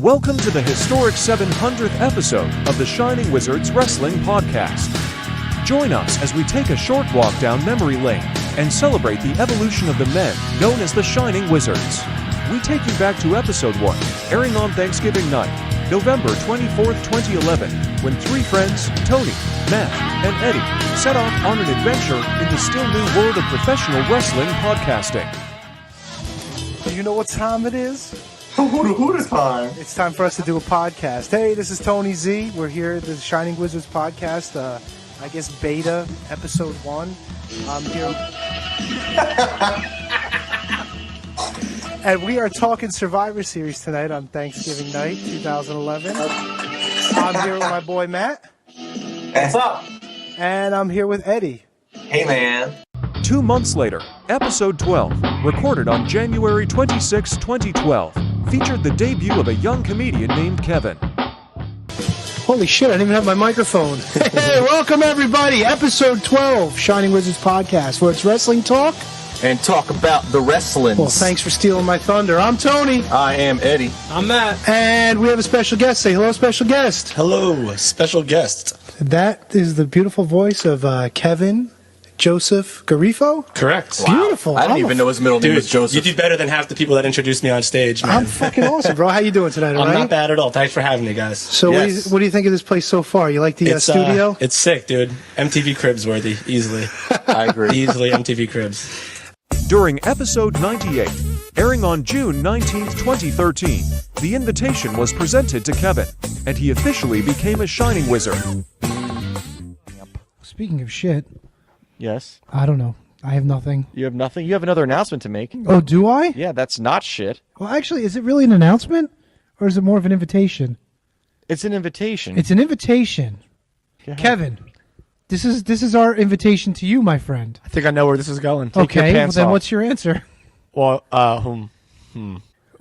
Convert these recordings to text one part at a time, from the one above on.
Welcome to the historic 700th episode of the Shining Wizards Wrestling Podcast. Join us as we take a short walk down memory lane and celebrate the evolution of the men known as the Shining Wizards. We take you back to episode 1, airing on Thanksgiving night, November 24th, 2011, when three friends, Tony, Matt, and Eddie, set off on an adventure in the still new world of professional wrestling podcasting. Do you know what time it is? Who time? It's time for us to do a podcast. Hey, this is Tony Z. We're here at the Shining Wizards podcast. I guess beta episode 1. I'm here. And we are talking Survivor Series tonight on Thanksgiving night, 2011. I'm here with my boy Matt. What's up? And I'm here with Eddie. Hey, man. 2 months later, episode 12, recorded on January 26, 2012, featured the debut of a young comedian named Kevin. Holy shit, I didn't even have my microphone. Hey, welcome everybody. Episode 12, Shining Wizards podcast, where it's wrestling talk. And talk about the wrestling. Well, thanks for stealing my thunder. I'm Tony. I am Eddie. I'm Matt. And we have a special guest. Say hello, special guest. Hello, special guest. That is the beautiful voice of Kevin Joseph Garifo. Correct. Wow. Beautiful. I didn't even know his middle name was Joseph. You do better than half the people that introduced me on stage, man. I'm fucking awesome, bro. How you doing tonight, all I'm right? not bad at all. Thanks for having me, guys. So Yes. what do you think of this place so far? You like the studio? It's sick, dude. MTV Cribs worthy, easily. I agree. Easily MTV Cribs. During episode 98, airing on June 19, 2013, the invitation was presented to Kevin, and he officially became a Shining Wizard. Speaking of shit, Yes. I don't know. I have nothing. You have nothing? You have another announcement to make. Oh, do I? Yeah, that's not shit. Well, actually, is it really an announcement? Or is it more of an invitation? It's an invitation. It's an invitation. Go ahead. Kevin, this is our invitation to you, my friend. I think I know where this is going. Take your Okay, well pants then off. what's your answer? Well,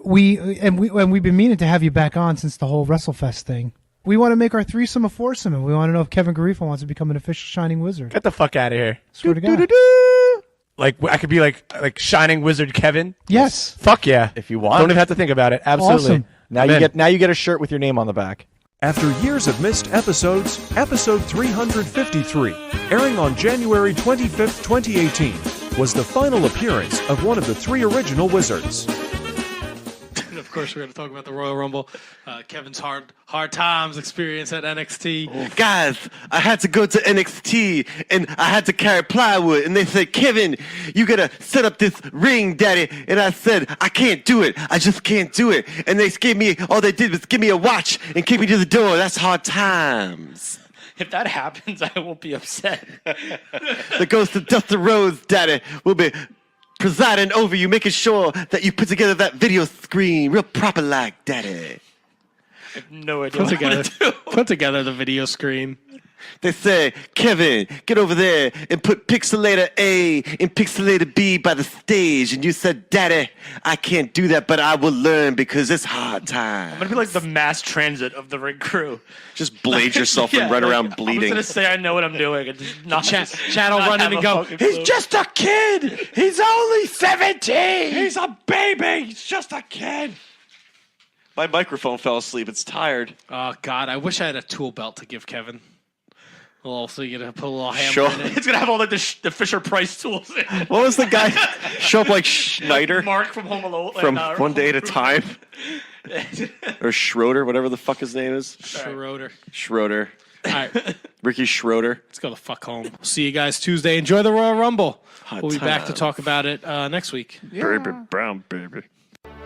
We've been meaning to have you back on since the whole WrestleFest thing. We want to make our threesome a foursome, and we want to know if Kevin Garifo wants to become an official Shining Wizard. get the fuck out of here. Swear to God. Like, I could be like Shining Wizard Kevin. Yes. Fuck yeah. If you want. Don't even have to think about it. Absolutely. Awesome. Now you get a shirt with your name on the back. After years of missed episodes, episode 353, airing on January 25th, 2018, was the final appearance of one of the three original Wizards. And of course, we're going to talk about the Royal Rumble. Kevin's hard times experience at NXT. Guys, I had to go to NXT and I had to carry plywood, and they said, Kevin, you gotta set up this ring, daddy. And I said, I can't do it. I just can't do it. And all they did was give me a watch and kick me to the door. That's hard times. If that happens, I won't be upset. The ghost of Dustin Rhodes, daddy, will be presiding over you, making sure that you put together that video screen real proper like, daddy. I have no idea what I'm going to do. Put together the video screen. They say, Kevin, get over there and put pixelator A and pixelator B by the stage. And you said, Daddy, I can't do that, but I will learn because it's hard time. I'm going to be like the mass transit of the rig crew. Just blade yourself and run around bleeding. I'm just going to say I know what I'm doing. And just not Chad will run in and go, he's just a kid. He's only 17. He's a baby. He's just a kid. My microphone fell asleep. It's tired. Oh, God. I wish I had a tool belt to give Kevin. Well, so you're going to put a little hammer Sure. in it. It's going to have all the Fisher Price tools in it. What was the guy? Show up like Schneider Mark from Home Alone. from One Day at a Time? Or Schroeder, whatever the fuck his name is. Schroeder. All right. Ricky Schroeder. Let's go the fuck home. We'll see you guys Tuesday. Enjoy the Royal Rumble. We'll be back to time. talk about it next week. Baby brown, baby.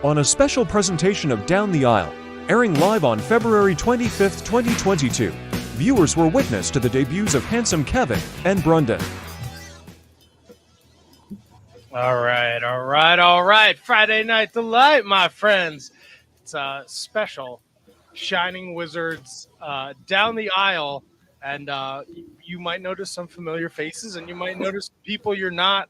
On a special presentation of Down the Aisle, airing live on February 25th, 2022, viewers were witness to the debuts of Handsome Kevin and Brundon. All right. Friday Night Delight, my friends. It's a special Shining Wizards Down the Aisle. And you might notice some familiar faces, and you might notice people you're not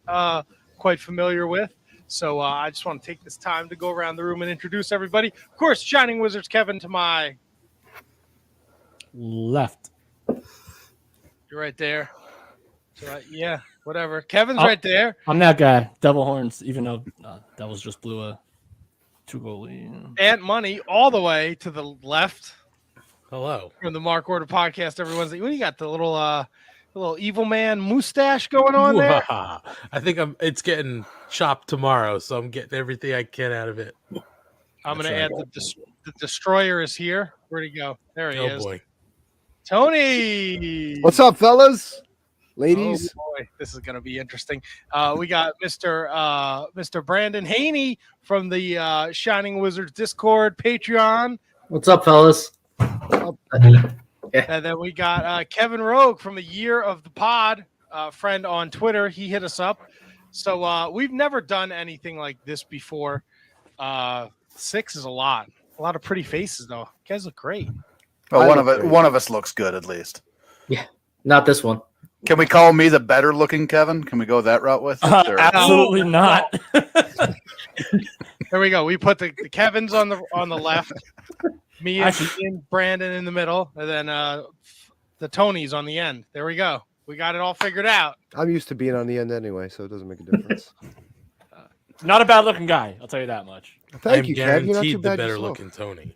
quite familiar with. So I just want to take this time to go around the room and introduce everybody. Of course, Shining Wizards Kevin to my Left. You're right there. Yeah, whatever. Kevin's right there. I'm that guy. Devil horns, even though Devils just blew a Ant Money all the way to the left. Hello. From the Mark Order podcast every Wednesday. What do you got? The little evil man mustache going on there? I think it's getting chopped tomorrow, so I'm getting everything I can out of it. I'm going to add the Destroyer is here. Where'd he go? There he is. Oh, boy. Tony! What's up, fellas? Ladies? Oh, boy. This is going to be interesting. We got Mr. Brandon Haney from the Shining Wizards Discord Patreon. What's up, fellas? And then we got Kevin Rogue from the Year of the Pod, friend on Twitter. He hit us up. So we've never done anything like this before. 6 is a lot of pretty faces, though. You guys look great. Well, one of us looks good, at least. Yeah, not this one. Can we call me the better looking Kevin? Can we go that route with it? Absolutely not. There we go. We put the Kevins on the left. Me and Brandon in the middle, and then the Tonys on the end. There we go. We got it all figured out. I'm used to being on the end anyway, so it doesn't make a difference. Not a bad looking guy, I'll tell you that much. Thank you, Kev. You're not too the bad better yourself. looking Tony.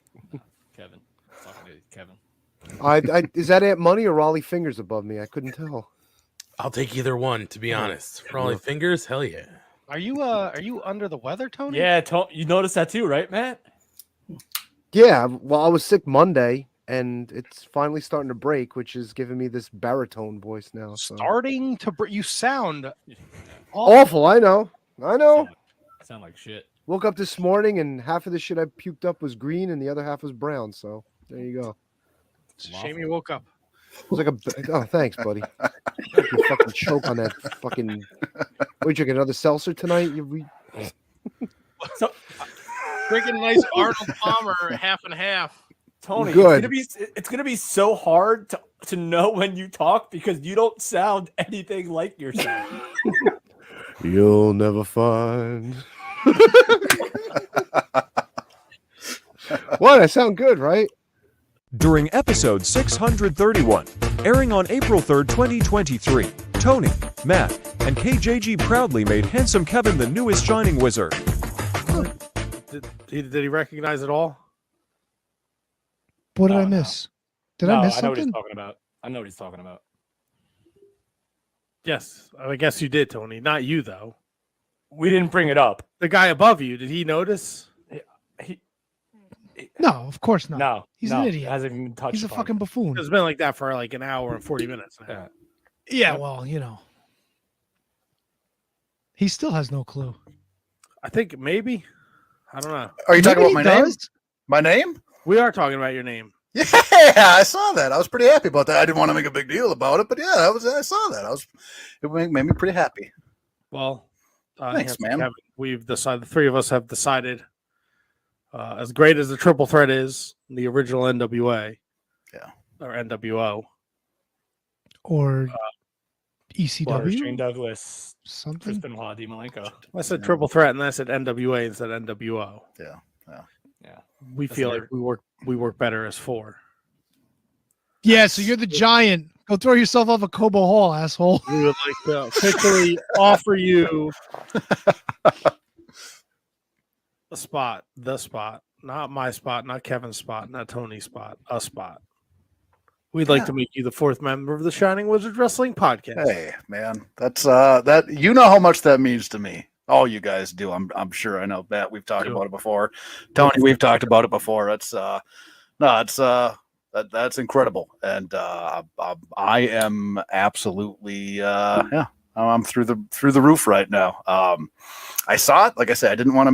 Kevin. Talking to Kevin. Is that Ant Money or Raleigh Fingers above me? I couldn't tell. I'll take either one, to be honest. Raleigh Fingers, hell yeah. Are you under the weather, Tony? Yeah, you noticed that too, right, Matt? Yeah, well, I was sick Monday, and it's finally starting to break, which is giving me this baritone voice now. So. Starting to you sound awful. I know. Sound like shit. Woke up this morning, and half of the shit I puked up was green, and the other half was brown. So there you go. It's a shame you woke up. It was like oh, thanks, buddy. You fucking choke on that fucking. We drink another seltzer tonight. So, drinking a nice Arnold Palmer half and half. Tony, good. It's gonna be so hard to know when you talk because you don't sound anything like yourself. You'll never find. What? I sound good, right? During episode 631, airing on April 3rd, 2023, Tony, Matt, and KJG proudly made Handsome Kevin the newest Shining Wizard. Did he recognize it all? What did I miss? Did I miss I know what he's something? talking about. I know what he's talking about. Yes, I guess you did, Tony. Not you, though. We didn't bring it up. The guy above you, did he notice? No, of course not. No, he's an idiot. Hasn't even touched. He's a fucking buffoon. It's been like that for like an hour and 40 minutes. Yeah, well, he still has no clue. I think maybe. I don't know. Are you talking Maybe about my he name? does. My name? We are talking about your name. Yeah, I saw that. I was pretty happy about that. I didn't want to make a big deal about it, but yeah, I saw that. It made me pretty happy. Well, thanks, man. Kevin, we've decided. The three of us have decided. As great as the triple threat is, the original NWA, or NWO, or ECW, Shane Douglas, something. Crispin Law, D. Malenko. I said triple threat, and then I said NWA instead of NWO. Yeah. We feel like we work better as 4. Yeah, so you're the giant. Go throw yourself off a Cobo Hall, asshole. We would like to officially offer you the spot, not my spot, not Kevin's spot, not Tony's spot, a spot. We'd like to make you the 4th member of the Shining Wizard Wrestling Podcast. Hey, man, that's that. You know how much that means to me. All you guys do. I'm sure. I know that we've talked about it before. Tony, we've talked about it before. That's incredible, and I am absolutely I'm through the roof right now. I saw it. Like I said, I didn't want to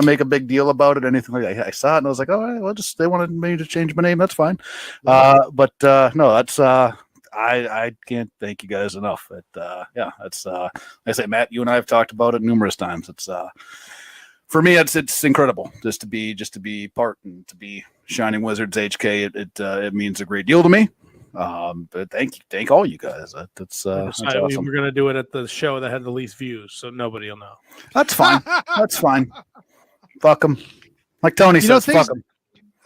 make a big deal about it, anything like that. I saw it and I was like, oh, well, they wanted me to change my name. That's fine. But no, that's I can't thank you guys enough. That's like I say, Matt, you and I have talked about it numerous times. It's for me, it's incredible just to be part and to be Shining Wizards HK. It means a great deal to me. But thank all you guys. That's awesome. We were gonna do it at the show that had the least views, so nobody will know. That's fine. That's fine. Fuck them. Like Tony says, fuck them.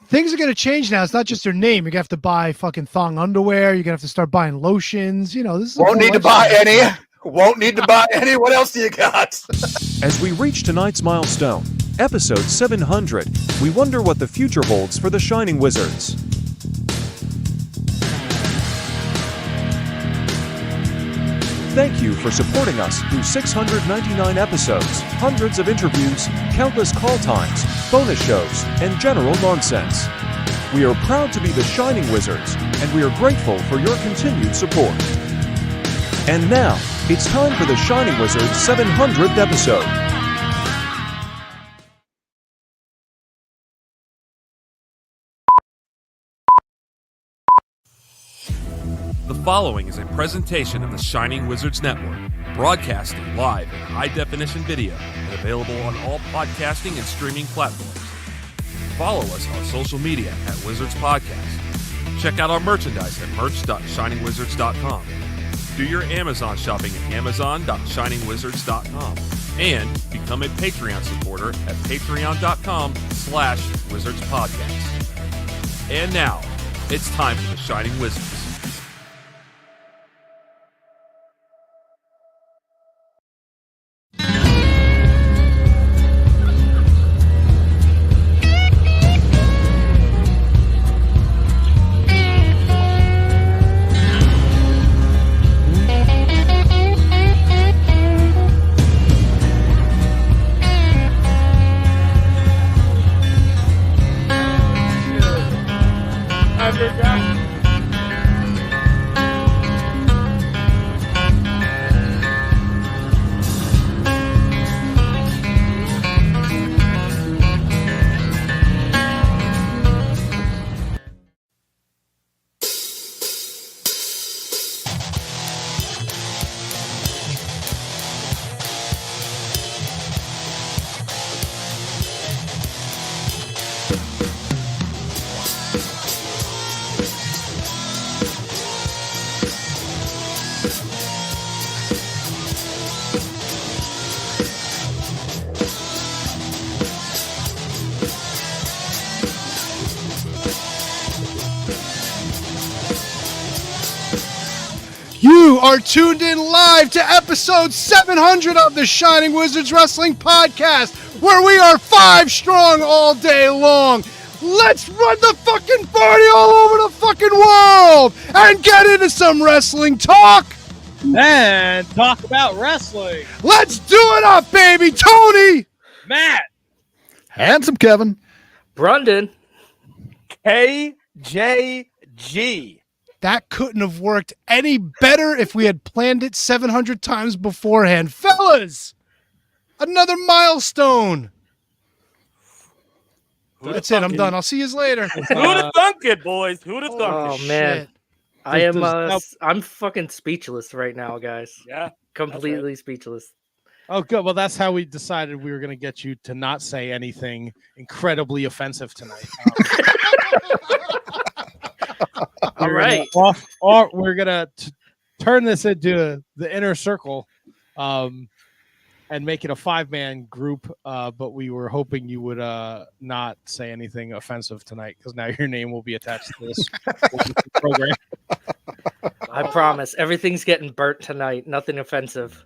Things are going to change now. It's not just your name. You're going to have to buy fucking thong underwear. You're going to have to start buying lotions. This is won't need to buy any. Won't need to buy any. What else do you got? As we reach tonight's milestone, Episode 700. We wonder what the future holds for the Shining Wizards. Thank you for supporting us through 699 episodes, hundreds of interviews, countless call times, bonus shows, and general nonsense. We are proud to be the Shining Wizards, and we are grateful for your continued support. And now, it's time for the Shining Wizards 700th episode. The following is a presentation of the Shining Wizards Network, broadcasting live in high-definition video and available on all podcasting and streaming platforms. Follow us on social media at Wizards Podcast. Check out our merchandise at merch.shiningwizards.com. Do your Amazon shopping at amazon.shiningwizards.com. And become a Patreon supporter at patreon.com/wizardspodcast. And now, it's time for the Shining Wizards. You are tuned in live to episode 700 of the Shining Wizards Wrestling Podcast, where we are 5 strong all day long. Let's run the fucking party all over the fucking world and get into some wrestling talk. And talk about wrestling. Let's do it up, baby. Tony. Matt. Handsome Kevin. Brundon. KJG. That couldn't have worked any better if we had planned it 700 times beforehand. Fellas, another milestone. That's it. I'm done. I'll see you later. Who'd have thunk it, boys? Who'd have thunk it? Oh, man. I am, Nope. I'm fucking speechless right now, guys. Yeah. Completely speechless. Oh, good. Well, that's how we decided we were going to get you to not say anything incredibly offensive tonight. All right. We're going to turn this into the inner circle and make it a 5-man group. But we were hoping you would not say anything offensive tonight because now your name will be attached to this program. I promise. Everything's getting burnt tonight. Nothing offensive.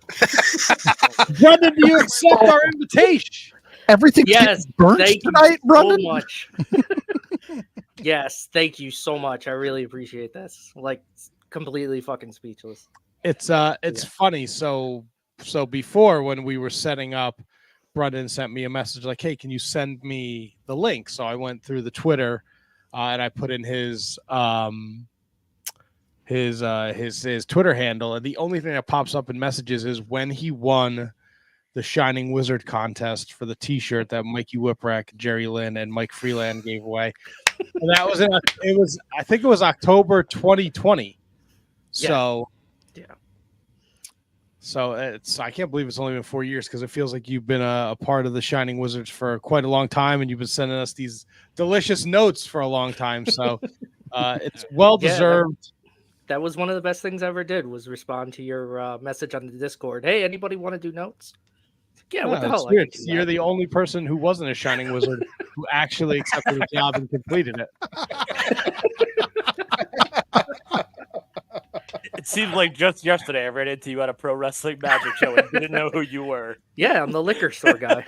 Brendan, do you accept our invitation? Everything's Yes. getting burnt Thank tonight, you Brendan? so much. Yes. Thank you so much. I really appreciate this. Like, completely fucking speechless. It's funny. So before when we were setting up, Brendan sent me a message like, "Hey, can you send me the link?" So I went through the Twitter and I put in his Twitter handle, and the only thing that pops up in messages is when he won the Shining Wizard contest for the T-shirt that Mikey Whipwreck, Jerry Lynn, and Mike Freeland gave away. And that was I think it was October 2020. So yeah. So I can't believe it's only been 4 years because it feels like you've been a part of the Shining Wizards for quite a long time, and you've been sending us these delicious notes for a long time. So it's well deserved. That was one of the best things I ever did was respond to your message on the Discord. Hey, anybody want to do notes? Yeah, what the hell? Weird. You're the only person who wasn't a Shining Wizard who actually accepted the job and completed it. It seems like just yesterday I ran into you at a pro wrestling magic show and didn't know who you were. Yeah, I'm the liquor store guy.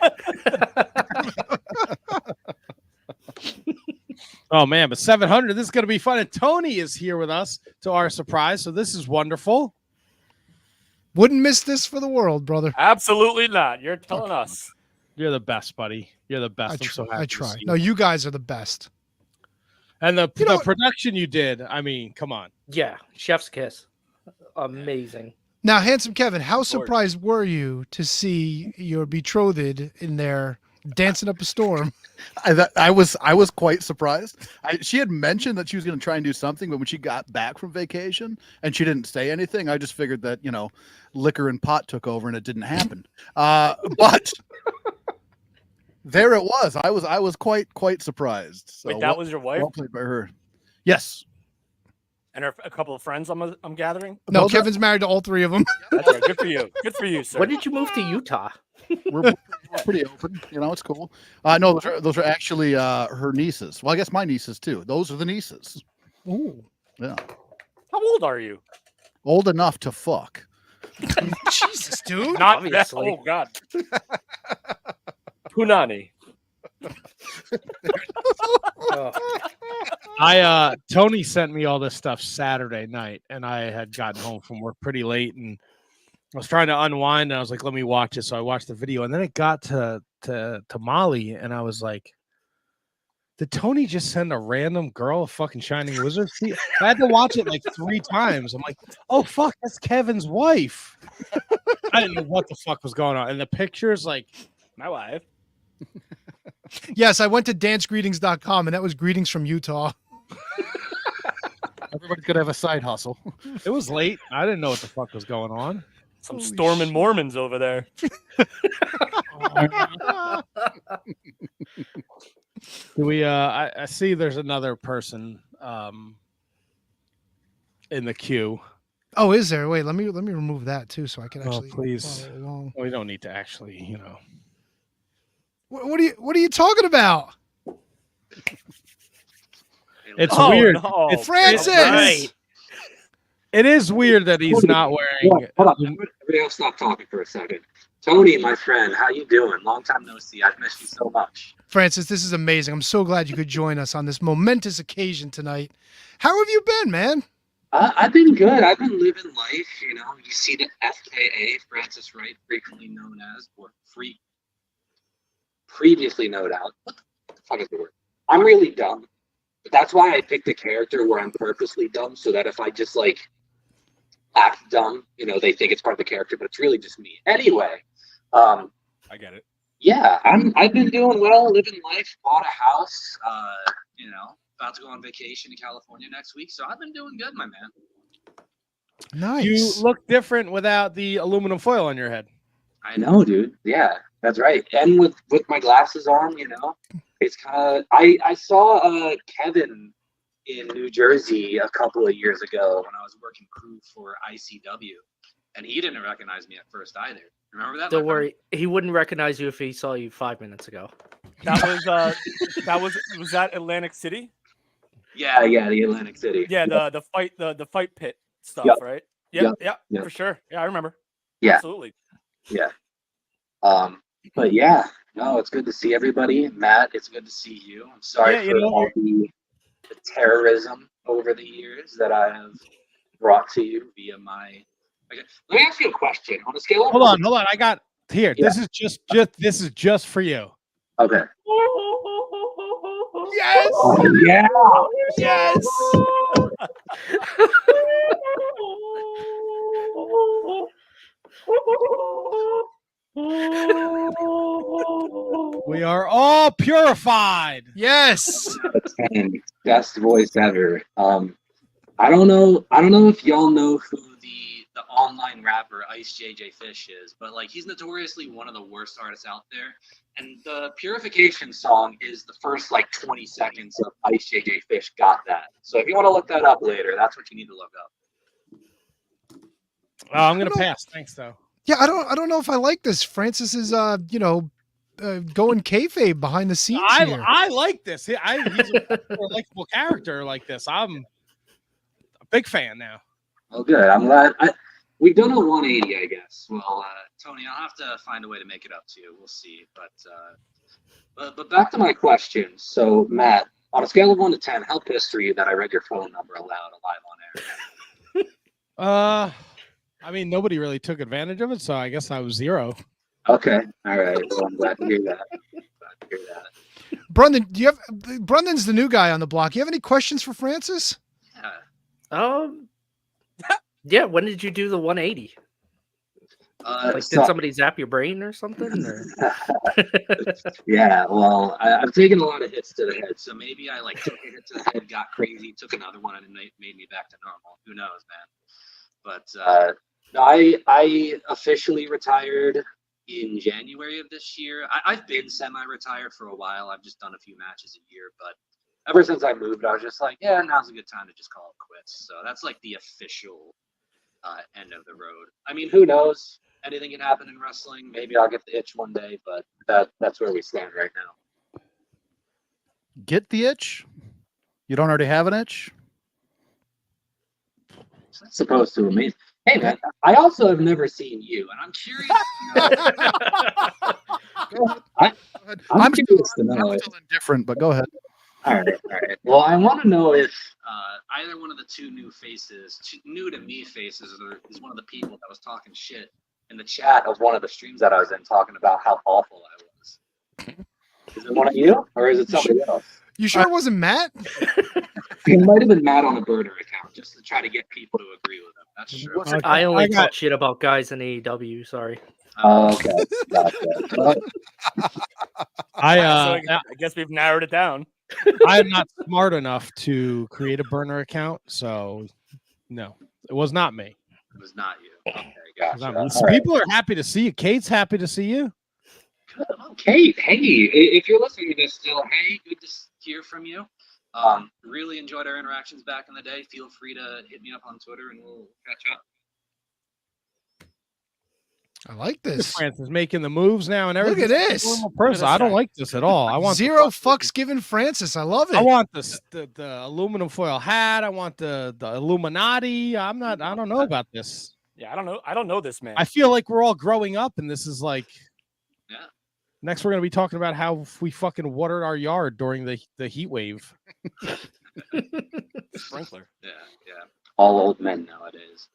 Oh man, but 700, this is going to be fun. And Tony is here with us to our surprise, so this is wonderful. Wouldn't miss this for the world, brother. Absolutely not. You're telling us. You're the best, buddy. You're the best. I'm so happy. I try. No, you guys are the best. And the production you did, I mean, come on. Yeah, chef's kiss. Amazing. Now, handsome Kevin, how surprised were you to see your betrothed in there dancing up a storm? I was quite surprised. She had mentioned that she was going to try and do something, but when she got back from vacation and she didn't say anything, I just figured that liquor and pot took over and it didn't happen. But there it was. I was quite surprised. So Wait, that was your wife? Well played by her. Yes. And a couple of friends I'm gathering? No, Kevin's married to all three of them. That's right. Good for you. Good for you, sir. When did you move to Utah? We're pretty open. It's cool. No, those are actually her nieces. Well, I guess my nieces too. Those are the nieces. Ooh. Yeah. How old are you? Old enough to fuck. Jesus, dude. Not obviously. Oh, God. Punani. Tony sent me all this stuff Saturday night, and I had gotten home from work pretty late, and I was trying to unwind, and I was like, let me watch it. So I watched the video, and then it got to Molly, and I was like, did Tony just send a random girl a fucking Shining Wizard? See, I had to watch it like 3 times. I'm like, oh, fuck, that's Kevin's wife. I didn't know what the fuck was going on. And the pictures, like, my wife. Yes, I went to dancegreetings.com, and that was greetings from Utah. Everybody could have a side hustle. It was late. I didn't know what the fuck was going on. Some storming Mormons over there. Do we? I see. There's another person in the queue. Oh, is there? Wait, let me remove that too, so I can actually. Please. follow along. We don't need to actually, What are you talking about? It's weird. No. It's Francis. Right. It is weird that he's not wearing. Hold on. Everybody else stop talking for a second. Tony, my friend, how you doing? Long time no see. I've missed you so much. Francis, this is amazing. I'm so glad you could join us on this momentous occasion tonight. How have you been, man? I've been good. I've been living life. You see the FKA, Francis Wright, frequently known as, or previously known out. What the fuck is the word? I'm really dumb. But that's why I picked a character where I'm purposely dumb, so that if I just act dumb, they think it's part of the character, but it's really just me. Anyway, I get it. Yeah, I've been doing well, living life, bought a house, about to go on vacation to California next week, so I've been doing good, my man. Nice. You look different without the aluminum foil on your head. I know, dude. Yeah, that's right. And with my glasses on, it's kind of. I saw Kevin in New Jersey a couple of years ago when I was working crew for ICW, and he didn't recognize me at first either. Remember that? Don't worry, he wouldn't recognize you if he saw you 5 minutes ago. That was was that Atlantic City? Yeah, the Atlantic City. Yeah, the fight pit stuff, Yep. right? Yep. For sure. Yeah, I remember. Yeah. Absolutely. Yeah. But yeah, no, it's good to see everybody. Matt, it's good to see you. I'm sorry for all the terrorism over the years that I have brought to you via my. Okay. Let me ask you a question. On a scale of Hold on. I got here. Yeah. This is just for you. Okay. Yes. Oh, yeah. Yes. We are all purified. Yes. Best voice ever. I don't know if y'all know who the online rapper Ice JJ Fish is, but he's notoriously one of the worst artists out there. And the Purification song is the first 20 seconds of Ice JJ Fish Got That. So if you want to look that up later, that's what you need to look up. I'm gonna pass. Thanks though. Yeah, I don't know if I like this. Francis is going kayfabe behind the scenes here. I like this. He's a more likable character like this. I'm a big fan now. Well, good. I'm glad. We've done a 180, I guess. Well, Tony, I'll have to find a way to make it up to you. We'll see. But back to my question. So, Matt, on a scale of 1 to 10, how pissed are you that I read your phone number aloud live on air? I mean, nobody really took advantage of it, so I guess I was 0. Okay. All right. Well, I'm glad to hear that. Brendan, Brendan's the new guy on the block. You have any questions for Francis? Yeah. When did you do the 180? Did somebody zap your brain or something? Or? Yeah, well, I've taken a lot of hits to the head, so maybe I took a hit to the head, got crazy, took another one, and it made me back to normal. Who knows, man? But no, I officially retired in January of this year. I've been semi-retired for a while. I've just done a few matches a year, but ever since I moved, I was just like, yeah, now's a good time to just call it quits. So that's the official end of the road. I mean, who knows? Anything can happen in wrestling. Maybe I'll get the itch one day, but that's where we stand right now. Get the itch? You don't already have an itch? It's supposed to amaze. Hey, man, I also have never seen you, and I'm curious to know. I'm curious to know. I'm still indifferent, but go ahead. All right. Well, I want to know if either one of the two new to me faces, is one of the people that was talking shit in the chat of one of the streams that I was in, talking about how awful I was. Is it one of you, or is it somebody else? You sure it wasn't Matt? It might have been Matt on a burner account, just to try to get people to agree with him. That's true. I only talk shit about guys in AEW. Sorry. Oh, okay. Gotcha. I guess we've narrowed it down. I'm not smart enough to create a burner account, so no, it was not me. It was not you. Okay, gotcha. People are happy to see you. Kate's happy to see you. Kate, hey, if you're listening to this still, hey, good to hear from you. Really enjoyed our interactions back in the day. Feel free to hit me up on Twitter and we'll catch up. I like this. Francis making the moves now and everything. Look at this. I don't like this at all. I want zero fucks given Francis. I love it. I want the aluminum foil hat. I want the Illuminati. I don't know about this. Yeah, I don't know this man. I feel like we're all growing up, and this is like. Yeah. Next, we're gonna be talking about how we fucking watered our yard during the heat wave. Sprinkler. Yeah. All old men nowadays.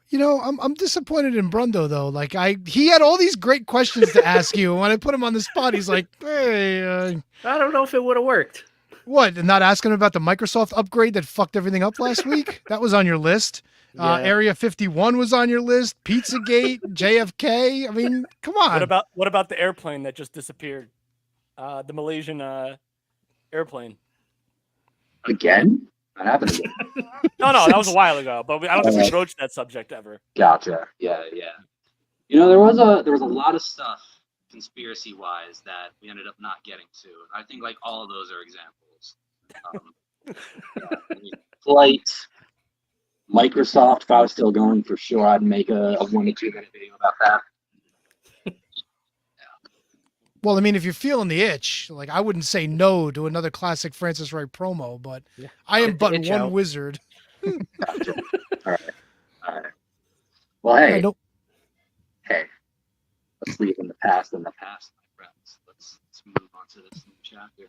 You know, I'm disappointed in Brundo though. Like he had all these great questions to ask you, and when I put him on the spot, he's like, "Hey, I don't know if it would have worked." What? Not asking him about the Microsoft upgrade that fucked everything up last week? That was on your list. Yeah. Area 51 was on your list. Pizzagate, JFK. I mean, come on. What about the airplane that just disappeared? The Malaysian airplane. Again? That happened again. No, that was a while ago. But I don't think we broached that subject ever. Gotcha. Yeah. You know, there was a lot of stuff conspiracy wise that we ended up not getting to. I think all of those are examples. Flight. Microsoft, if I was still going, for sure, I'd make a 1 to 2 minute video about that. Well, I mean, if you're feeling the itch, I wouldn't say no to another classic Francis Wright promo, but I am but one out. Wizard. Gotcha. All right. Well, hey, let's leave in the past, my friends. Let's move on to this new chapter.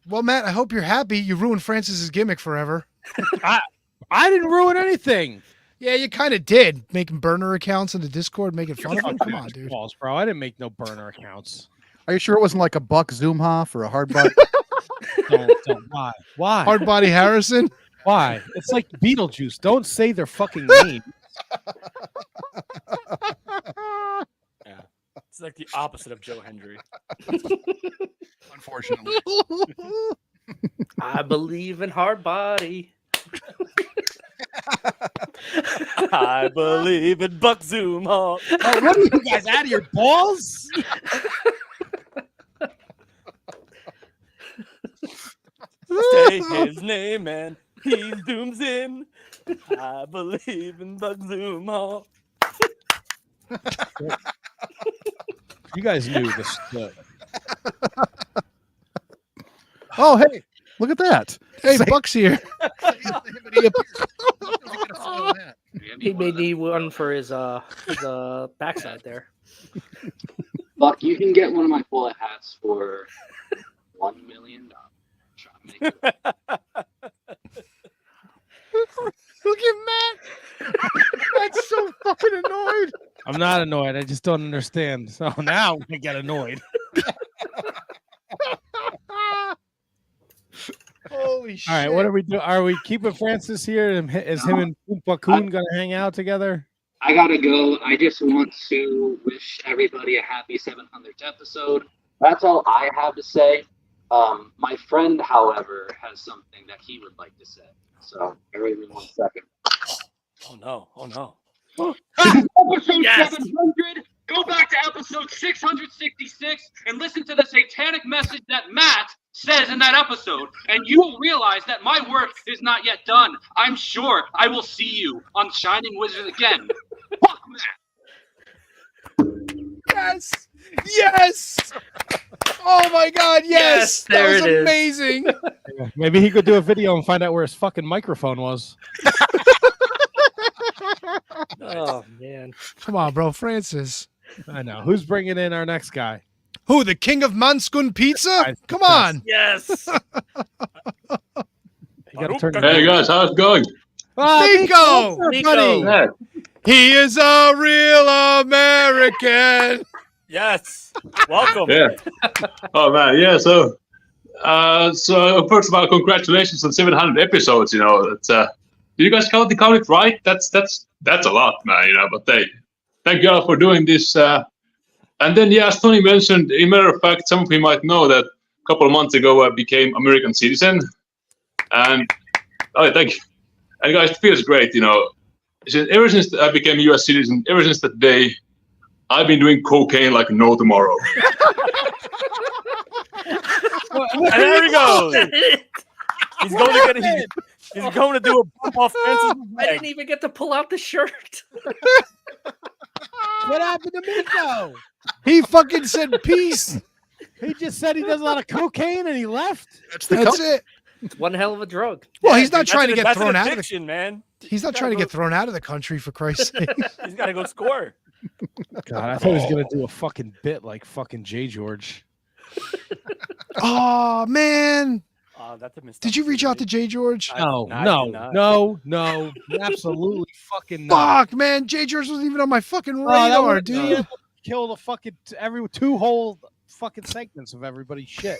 Well, Matt, I hope you're happy. You ruined Francis's gimmick forever. I didn't ruin anything. Yeah, you kind of did. Making burner accounts in the Discord, making fun of him. Come on, dude. Balls, bro. I didn't make no burner accounts. Are you sure it wasn't like a Buck Zoomhoff or a hard body? Don't. Why? Hard body Harrison? Why? It's like Beetlejuice. Don't say their fucking name. Yeah. It's like the opposite of Joe Hendry. Unfortunately. I believe in hard body. I believe in Buck Zoomhoff. Oh, what are you guys out of your balls? Say his name and he zooms in. I believe in Buck Zoomhoff. You guys knew this. Oh, hey. Look at that. Hey, Buck's here. He may need one for his backside there. Buck, you can get one of my bullet hats for $1 million. Look at Matt. That's so fucking annoyed. I'm not annoyed. I just don't understand. So now I get annoyed. Holy shit. All right, what are we doing? Are we keeping Francis here? Is him and Oompa Koon going to hang out together? I gotta go. I just want to wish everybody a happy 700th episode. That's all I have to say. My friend, however, has something that he would like to say. So, bear with me 1 second. Oh no! Oh no! Episode 700. Go back to episode 666 and listen to the satanic message that Matt says in that episode, and you will realize that my work is not yet done. I'm sure I will see you on Shining Wizard again. Fuck Matt. Yes! Yes! Oh my God! Yes, that was amazing. Yeah, maybe he could do a video and find out where his fucking microphone was. Oh man! Come on, bro, Francis. I know. Who's bringing in our next guy? Who? The king of Manskun Pizza? Come on. Yes. Hey guys, how's it going? Nico, Nico. Yeah. he is a real American. Yes. Welcome. Yeah. Oh man, yeah. So first of all, congratulations on 700 episodes. You know, it's do you guys count it right? That's a lot, man. You know, but thank you all for doing this. And then, yeah, as Tony mentioned, in matter of fact, some of you might know that a couple of months ago I became American citizen. And thank you. And guys, it feels great. You know, ever since I became a U.S. citizen, ever since that day, I've been doing cocaine like no tomorrow. And there he goes. He's going to do a bump off Francis' I leg. didn't even get to pull out the shirt. What happened to Miko? He fucking said peace. He just said he does a lot of cocaine and he left. That's it. It's one hell of a drug. Well, he's not Dude, trying to get that's thrown an out of the. addiction, man. He's not trying to get thrown out of the country, for Christ's sake. He's got to go score. God, I thought he was gonna do a fucking bit like fucking J. George. Oh man. That's a mistake. Did you reach out to J. George? No, absolutely fucking not. Fuck, man. J. George wasn't even on my fucking That radar, would've dude. killed a fucking two whole fucking segments of everybody's shit.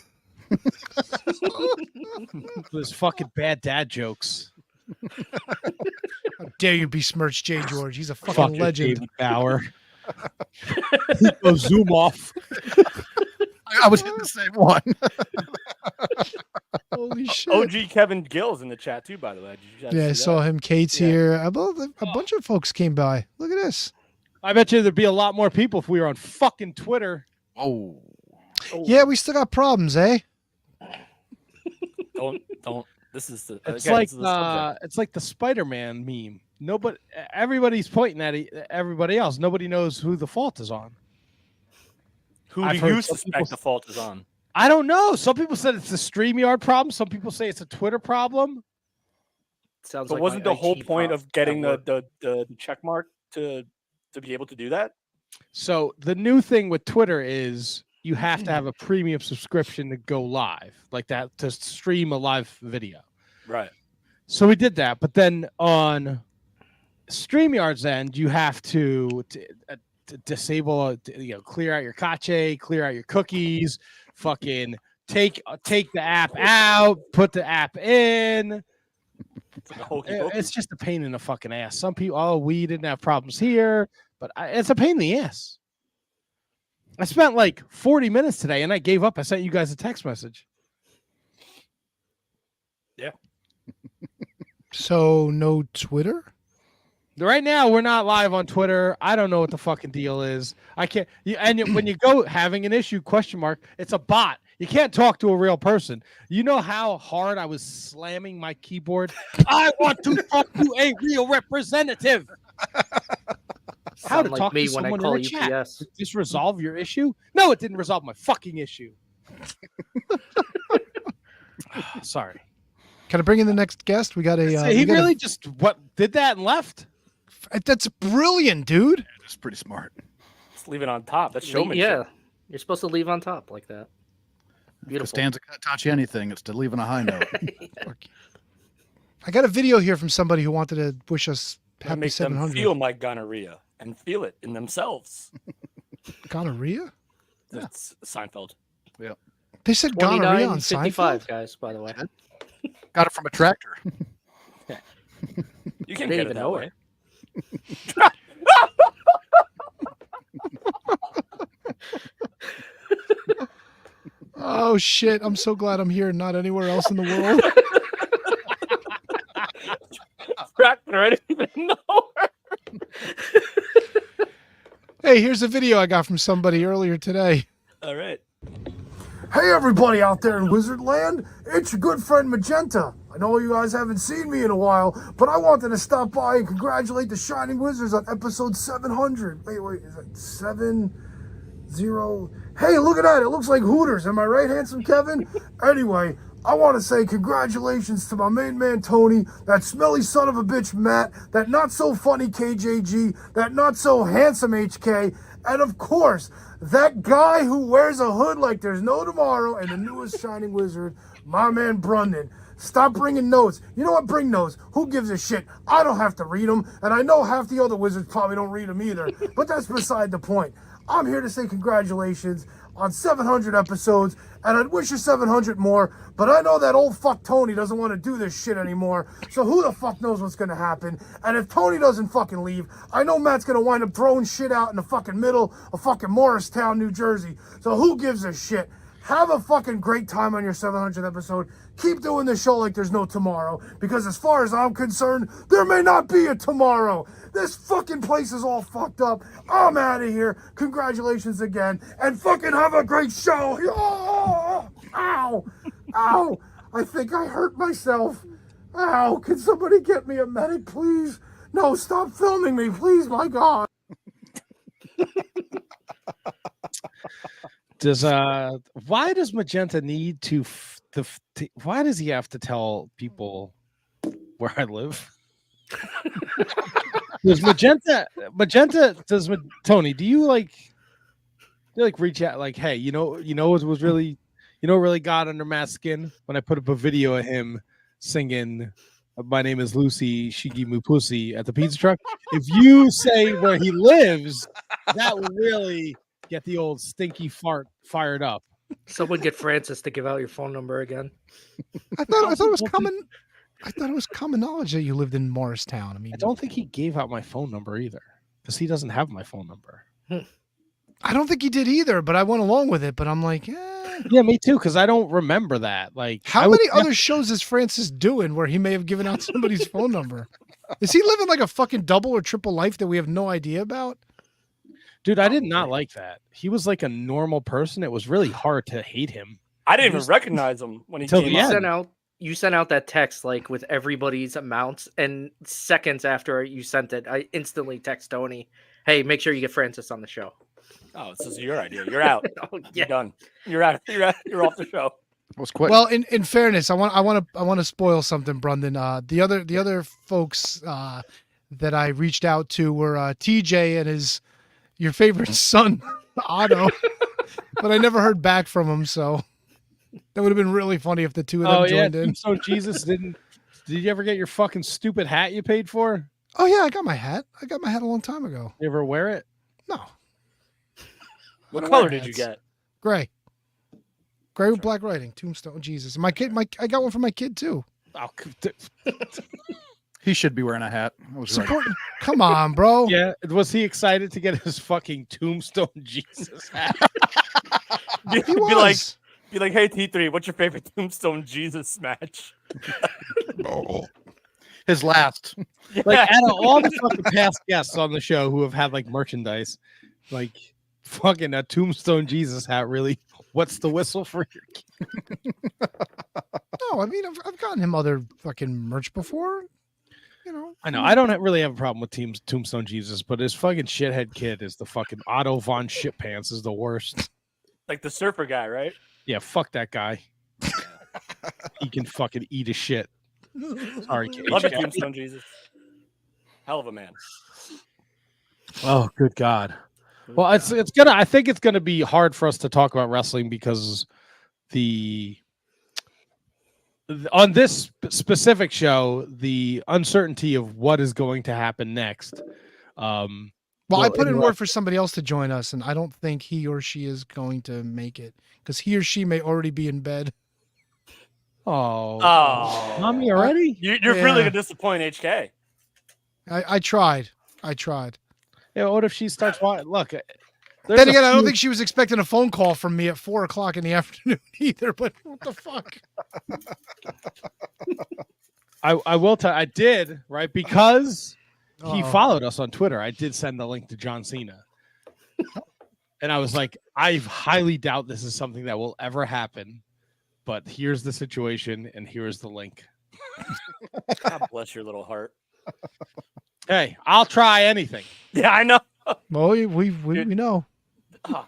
Those fucking bad dad jokes. How dare you besmirch J. George? He's a fucking Fuck legend. David Bauer. Go zoom off. I was in the same one. Holy shit. OG Kevin Gill's in the chat too, by the way. Did you guys Yeah, I see saw that? him. Kate's here. A bunch of folks came by. Look at this. I bet you there'd be a lot more people if we were on fucking Twitter. Oh. Yeah, we still got problems, eh? Don't. This is the. It's again, like this is the subject. it's like the Spider-Man meme. Everybody's pointing at everybody else. Nobody knows who the fault is on. Who I've do you heard some suspect the fault is on? I don't know. Some people said it's a StreamYard problem. Some people say it's a Twitter problem. Sounds But like wasn't my the whole IT point of getting network. the check mark to be able to do that? So the new thing with Twitter is you have to have a premium subscription to go live, like that, to stream a live video. Right. So we did that, but then on StreamYard's end, you have to disable, clear out your cache, clear out your cookies, fucking take the app out, put the app in. It's just a pain in the fucking ass. Some people, we didn't have problems here, but it's a pain in the ass. I spent like 40 minutes today and I gave up. I sent you guys a text message. Yeah. So no Twitter? Right now, we're not live on Twitter. I don't know what the fucking deal is. I can't. When you go having an issue, ? It's a bot. You can't talk to a real person. You know how hard I was slamming my keyboard? I want to talk to a real representative. How to Sound like talk me to when I someone call in a chat? UPS. Did this resolve your issue? No, it didn't resolve my fucking issue. Sorry. Can I bring in the next guest? We got a. He really just did that and left. That's brilliant, dude. It's pretty smart. Just leave it on top. That's showmanship. Yeah, you're supposed to leave on top like that. Beautiful. If Stanza taught you anything, it's to leave on a high note. I got a video here from somebody who wanted to wish us I happy make them 700. feel my gonorrhea and feel it in themselves. Gonorrhea? That's Seinfeld. Yeah. They said gonorrhea on 55, Seinfeld? guys, by the way. Got it from a tractor. You can They get even it that know way. Oh shit! I'm so glad I'm here and not anywhere else in the world. Tractor, I didn't even know. Hey, here's a video I got from somebody earlier today. All right. Hey everybody out there in Wizardland, it's your good friend Magenta. I know you guys haven't seen me in a while, but I wanted to stop by and congratulate the Shining Wizards on episode 700. Wait, is it 70? Hey, look at that, it looks like Hooters. Am I right, handsome Kevin? Anyway, I want to say congratulations to my main man Tony, that smelly son of a bitch Matt, that not so funny KJG, that not so handsome HK, and of course, that guy who wears a hood like there's no tomorrow, and the newest Shining Wizard, my man Brundon. Stop bringing notes. You know what? Bring notes. Who gives a shit? I don't have to read them, and I know half the other wizards probably don't read them either, but that's beside the point. I'm here to say congratulations on 700 episodes, and I'd wish you 700 more, but I know that old fuck Tony doesn't want to do this shit anymore, so who the fuck knows what's going to happen? And if Tony doesn't fucking leave, I know Matt's going to wind up throwing shit out in the fucking middle of fucking Morristown, New Jersey, so who gives a shit? Have a fucking great time on your 700th episode. Keep doing the show like there's no tomorrow, because as far as I'm concerned, there may not be a tomorrow. This fucking place is all fucked up. I'm out of here. Congratulations again, and fucking have a great show. Oh, ow, ow. I think I hurt myself. Ow, can somebody get me a medic, please? No, stop filming me, please, my God. Why does Magenta need to why does he have to tell people where I live? Does Tony, do you reach out like, hey, you know what was really, really got under Matt's skin when I put up a video of him singing "My Name is Lucy, She Give Me Pussy" at the pizza truck? If you say where he lives, that will really get the old stinky fart fired up. Someone get Francis to give out your phone number again. I thought it was common. I thought it was common knowledge that you lived in Morristown. I mean, I don't think he gave out my phone number either, because he doesn't have my phone number. I don't think he did either, but I went along with it. But I'm like, yeah, me too, because I don't remember that. Like, how many other shows is Francis doing where he may have given out somebody's phone number? Is he living like a fucking double or triple life that we have no idea about? Dude, I did not like that. He was like a normal person. It was really hard to hate him. I didn't even recognize him when he came out. You sent out that text like with everybody's amounts, and seconds after you sent it, I instantly text Tony, "Hey, make sure you get Francis on the show." Oh, this is your idea. You're out. Oh, You're done. You're out. You're off the show. Was quick. Well, in fairness, I want to spoil something, Brundon. The other folks that I reached out to were TJ and your favorite son, Otto, but I never heard back from him. So that would have been really funny if the two of them joined in. So Jesus didn't. Did you ever get your fucking stupid hat you paid for? Oh yeah, I got my hat. I got my hat a long time ago. You ever wear it? No. What color did you get? Gray. Gray with black writing. Tombstone Jesus. My kid. I got one for my kid too. Oh, he should be wearing a hat. I was right. Support. Come on, bro. Yeah. Was he excited to get his fucking Tombstone Jesus hat? He was. Be like, hey T3, what's your favorite Tombstone Jesus match? His last. Yeah. Like out of all the fucking past guests on the show who have had like merchandise, like fucking a Tombstone Jesus hat, really? What's the whistle for your kid? No, I mean I've gotten him other fucking merch before. You know. I know. I don't really have a problem with Tombstone Jesus, but his fucking shithead kid is the fucking Otto von Shitpants is the worst. Like the surfer guy, right? Yeah, fuck that guy. he can fucking eat a shit. Sorry, Cage. Love you, Tombstone Jesus. Hell of a man. Oh, good God. Well, it's gonna. I think it's gonna be hard for us to talk about wrestling because on this specific show, the uncertainty of what is going to happen next. Well, I put in word for somebody else to join us, and I don't think he or she is going to make it because he or she may already be in bed. Oh, mommy already? You're really gonna disappoint HK. I tried. Yeah, what if she starts watching? Look. Then again, I don't think she was expecting a phone call from me at 4:00 in the afternoon either. But what the fuck? I will tell. I did right because he Uh-oh. followed us on Twitter. I did send the link to John Cena, and I was like, I highly doubt this is something that will ever happen. But here's the situation, and here's the link. God bless your little heart. Hey, I'll try anything. Yeah, I know. Well, we know. I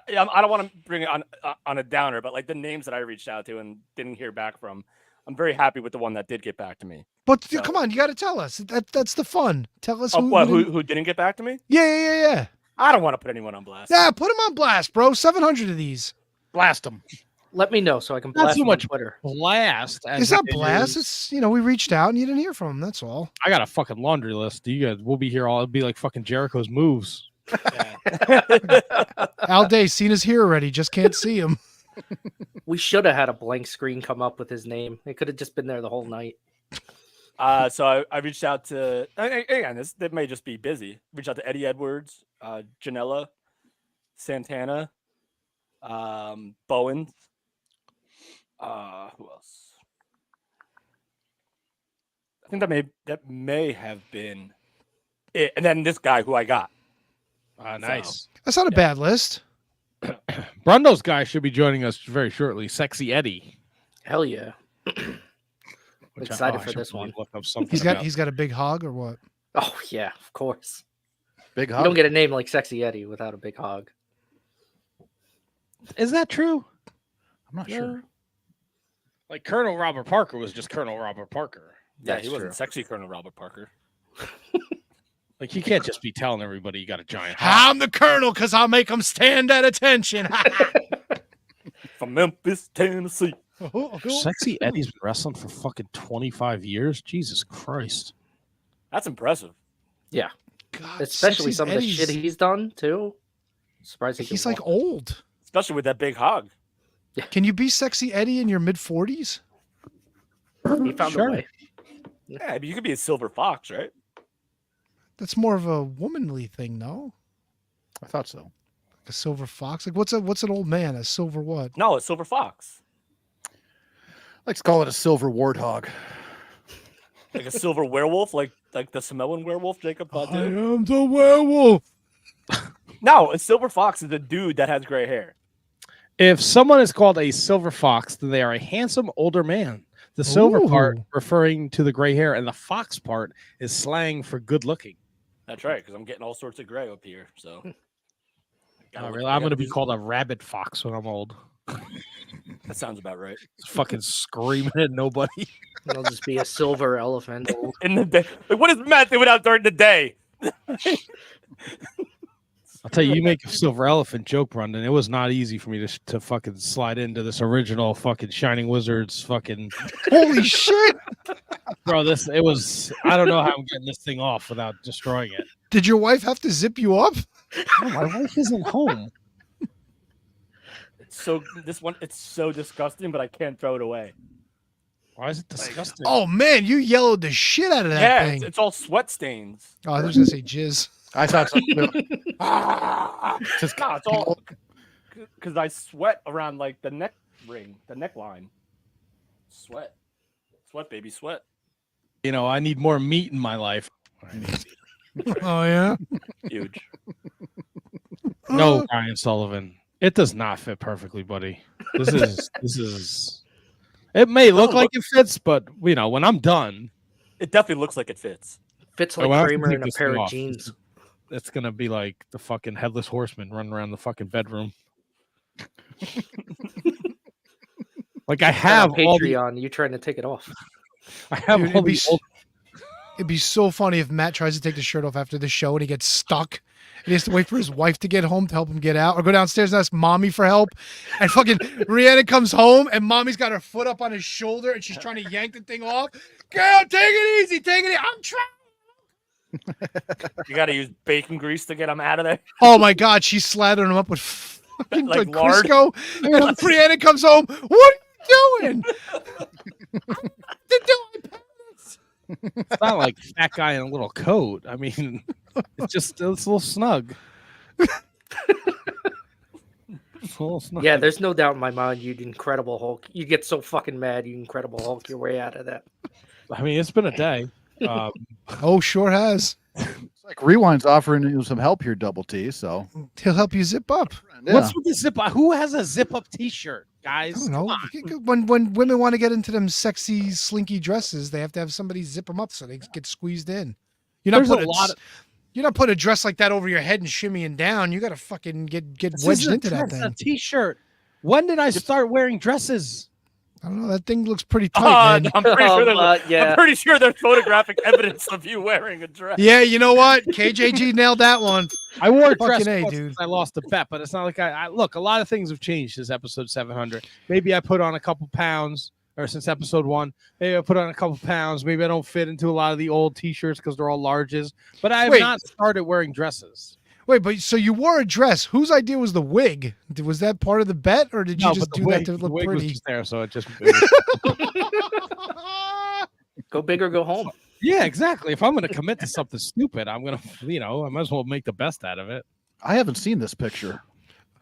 don't want to bring it on a downer, but like the names that I reached out to and didn't hear back from, I'm very happy with the one that did get back to me. But come on, you got to tell us. That's the fun. Tell us who didn't get back to me. Yeah. I don't want to put anyone on blast. Yeah, put him on blast, bro. 700 of these. Blast them. Let me know so I can Not blast so him much on Twitter. blast. It's not blast. It's we reached out and you didn't hear from him. That's all. I got a fucking laundry list. You guys, we'll be here all. It'll be like fucking Jericho's moves. Al Day, Cena's here already. Just can't see him. We should have had a blank screen come up with his name. It could have just been there the whole night. So I reached out to again. This may just be busy. Reached out to Eddie Edwards, Janela, Santana, Bowens. Who else? I think that may have been it. And then this guy who I got. Nice. That's not a bad list. Brundo's guy should be joining us very shortly. Sexy Eddie. Hell yeah. Which Excited I for should this one. Look up something He's got a big hog or what? Oh yeah, of course. Big You hog. don't get a name like Sexy Eddie without a big hog. Is that true? I'm not sure. Like Colonel Robert Parker was just Colonel Robert Parker. Yeah, he wasn't sexy Colonel Robert Parker. Like you can't just be telling everybody you got a giant hog. I'm the colonel because I'll make them stand at attention. From Memphis, Tennessee. Sexy Eddie's been wrestling for fucking 25 years. Jesus Christ. That's impressive. Yeah. God, especially Sexy some of the Eddie's- shit he's done too. Surprised he He's can like walk. old. Especially with that big hog. Can you be Sexy Eddie in your mid 40s? He found a way. Yeah, but you could be a silver fox, right? That's more of a womanly thing, no? I thought so. A silver fox? Like what's an old man? A silver what? No, a silver fox. Let's call it a silver warthog. Like a silver werewolf, like the Samoan werewolf Jacob I Fatu. am the werewolf. No, a silver fox is a dude that has gray hair. If someone is called a silver fox, then they are a handsome older man. The silver part referring to the gray hair, and the fox part is slang for good looking. That's right, because I'm getting all sorts of gray up here. So Really, I'm going to be called a rabbit fox when I'm old. That sounds about right. Fucking screaming at nobody. It'll just be a silver elephant. In the day, like, what does Matt do out during the day? I'll tell you, you make a silver elephant joke, Brendan. It was not easy for me to fucking slide into this original fucking Shining Wizards fucking. Holy shit! Bro, it was. I don't know how I'm getting this thing off without destroying it. Did your wife have to zip you up? No, my wife isn't home. It's so disgusting, but I can't throw it away. Why is it disgusting? Oh man, you yellowed the shit out of that thing. It's all sweat stains. Oh, I was gonna say jizz. I thought so. It's all because I sweat around like the neck ring, the neckline. Sweat, baby, sweat. You know, I need more meat in my life. Oh yeah, huge. No, Ryan Sullivan. It does not fit perfectly, buddy. This is. It may look like it fits, but you know, when I'm done, it definitely looks like it fits. Fits when I like have to Kramer take in a this pair thing of off, jeans. It's gonna be like the fucking headless horseman running around the fucking bedroom. Like I have on all the, Patreon. You trying to take it off? I have Dude, all the old, it'd be so funny if Matt tries to take the shirt off after the show and he gets stuck. And he has to wait for his wife to get home to help him get out, or go downstairs and ask mommy for help. And fucking Rihanna comes home and mommy's got her foot up on his shoulder and she's trying to yank the thing off. Girl, take it easy, take it easy. I'm trying. You got to use bacon grease to get them out of there. Oh my God, she's slathering him up with fucking Like like lard. Crisco. And Brianna comes home. What are you doing? it's not like fat guy in a little coat. I mean, it's a little snug. Yeah, there's no doubt in my mind you'd Incredible Hulk. You get so fucking mad, you Incredible Hulk your way out of that. I mean, it's been a day. Oh, sure has. It's like Rewind's offering you some help here, Double T. So he'll help you zip up. Yeah. What's with the zip up? Who has a zip up T-shirt, guys? I don't know. Come on. When women want to get into them sexy, slinky dresses, they have to have somebody zip them up so they get squeezed in. You're not putting a dress like that over your head and shimmying down. You got to fucking get wedged into that thing. A T-shirt. When did I start wearing dresses? I don't know. That thing looks pretty tight, man. I'm pretty sure there's photographic evidence of you wearing a dress. Yeah, you know what? KJG nailed that one. I wore a Fucking dress A, once dude. since I lost a bet, but it's not like I look. A lot of things have changed since episode 700. Maybe I put on a couple pounds, or since episode 1. Maybe I put on a couple pounds. Maybe I don't fit into a lot of the old T-shirts because they're all larges. But I have not started wearing dresses. Wait, but so you wore a dress. Whose idea was the wig? Was that part of the bet, or did you just do that to the look wig was pretty? just there, so it just Go big or go home. Yeah, exactly. If I'm going to commit to something stupid, I'm going to, I might as well make the best out of it. I haven't seen this picture.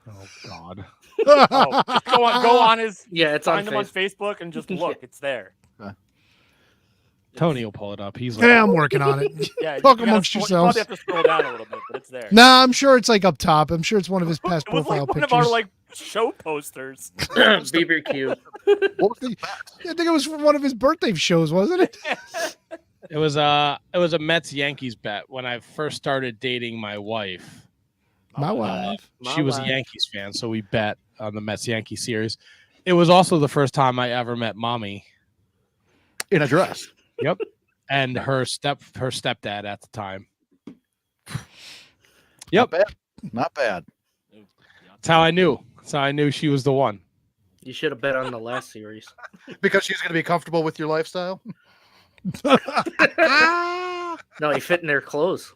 Oh God. Oh, just go on his. It's on find him on Facebook and just look. It's there. Tony will pull it up. He's like, Yeah, I'm working on it. Yeah, Talk you gotta amongst scroll- yourselves. You probably have to scroll down a little bit, but it's there. Nah, I'm sure it's like up top. I'm sure it's one of his past It was profile like one pictures. of our like show posters. BBQ. I think it was from one of his birthday shows, wasn't it? It was a Mets Yankees bet when I first started dating my wife. My wife. She was a Yankees fan, so we bet on the Mets Yankees series. It was also the first time I ever met mommy in a dress. Yep, and her stepdad at the time. Yep, Not bad. That's how I knew. That's how I knew she was the one. You should have bet on the last series. Because she's going to be comfortable with your lifestyle. No, you fit in their clothes.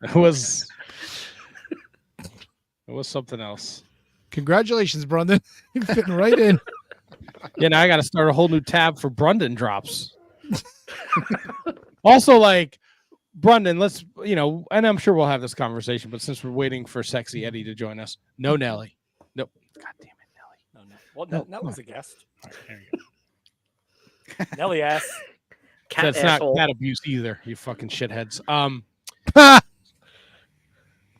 It was something else. Congratulations, Brandon. You're fitting right in. Yeah, now I got to start a whole new tab for Brundon drops. Also, like, Brundon, let's, and I'm sure we'll have this conversation, but since we're waiting for Sexy Eddie to join us, no Nelly. Nope. God damn it, Nelly. No. Well, Nelly was a guest. All right, there you go. Nelly ass. That's not cat abuse either, you fucking shitheads.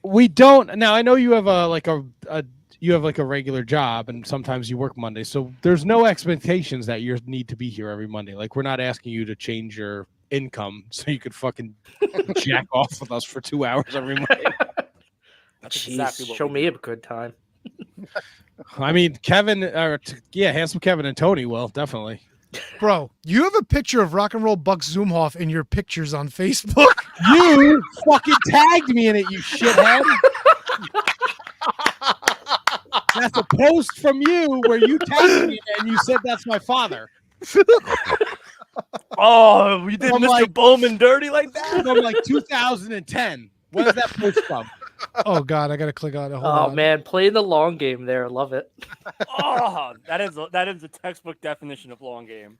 We don't now. I know you have a regular job, and sometimes you work Monday, so there's no expectations that you need to be here every Monday. Like, we're not asking you to change your income so you could fucking jack off with us for 2 hours every Monday. That's Jeez, exactly what show we me do. a good time. I mean, handsome Kevin and Tony will definitely. Bro, you have a picture of Rock and Roll Buck Zoomhoff in your pictures on Facebook. You fucking tagged me in it, you shithead. That's a post from you where you tagged me and you said that's my father. Oh, we did From Mr. Bowman dirty like that? From like 2010. Where's that post from? Oh God, I gotta click on it. Hold Oh on. man, playing the long game there. Love it. Oh, that is a textbook definition of long game.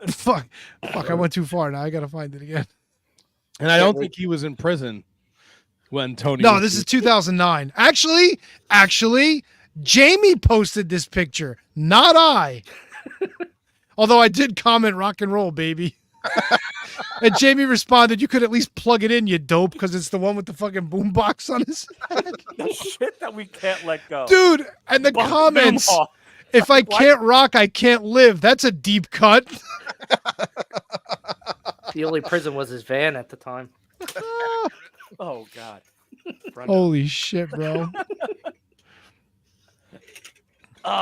Fuck, I went too far. Now I gotta find it again. And I don't think he was in prison when Tony. No, this is 2009. Actually, Jamie posted this picture, not I. Although I did comment rock and roll, baby. And Jamie responded, "You could at least plug it in, you dope, because it's the one with the fucking boombox on his head." The shit that we can't let go. Dude, and the Buck comments, Zoomhoff. if I can't rock, I can't live. That's a deep cut. The only prison was his van at the time. Oh God. Holy shit, bro.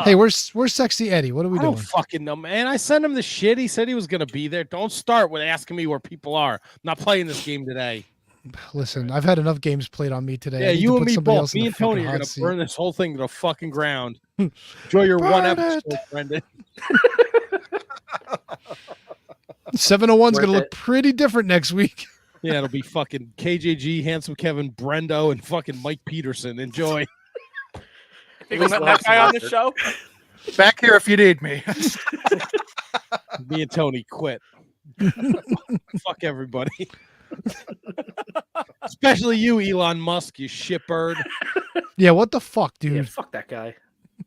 Hey, where's Sexy Eddie? What are we I doing? don't fucking know, man. I sent him the shit. He said he was gonna be there. Don't start with asking me where people are. I'm not playing this game today. Listen, I've had enough games played on me today. Yeah, I need to you and put me somebody both. else in Me the and Tony fucking are hot gonna seat. burn this whole thing to the fucking ground. Enjoy your one Burn episode, it. Brendan. 701's Worth gonna look it. pretty different next week. Yeah, it'll be fucking KJG, Handsome Kevin, Brendo, and fucking Mike Peterson. Enjoy. Think we'll let that guy on the show? Back here if you need me. Me and Tony quit. Fuck everybody. Especially you, Elon Musk, you shitbird. Yeah, what the fuck, dude? Yeah, fuck that guy.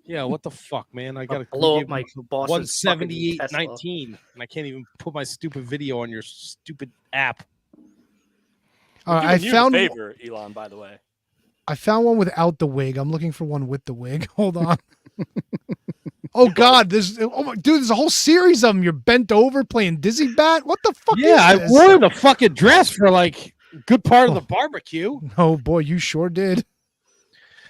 Yeah, what the fuck, man? I gotta blow up my boss's 178.19, and I can't even put my stupid video on your stupid app. I Doing you a found favor, Elon. By the way, I found one without the wig. I'm looking for one with the wig. Hold on. Oh God, there's there's a whole series of them. You're bent over playing dizzy bat. What the fuck? Yeah, is I this? wore the fucking dress for like a good part of the barbecue. Oh boy, you sure did.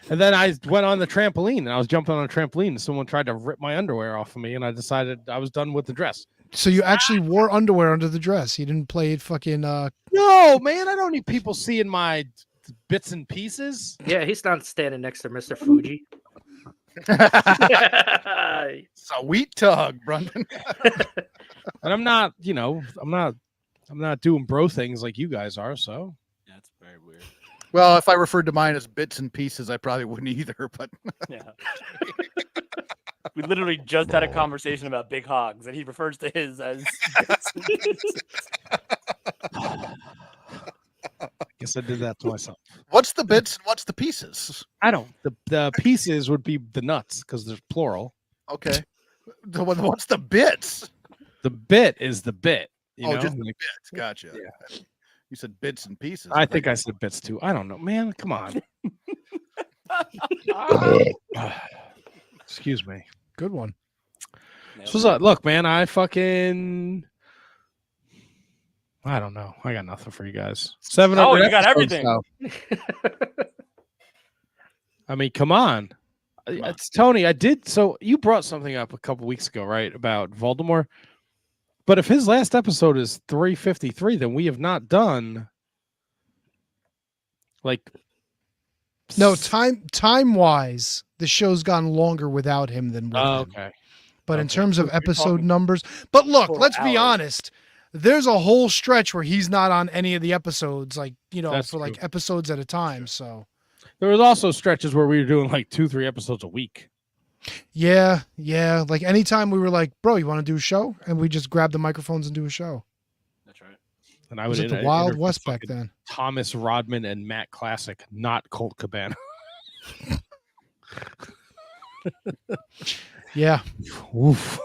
And then I went on the trampoline and I was jumping on a trampoline and someone tried to rip my underwear off of me and I decided I was done with the dress. So you actually wore underwear under the dress. You didn't play fucking. No, man, I don't need people seeing my bits and pieces. Yeah, he's not standing next to Mr. Fuji. Sweet tug, Brendan. And I'm not, I'm not doing bro things like you guys are. So that's very weird. Well, if I referred to mine as bits and pieces, I probably wouldn't either. But yeah, we literally just had a conversation about big hogs, and he refers to his as. guess I did that to myself. What's the bits and what's the pieces? I don't. The pieces would be the nuts because there's plural. Okay. What's the bits? The bit is the bit. You know? Just the Like, bits. Gotcha. Yeah. You said bits and pieces. I think I said bits too. I don't know, man. Come on. Excuse me. Good one. So look, man. I don't know. I got nothing for you guys. 700. Oh, you got episodes everything. now. I mean, come on. It's Tony. I did. So you brought something up a couple weeks ago, right? About Voldemort. But if his last episode is 353, then we have not done like. No, time wise, the show's gone longer without him than with him. Okay. But in terms of episode numbers, but look, let's be honest. There's a whole stretch where he's not on any of the episodes, like That's for like episodes at a time. So there was also stretches where we were doing like 2-3 episodes a week. yeah. Like anytime we were like, bro, you want to do a show? And we just grab the microphones and do a show. That's right. And I Was would it the Wild interview West back fucking then? Thomas Rodman and Matt Classic, not Colt Cabana. Yeah. Oof.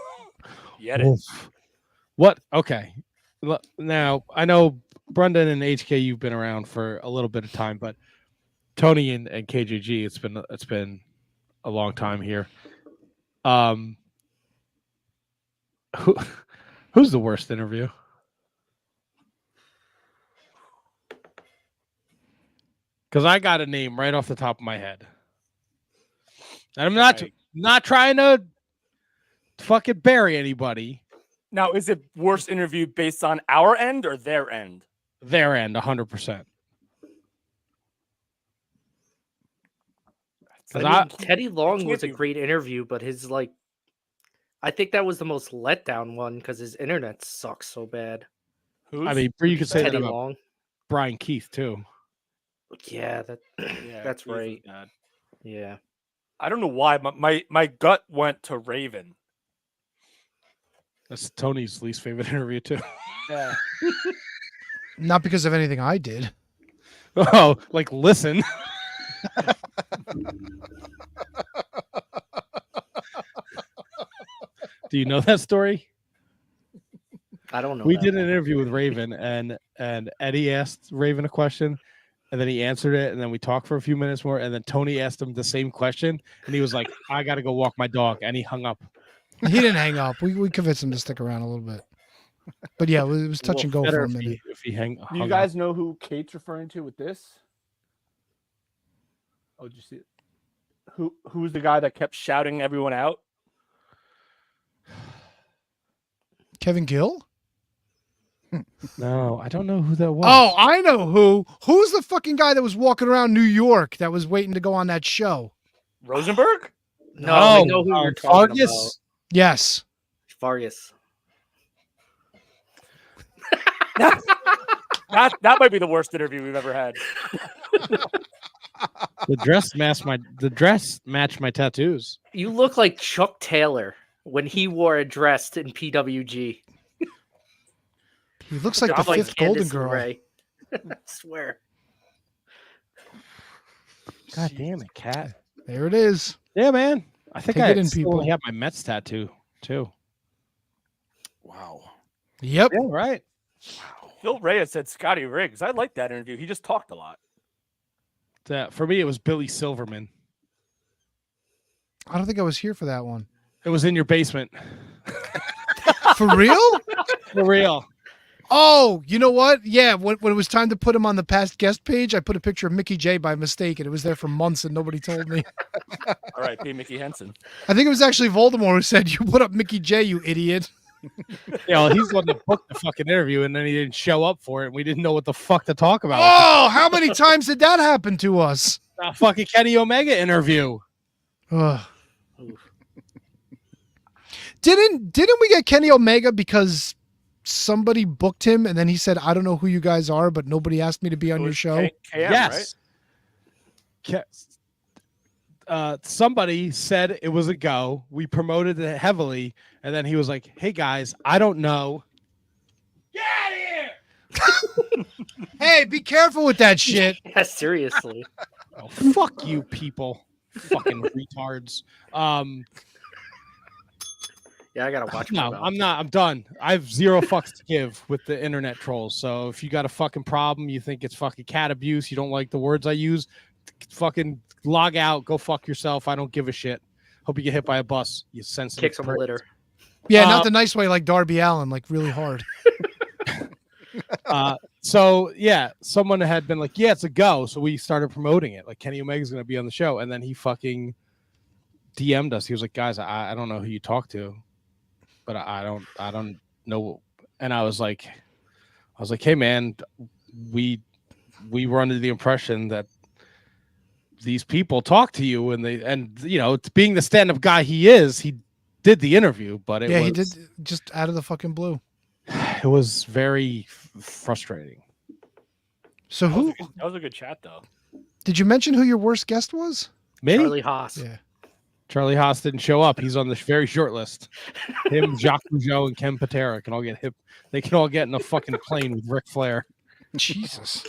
Get it. Oof. What? Okay. Now I know Brendan and HK, you've been around for a little bit of time, but Tony and KJG, it's been a long time here. Who's the worst interview? Because I got a name right off the top of my head. And I'm not trying to fucking bury anybody. Now, is it worst interview based on our end or their end? Their end, 100%. Teddy Long was a great interview, but his I think that was the most letdown one because his internet sucks so bad. I mean, you could say Teddy that about Long. Brian Keith too. Yeah, that's Keith right. was bad. Yeah. I don't know why, but my gut went to Raven. That's Tony's least favorite interview too. Yeah. Not because of anything I did. Oh, like listen. Do you know that story? I don't know. We that did an one. interview with Raven, and Eddie asked Raven a question, and then he answered it, and then we talked for a few minutes more, and then Tony asked him the same question, and he was like, "I got to go walk my dog," and he hung up. He didn't hang up. We convinced him to stick around a little bit. But yeah, it was touch and go for a minute. If he hung You guys know who Kate's referring to with this? Oh, did you see it? Who's the guy that kept shouting everyone out? Kevin Gill? No, I don't know who that was. Oh, I know who. Who's the fucking guy that was walking around New York that was waiting to go on that show? Rosenberg? No, I know who you're talking Vargas? Yes. Vargas. That might be the worst interview we've ever had. The dress matched my tattoos. You look like Chuck Taylor when he wore a dress in PWG. He looks like the I'm fifth Golden Candice Girl. LeRae. I swear. God damn it, cat. There it is. Yeah, man. I think Take I it in, still people. only have my Mets tattoo too. Wow. Yep. Yeah, right. Phil Reyes said Scotty Riggs. I like that interview. He just talked a lot. For me, it was Billy Silverman. I don't think I was here for that one. It was in your basement. For real? For real. Oh, you know what? Yeah, when it was time to put him on the past guest page, I put a picture of Mickey J by mistake, and it was there for months, and nobody told me. All right, P. Mickey Henson. I think it was actually Voldemort who said, "You put up Mickey J, you idiot." Yeah, well, he's the one that booked the fucking interview, and then he didn't show up for it, and we didn't know what the fuck to talk about. Oh, how many times did that happen to us? A fucking Kenny Omega interview. Ugh. Didn't we get Kenny Omega because somebody booked him and then he said, "I don't know who you guys are, but nobody asked me to be on your show"? Yes. Somebody said it was a go. We promoted it heavily, and then he was like, "Hey guys, I don't know." Hey, be careful with that shit. Yeah, seriously. Oh, fuck you, people. Fucking retards. Yeah, I gotta watch. No, I'm not. I'm done. I have zero fucks to give with the internet trolls. So if you got a fucking problem, you think it's fucking cat abuse, you don't like the words I use, fucking log out. Go fuck yourself. I don't give a shit. Hope you get hit by a bus. You sensitive. Kicks on the litter. Yeah, not the nice way like Darby Allin, like really hard. So yeah, someone had been like, "Yeah, it's a go." So we started promoting it. Like Kenny Omega's going to be on the show, and then he fucking DM'd us. He was like, "Guys, I don't know who you talk to, but I don't know." And I was like, "Hey, man, we were under the impression that these people talk to you, and you know, being the stand-up guy he is, he did the interview, but he did just out of the fucking blue. It was very frustrating." So That was a good chat, though. did you mention who your worst guest was? Me? Charlie Haas. Yeah. Charlie Haas didn't show up. He's on the very short list. Him, Jacques Rougeau, and Ken Patera can all get hip. They can all get in a fucking plane with Ric Flair. Jesus.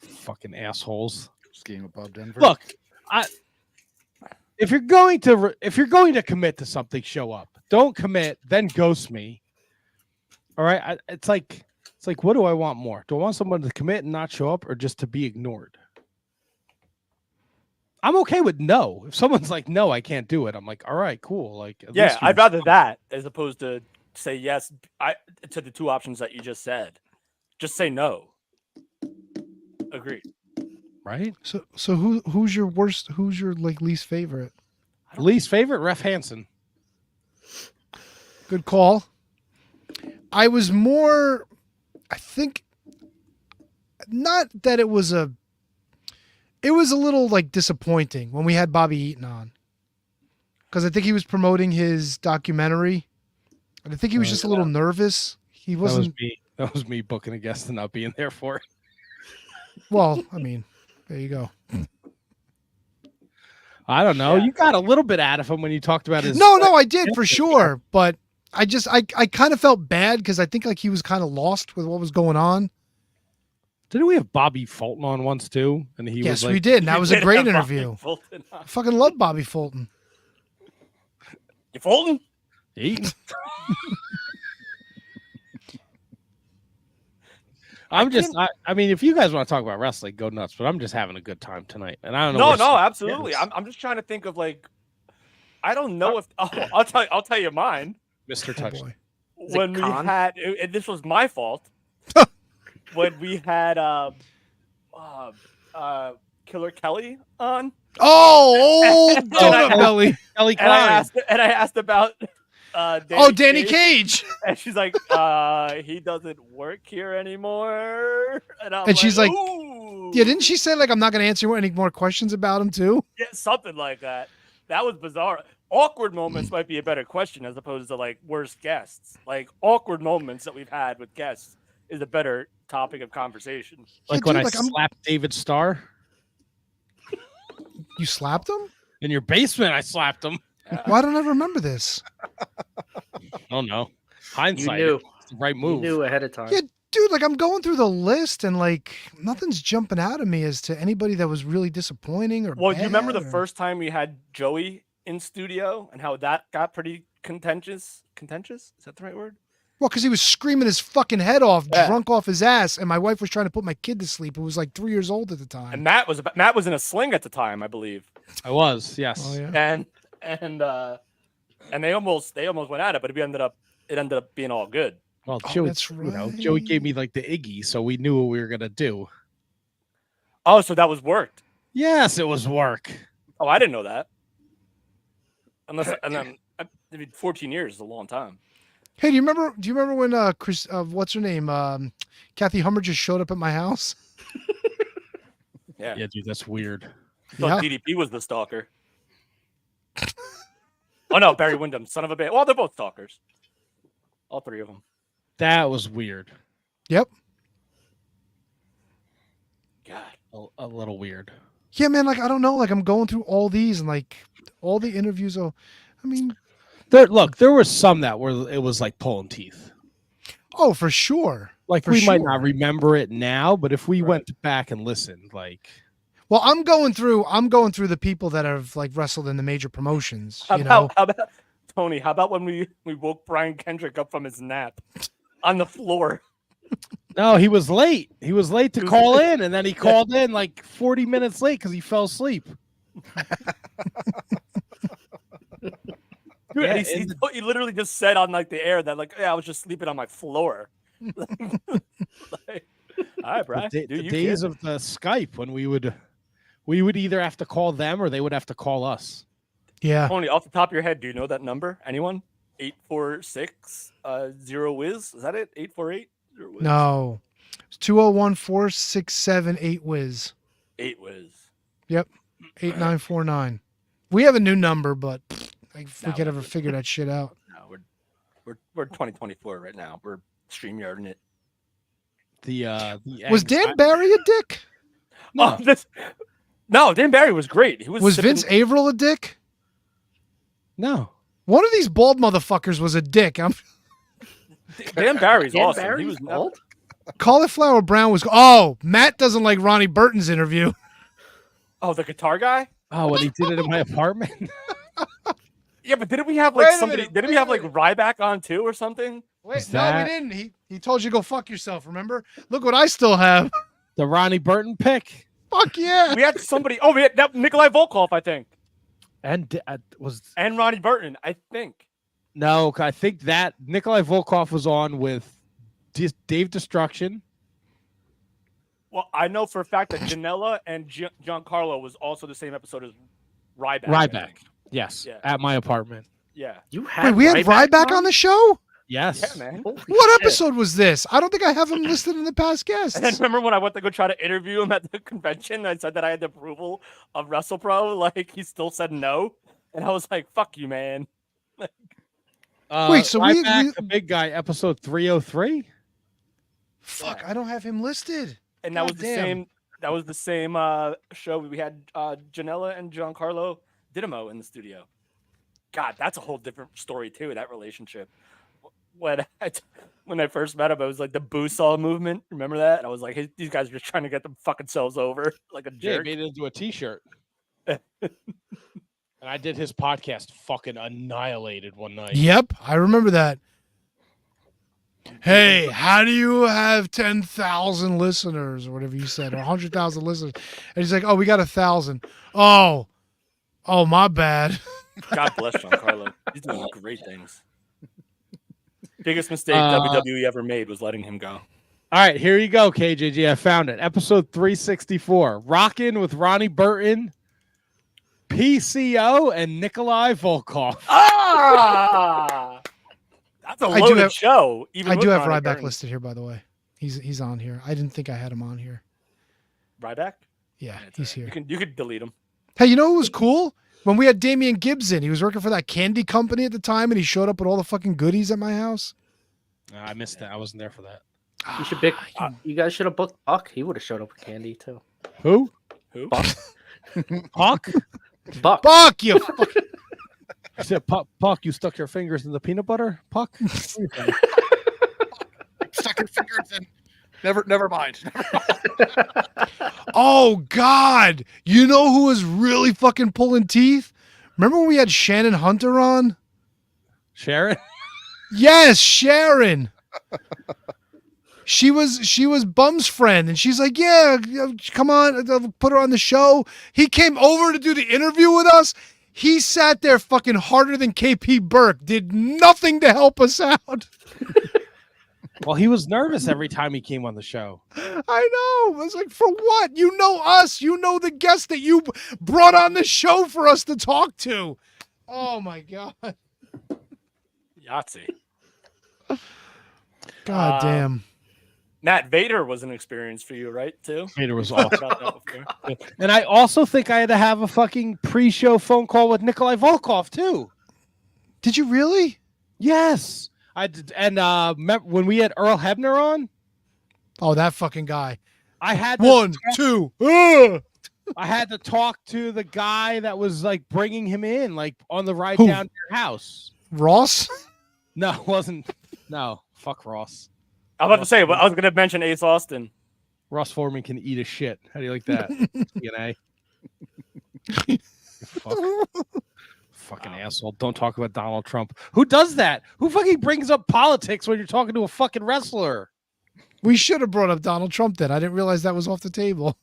Fucking assholes. Skiing with Bob Denver. Look, if you're going to commit to something, show up. Don't commit, then ghost me. All right. It's like, what do I want more? Do I want someone to commit and not show up, or just to be ignored? I'm okay with no. If someone's like, "No, I can't do it," I'm like, "All right, cool." Like, at Yeah, least you- I'd rather that as opposed to say yes to the two options that you just said. Just say no. Agreed. Right? So who's your worst? Who's your like least favorite? Least favorite, Ref Hansen. Good call. I was more, I think, not that it was a little like disappointing when we had Bobby Eaton on, because I think he was promoting his documentary, and I think he was just a little nervous. He wasn't. That was me booking a guest and not being there for it. Well, I mean, there you go. I don't know. You got a little bit out of him when you talked about his. No, I did for sure, but I kind of felt bad because I think like he was kind of lost with what was going on. Didn't we have Bobby Fulton on once too? And he Yes, was like, we did. And that was a great interview. Fulton. I fucking love Bobby Fulton. You Fulton? Eat. I mean, if you guys want to talk about wrestling, go nuts. But I'm just having a good time tonight, and I don't know. No, absolutely. I'm just trying to think of like, I don't know if I'll tell you mine. Mr. Touch. When we had, and this was my fault. when we had Killer Kelly on, Oh, old donut belly. Kelly And I Klein. asked about Danny Cage. And she's like, he doesn't work here anymore. And I'm And she's like, ooh. yeah, didn't she say like I'm not going to answer any more questions about him too? Yeah, something like that. That was bizarre. Awkward moments might be a better question as opposed to like worst guests. Like awkward moments that we've had with guests is a better topic of conversation. Like when I slapped David Starr You slapped him? in your basement. I slapped him. Why don't I remember this? Oh no, hindsight. You knew. It's the right move. You knew ahead of time. Yeah, dude, like I'm going through the list and like nothing's jumping out at me as to anybody that was really disappointing or Well, you remember the bad or- first time we had Joey in studio and how that got pretty contentious? Contentious? Is that the right word? Well, because he was screaming his fucking head off, Yeah. drunk off his ass, and my wife was trying to put my kid to sleep, who was like 3 years old at the time. And Matt was in a sling at the time, I believe. I was, yes. Oh, yeah. And they almost went at it, but it ended up being all good. Well, Oh, Joey, that's Joey gave me like the Iggy, so we knew what we were gonna do. Oh, so that was worked. Yes, it was work. Oh, I didn't know that. And then 14 years is a long time. Hey, do you remember when Chris, what's her name, Kathy Hummer just showed up at my house? Yeah, Yeah, dude, that's weird. I thought DDP was the stalker. Oh no, Barry Windham, son of a bitch. Well, they're both stalkers. All three of them. That was weird. Yep. God, A little weird. Yeah, man. Like I don't know. Like I'm going through all these and like all the interviews. I mean, There was some that were it was like pulling teeth. oh, for sure. Like For we might sure. not remember it now, but if we went back and listened, like Well, I'm going through the people that have like wrestled in the major promotions. How You know, about Tony? How about when we woke Brian Kendrick up from his nap on the floor? no, he was late. He was late to call in, and then he called in like 40 minutes late because he fell asleep. Dude, Yeah, and he literally just said on like the air that like, yeah, I was just sleeping on my floor. Like, all right, Brian. The, do the you days kid? of the Skype when we would either have to call them or they would have to call us. yeah. Tony, off the top of your head, do you know that number? Anyone? 846 0-whiz. Is that it? 848 0-whiz. No, it's 201-467-8-whiz. 8-whiz. Yep, 8949. We have a new number, but if we No, could ever figure that shit out. No, we're 2024 right now. We're StreamYarding it. The Was Dan Barry a dick? No, no, Dan Barry was great. He was sipping- Vince Averill a dick? No. One of these bald motherfuckers was a dick. Dan Barry's Dan awesome. Barry's He was bald? Cauliflower Brown was. Oh, Matt doesn't like Ronnie Burton's interview. Oh, the guitar guy? Oh, when he did it in my apartment. Yeah, but didn't we have like Wait a somebody? minute, Didn't we have like Ryback on too or something? Wait, Is no, that- we didn't. He told you to go fuck yourself. Remember? Look what I still have. The Ronnie Burton pick. Fuck yeah. We had somebody. Oh, we had Nikolai Volkov, I think, And was and Ronnie Burton, I think. no, I think that Nikolai Volkov was on with Dave Destruction. Well, I know for a fact that Janela and Giancarlo was also the same episode as Ryback. Ryback. Yes. Yeah. At my apartment. Yeah. You Wait, had we had Ryback on the show? Yes. Yeah, man. Holy What shit. episode was this? I don't think I have him listed in the past guests. And then remember when I went to go try to interview him at the convention? I said that I had the approval of WrestlePro. Like he still said no, and I was like, "Fuck you, man." Wait, so we- Ryback, the big guy, episode 303. Fuck, I don't have him listed. And that was God the damn. same. That was the same show. We had Janela and Giancarlo Dynamo in the studio. God, that's a whole different story too. That relationship. When I first met him, I was like the Boo Saw movement. Remember that? And I was like, hey, these guys are just trying to get them fucking selves over like a Yeah, he jerk. made it into a t-shirt. And I did his podcast fucking annihilated one night. Yep, I remember that. Hey, how do you have 10,000 listeners or whatever you said, or 100,000 listeners? And he's like, oh, we got 1,000. Oh, my bad. God bless Giancarlo. He's doing great things. Biggest mistake Uh, WWE ever made was letting him go. All right, here you go, KJG. I found it. Episode 364. Rockin' with Ronnie Burton. PCO and Nikolai Volkov. Ah, that's a I do loaded have- show. Even I do with have Ronnie Ryback Burns. listed here, by the way. He's on here. I didn't think I had him on here. Ryback. Yeah, he's here. You could delete him. Hey, you know what was cool? When we had Damian Gibbs in, he was working for that candy company at the time, and he showed up with all the fucking goodies at my house. I missed that. I wasn't there for that. You should pick. You guys should have booked Buck. He would have showed up with candy too. Who? Buck. Puck? Buck. Buck, you fucking... I said, Puck, you stuck your fingers in the peanut butter? Puck? Stuck your fingers in. Never mind. Oh, God. You know who was really fucking pulling teeth? Remember when we had Shannon Hunter on? Sharon? Yes, Sharon. She was Bum's friend, and she's like, yeah, come on, I'll put her on the show. He came over to do the interview with us. He sat there fucking harder than KP Burke, did nothing to help us out. Well, he was nervous every time he came on the show. I know. I was like, for what? You know us. You know the guest that you brought on the show for us to talk to. Oh, my God. Yahtzee. God damn. Matt Vader was an experience for you, right? Too. Vader was Talked awesome. about that before. And I also think I had to have a fucking pre-show phone call with Nikolai Volkov, too. Did you really? Yes. I did. And when we had Earl Hebner on? Oh, that fucking guy. I had One, two. Ugh. I had to talk to the guy that was like bringing him in, like on the ride Who? down to your house. Ross? No, it wasn't. No, fuck Ross. I was about to say, but I was going to mention Ace Austin. Ross Foreman can eat a shit. How do you like that? DNA. Fucking asshole. Don't talk about Donald Trump. Who does that? Who fucking brings up politics when you're talking to a fucking wrestler? We should have brought up Donald Trump then. I didn't realize that was off the table.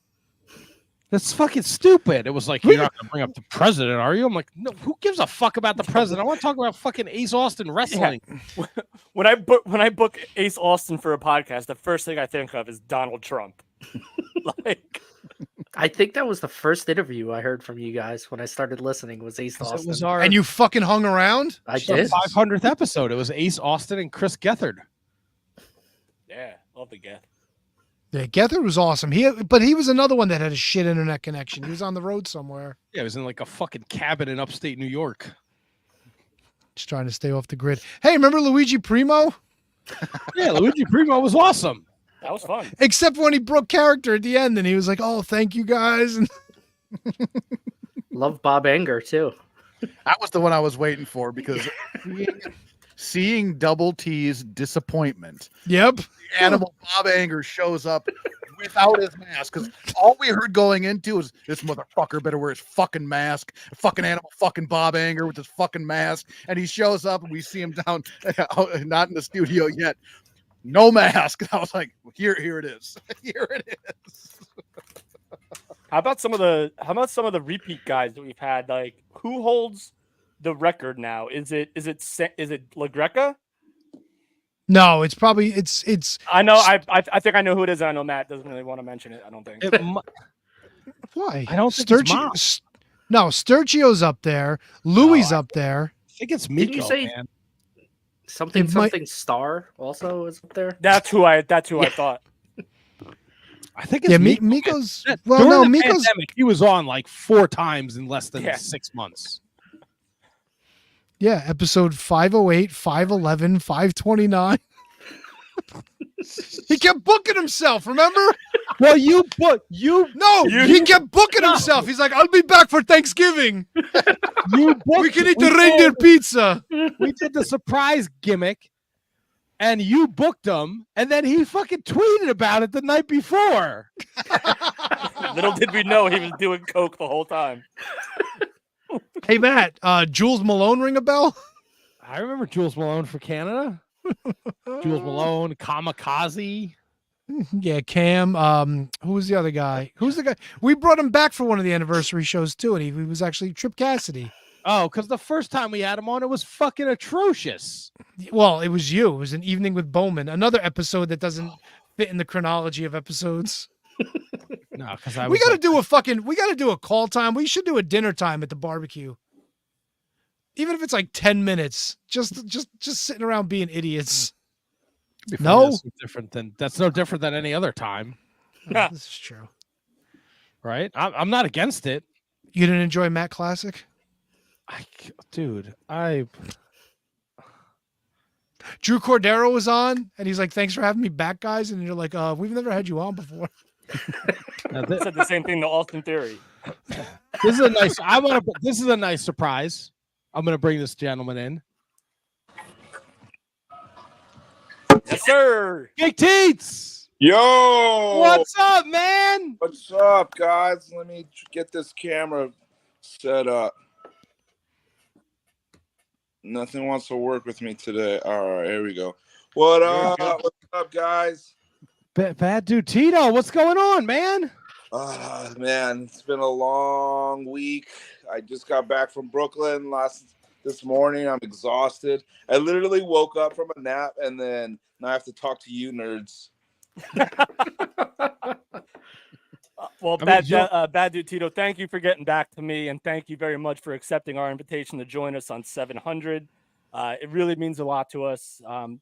That's fucking stupid. It was like, you're not going to bring up the president, are you? I'm like, no, who gives a fuck about the president? I want to talk about fucking Ace Austin wrestling. Yeah. When I book Ace Austin for a podcast, the first thing I think of is Donald Trump. Like, I think that was the first interview I heard from you guys when I started listening. Was Ace Austin? It was our And you fucking hung around? I the did. 500th episode. It was Ace Austin and Chris Gethard. yeah, love the Geth. Yeah, Gethard was awesome. But he was another one that had a shit internet connection. He was on the road somewhere. Yeah, he was in like a fucking cabin in upstate New York. Just trying to stay off the grid. Hey, remember Luigi Primo? Yeah, Luigi Primo was awesome. That was fun. Except when he broke character at the end and he was like, oh, thank you guys. And Love Bob Anger too. That was the one I was waiting for because seeing Double T's disappointment. Yep. Animal Bob Anger shows up without his mask because all we heard going into was this motherfucker better wear his fucking mask. Fucking Animal fucking Bob Anger with his fucking mask. And he shows up and we see him down, not in the studio yet. No mask. I was like, here it is. Here it is. How about some of the repeat guys that we've had? Like, who holds the record now? Is it LaGreca? no, it's probably it's I know. I think I know who it is. And I know Matt doesn't really want to mention it. I don't think. why? I don't think it's Mom. No, Sturgio's up there. Louis up there. I think it's Did you Miko, say man. something It might- something Star also is up there? That's who I thought. I think it's Yeah, Miko. Miko's. man. Well, During no, the Miko's. pandemic, he was on like 4 times in less than Yeah. 6 months. Yeah, episode 508, 511, 529. He kept booking himself, remember? Well, he kept booking himself. He's like, I'll be back for Thanksgiving. we can eat the reindeer pizza. We did the surprise gimmick, and you booked him, and then he fucking tweeted about it the night before. Little did we know he was doing coke the whole time. Hey, Matt, Jules Malone ring a bell? I remember Jules Malone for Canada. Jules Malone, Kamikaze. Yeah, Cam. Who was the other guy? Who's the guy? We brought him back for one of the anniversary shows too, and he was actually Trip Cassidy. Oh, because the first time we had him on, it was fucking atrocious. Well, it was you. It was an evening with Bowman. Another episode that doesn't fit in the chronology of episodes. No, because We got to do a call time. We should do a dinner time at the barbecue. Even if it's like 10 minutes, just sitting around being idiots. No, that's no different than any other time. This is true. Right? I'm not against it. You didn't enjoy Matt Classic? Dude, Drew Cordero was on, and he's like, "Thanks for having me back, guys." And you're like, "We've never had you on before." I said the same thing to Austin Theory. This is a nice. This is a nice surprise. I'm gonna bring this gentleman in. Yes, sir. Big Teats. Yo, What's up, man? What's up, guys? Let me get this camera set up. Nothing wants to work with me today. All right, here we go. What up? What's up, guys? Bad dude Tito, what's going on, man? Man, it's been a long week. I just got back from Brooklyn this morning. I'm exhausted. I literally woke up from a nap, and then now I have to talk to you nerds. Well, Bad Dude Tito, thank you for getting back to me, and thank you very much for accepting our invitation to join us on 700. It really means a lot to us.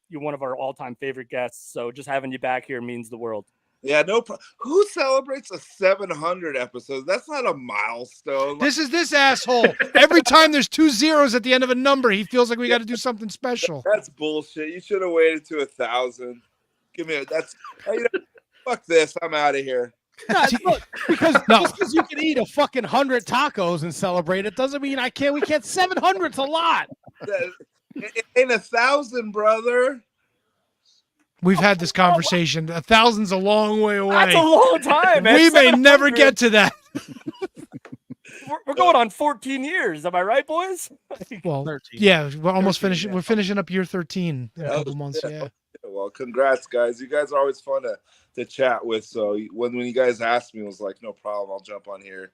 You're one of our all-time favorite guests, so just having you back here means the world. Yeah, no problem. Who celebrates a 700 episodes? That's not a milestone. This is this asshole. Every time there's 2 zeros at the end of a number, he feels like we got to do something special. That's bullshit. You should have waited to 1,000. Give me fuck this. I'm out of here. Look, because just because you can eat a fucking 100 tacos and celebrate it doesn't mean I can't. We can't. 700's a lot. It ain't 1,000, brother. We've had this conversation. 1,000's a long way away. That's a long time, man. We may never get to that. We're going on 14 years. Am I right, boys? Well, 13. yeah, we're almost finishing. We're finishing up year 13 in a couple months. Yeah. Well, congrats, guys. You guys are always fun to chat with. So when you guys asked me, I was like, no problem. I'll jump on here.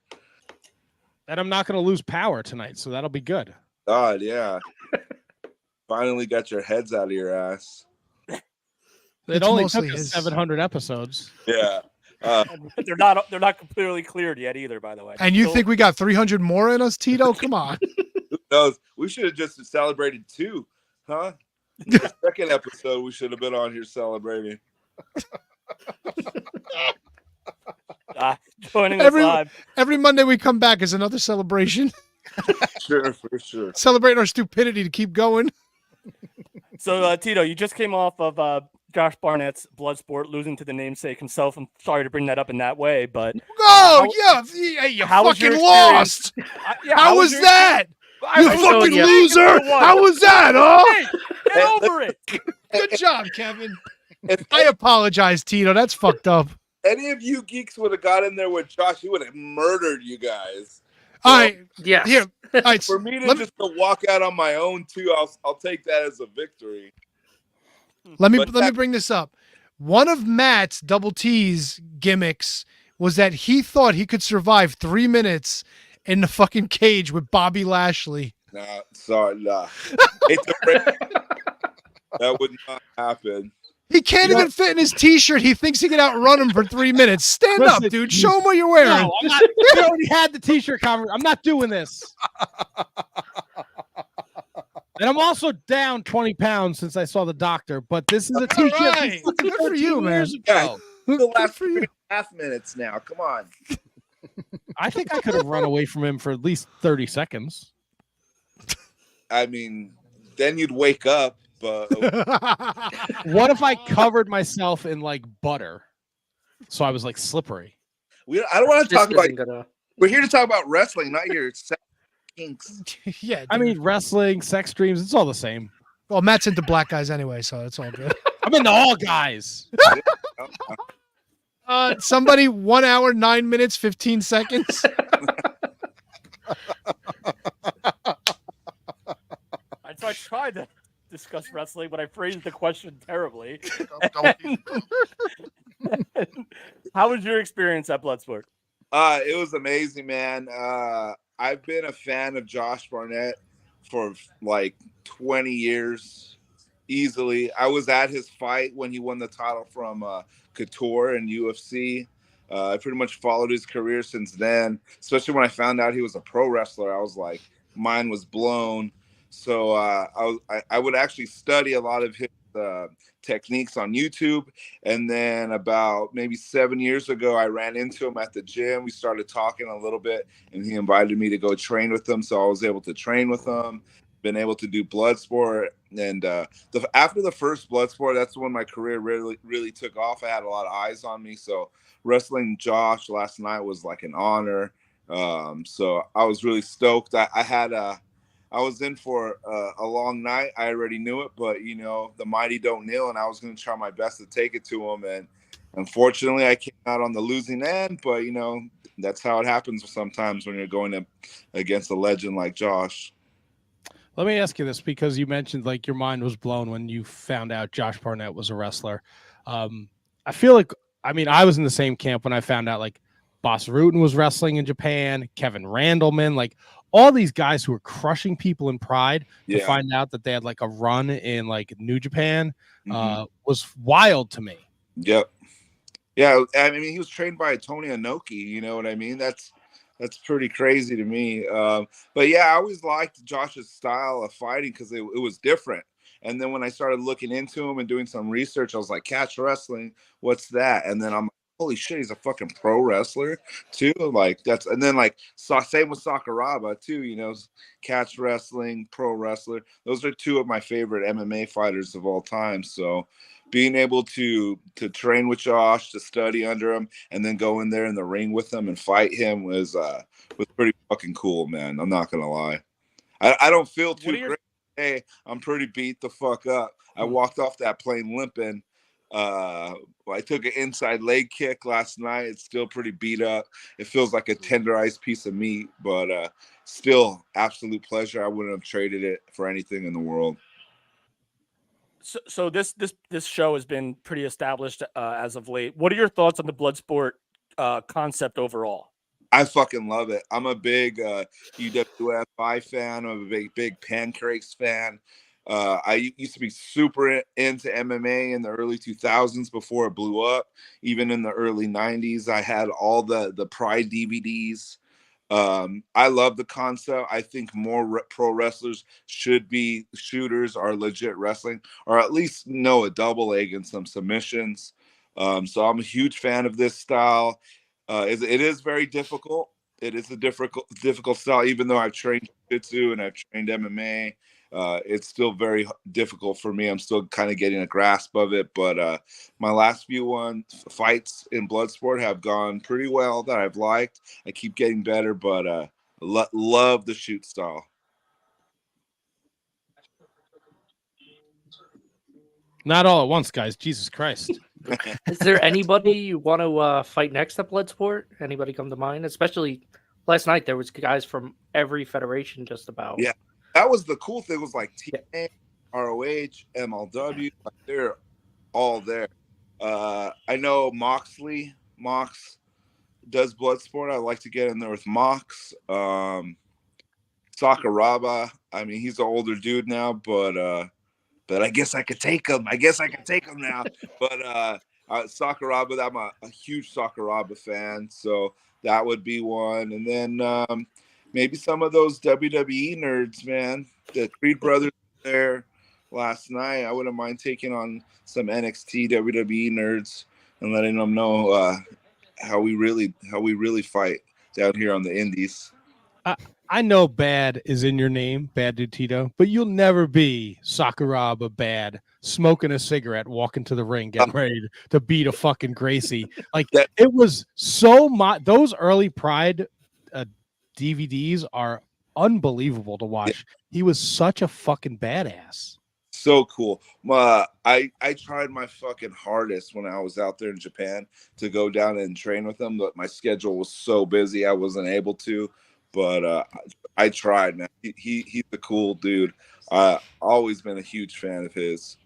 And I'm not going to lose power tonight, so that'll be good. God, yeah. Finally got your heads out of your ass. It only took us 700 episodes. Yeah. They're not completely cleared yet either, by the way. And you think we got 300 more in us, Tito? Come on. Who knows? We should have just celebrated 2, huh? The second episode we should have been on here celebrating. Joining us live. Every Monday we come back is another celebration. Sure, for sure. Celebrating our stupidity to keep going. So, Tito, you just came off of Josh Barnett's Bloodsport, losing to the namesake himself. I'm sorry to bring that up in that way, but you fucking lost. How was that? You fucking you. loser! How was that, huh? Hey, get over it. Good job, Kevin. I apologize, Tito. That's fucked up. Any of you geeks would have got in there with Josh, he would have murdered you guys. All right. Yeah. Here. All right. For me to walk out on my own too, I'll take that as a victory. Let me bring this up. One of Matt's Double T's gimmicks was that he thought he could survive 3 minutes in the fucking cage with Bobby Lashley. Nah, sorry, nah. That would not happen. He can't even fit in his T-shirt. He thinks he can outrun him for 3 minutes. Stand up, dude. Show him what you're wearing. No, I'm not, we already had the T-shirt conversation. I'm not doing this. And I'm also down 20 pounds since I saw the doctor. But this is a T-shirt. Right. Good for you, man. Yeah, the last 3.5 minutes now. Come on. I think I could have run away from him for at least 30 seconds. I mean, then you'd wake up. But what if I covered myself in like butter, so I was like slippery? I don't want to talk about. We're here to talk about wrestling, not your sex kinks. Yeah, dude. I mean wrestling, sex dreams. It's all the same. Well, Matt's into black guys anyway, so it's all good. I'm into all guys. Somebody 1 hour, 9 minutes, 15 seconds. I tried to discuss wrestling, but I phrased the question terribly. How was your experience at Bloodsport? It was amazing, man. I've been a fan of Josh Barnett for like 20 years, easily. I was at his fight when he won the title from Couture in UFC. I pretty much followed his career since then, especially when I found out he was a pro wrestler. I was like, mine was blown. So I would actually study a lot of his techniques on YouTube. And then about maybe 7 years ago, I ran into him at the gym. We started talking a little bit, and he invited me to go train with him. So I was able to train with him, been able to do blood sport. And after the first blood sport, that's when my career really took off. I had a lot of eyes on me. So wrestling Josh last night was like an honor. So I was really stoked. I was in for a long night. I already knew it, but the mighty don't kneel, and I was going to try my best to take it to him. And unfortunately, I came out on the losing end. But that's how it happens sometimes when you're going against a legend like Josh. Let me ask you this, because you mentioned like your mind was blown when you found out Josh Barnett was a wrestler. I feel like, I was in the same camp when I found out like Boss Rutan was wrestling in Japan, Kevin Randleman, like all these guys who were crushing people in Pride. To find out that they had like a run in like New Japan was wild to me. Yep. Yeah, he was trained by Tony Inoki. You know what I mean? That's pretty crazy to me. But yeah, I always liked Josh's style of fighting because it was different. And then when I started looking into him and doing some research, I was like, catch wrestling, what's that? And then I'm like, holy shit, he's a fucking pro wrestler too. Like and then like same with Sakuraba too, catch wrestling, pro wrestler. Those are two of my favorite MMA fighters of all time. So being able to train with Josh, to study under him, and then go in there in the ring with him and fight him was pretty fucking cool, man. I'm not gonna lie. I don't feel too great today. I'm pretty beat the fuck up. I walked off that plane limping. I took an inside leg kick last night. It's still pretty beat up. It feels like a tenderized piece of meat, but still absolute pleasure. I wouldn't have traded it for anything in the world. So this show has been pretty established as of late. What are your thoughts on the Bloodsport concept overall? I fucking love it. I'm a big UWFI fan. I'm a big Pancakes fan. I used to be super into MMA in the early 2000s before it blew up. Even in the early 90s, I had all the Pride DVDs. I love the concept. I think more pro wrestlers should be shooters or legit wrestling, or at least know a double leg and some submissions. So I'm a huge fan of this style. It is very difficult. It is a difficult style, even though I've trained jiu-jitsu and I've trained MMA. It's still very difficult for me. I'm still kind of getting a grasp of it, but my last few fights in Bloodsport have gone pretty well that I've liked. I keep getting better, but love the shoot style. Not all at once, guys. Jesus Christ. Is there anybody you want to fight next at Bloodsport? Anybody come to mind? Especially last night, there was guys from every federation just about. Yeah. That was the cool thing. It was like TNA, ROH, MLW. Like they're all there. I know Mox does Bloodsport. I like to get in there with Mox. Sakuraba. He's an older dude now, but I guess I could take him. Now. But Sakuraba, I'm a huge Sakuraba fan, so that would be one. And then maybe some of those WWE nerds, man. The Creed brothers there last night. I wouldn't mind taking on some NXT WWE nerds and letting them know how we really fight down here on the indies. I know bad is in your name, Bad Dude Tito, but you'll never be Sakuraba Bad, smoking a cigarette, walking to the ring, getting ready to beat a fucking Gracie. Like it was so much. Those early Pride DVDs are unbelievable to watch. He was such a fucking badass. So cool. I tried my fucking hardest when I was out there in Japan to go down and train with him, but my schedule was so busy I wasn't able to. But I tried, man. He's a cool dude. Always been a huge fan of his.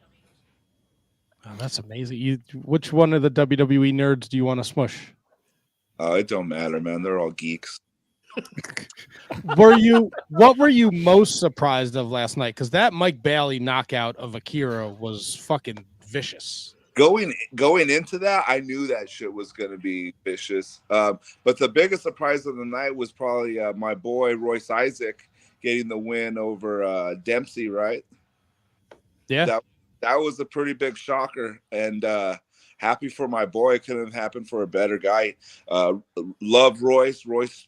Oh, that's amazing. Which one of the WWE nerds do you want to smush? It don't matter, man. They're all geeks. What were you most surprised of last night? Because that Mike Bailey knockout of Akira was fucking vicious. going into that, I knew that shit was gonna be vicious. But the biggest surprise of the night was probably my boy Royce Isaac getting the win over Dempsey, right? Yeah, that was a pretty big shocker, and happy for my boy. It couldn't have happened for a better guy. Love Royce. Royce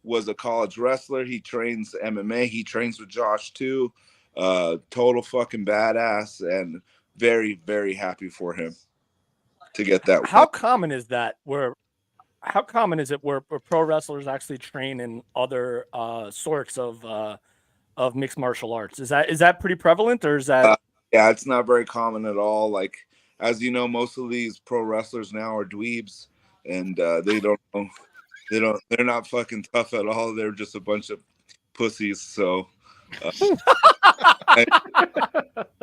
was a college wrestler. He trains MMA. He trains with Josh too. Total fucking badass, and very, very happy for him to get that. How common is that? How common is it where pro wrestlers actually train in other sorts of mixed martial arts? Is that pretty prevalent, or is that? Yeah, it's not very common at all. Like, as you know, most of these pro wrestlers now are dweebs, and they're not fucking tough at all. They're just a bunch of pussies. So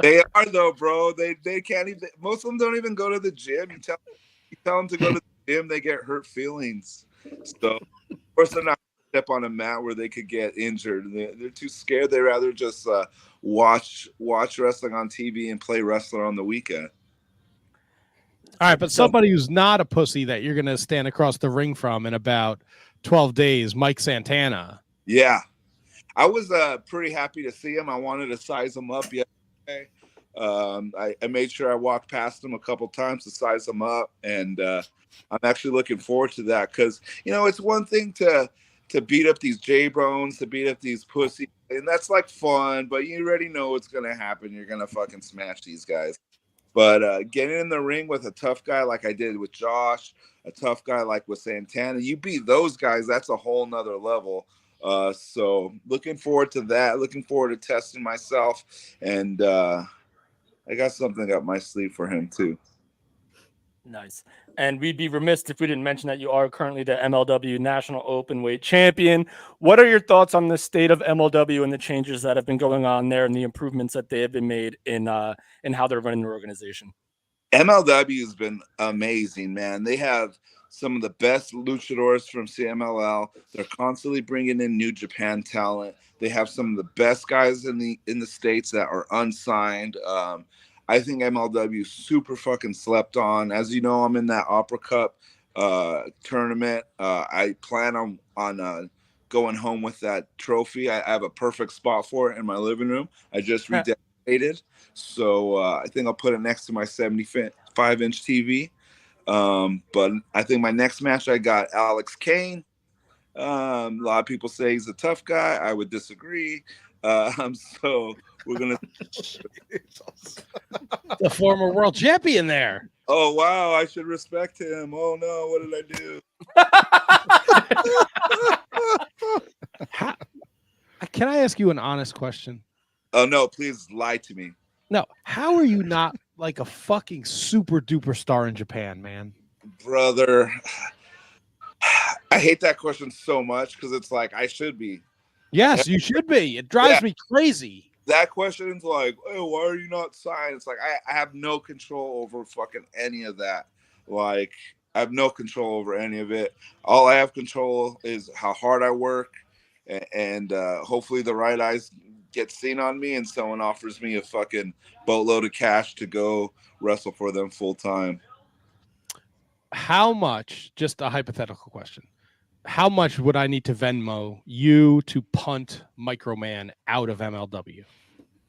they are though, bro. They can't even. Most of them don't even go to the gym. You tell them to go to the gym, they get hurt feelings. So of course they're not step on a mat where they could get injured. They're too scared. They rather just watch wrestling on TV and play wrestler on the weekend. All right, but somebody who's not a pussy that you're going to stand across the ring from in about 12 days, Mike Santana. Yeah. I was pretty happy to see him. I wanted to size him up yesterday. I made sure I walked past him a couple times to size him up, and I'm actually looking forward to that because, it's one thing to beat up these J-Bones, to beat up these pussies, and that's like fun, but you already know what's going to happen. You're going to fucking smash these guys. But getting in the ring with a tough guy like I did with Josh, a tough guy like with Santana, you beat those guys, that's a whole nother level. So looking forward to that, looking forward to testing myself, and I got something up my sleeve for him too. Nice. And we'd be remiss if we didn't mention that you are currently the MLW National Openweight Champion. What are your thoughts on the state of MLW and the changes that have been going on there and the improvements that they have been made in how they're running their organization? MLW has been amazing, man. They have some of the best luchadors from CMLL. They're constantly bringing in New Japan talent. They have some of the best guys in the States that are unsigned. I think MLW super fucking slept on. As you know, I'm in that Opera Cup tournament. I plan on going home with that trophy. I have a perfect spot for it in my living room. I just redecorated. So I think I'll put it next to my 75-inch TV. But I think my next match, I got Alex Kane. A lot of people say he's a tough guy. I would disagree. So we're gonna the former world champion there. Oh wow, I should respect him. Oh no, what did I do? Can I ask you an honest question? Oh no, please lie to me. No, how are you not like a fucking super duper star in Japan, man? Brother, I hate that question so much because it's like I should be. Yes, you should be. It drives me crazy. That question is like, oh, why are you not signed? It's like I have no control over fucking any of that. Like I have no control over any of it. All I have control is how hard I work, and hopefully the right eyes get seen on me, and someone offers me a fucking boatload of cash to go wrestle for them full time. How much? Just a hypothetical question. How much would I need to Venmo you to punt Microman out of MLW?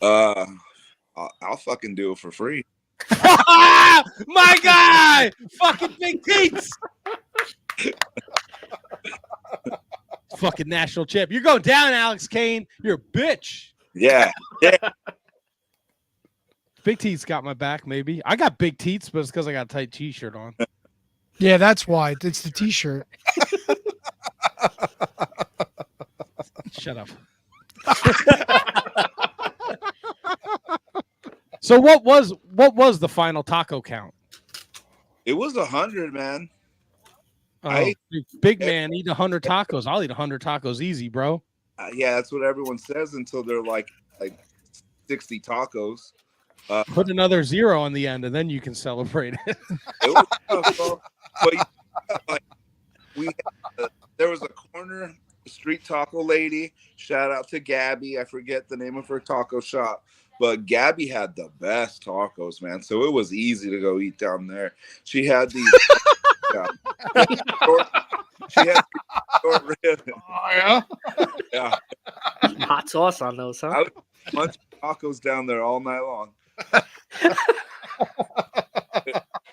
I'll fucking do it for free. My guy, fucking big teats. Fucking national champ. You're going down, Alex Kane. You're a bitch. Yeah. Big teats got my back. Maybe I got big teats, but it's because I got a tight t-shirt on. Yeah, that's why. It's the t-shirt. Shut up. So what was the final taco count? It was 100, man. Oh, big man, eat 100 tacos. I'll eat 100 tacos easy, bro. Yeah, that's what everyone says until they're like 60 tacos. Put another 0 on the end, and then you can celebrate it. It was tough, bro. But there was a corner street taco lady. Shout out to Gabby. I forget the name of her taco shop, But Gabby had the best tacos, man. So it was easy to go eat down there. She had these. She had short ribs. Oh, yeah? Yeah. Hot sauce on those, huh? I would munch tacos down there all night long.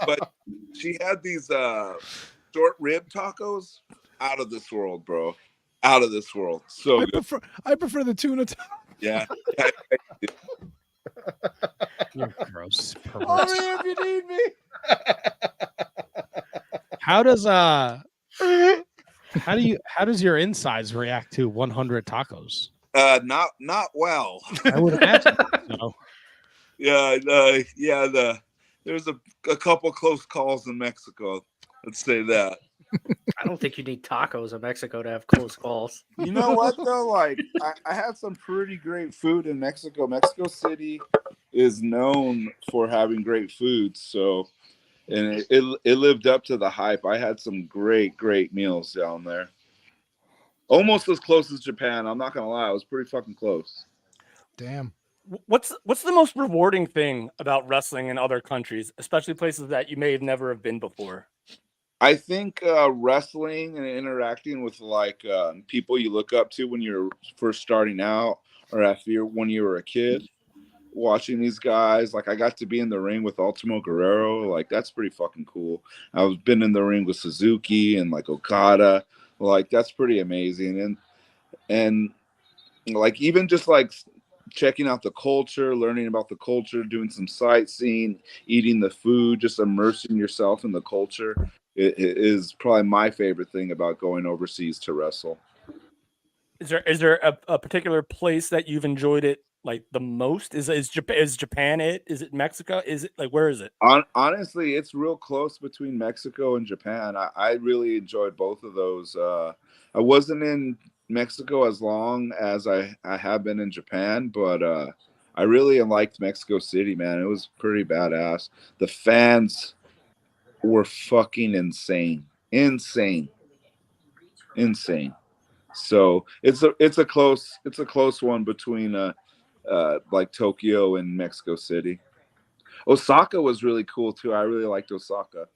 But she had these short rib tacos out of this world, bro. Out of this world. So good. I prefer the tuna. Yeah. You're gross. Call me if you need me. How does how does your insides react to 100 tacos? Not well. I would imagine so. Yeah, there's a couple close calls in Mexico. Let's say that. I don't think you need tacos in Mexico to have close calls. You know what though? Like I had some pretty great food in Mexico. Mexico City is known for having great food, so and it lived up to the hype. I had some great meals down there. Almost as close as Japan. I'm not gonna lie, it was pretty fucking close. Damn. What's the most rewarding thing about wrestling in other countries, especially places that you may have never have been before? I think wrestling and interacting with like people you look up to when you're first starting out, or when you were a kid, watching these guys. Like I got to be in the ring with Ultimo Guerrero. Like that's pretty fucking cool. I've been in the ring with Suzuki and like Okada. Like that's pretty amazing. And like even just like checking out the culture, learning about the culture, doing some sightseeing, eating the food, just immersing yourself in the culture. It is probably my favorite thing about going overseas to wrestle. Is there a particular place that you've enjoyed it like the most? Is Japan it? Is it Mexico? Is it like where is it? Honestly, it's real close between Mexico and Japan. I really enjoyed both of those. I wasn't in Mexico as long as I have been in Japan, but I really liked Mexico City, man. It was pretty badass. The fans were fucking insane. So it's a close one between like Tokyo and Mexico City. Osaka was really cool too. I really liked Osaka.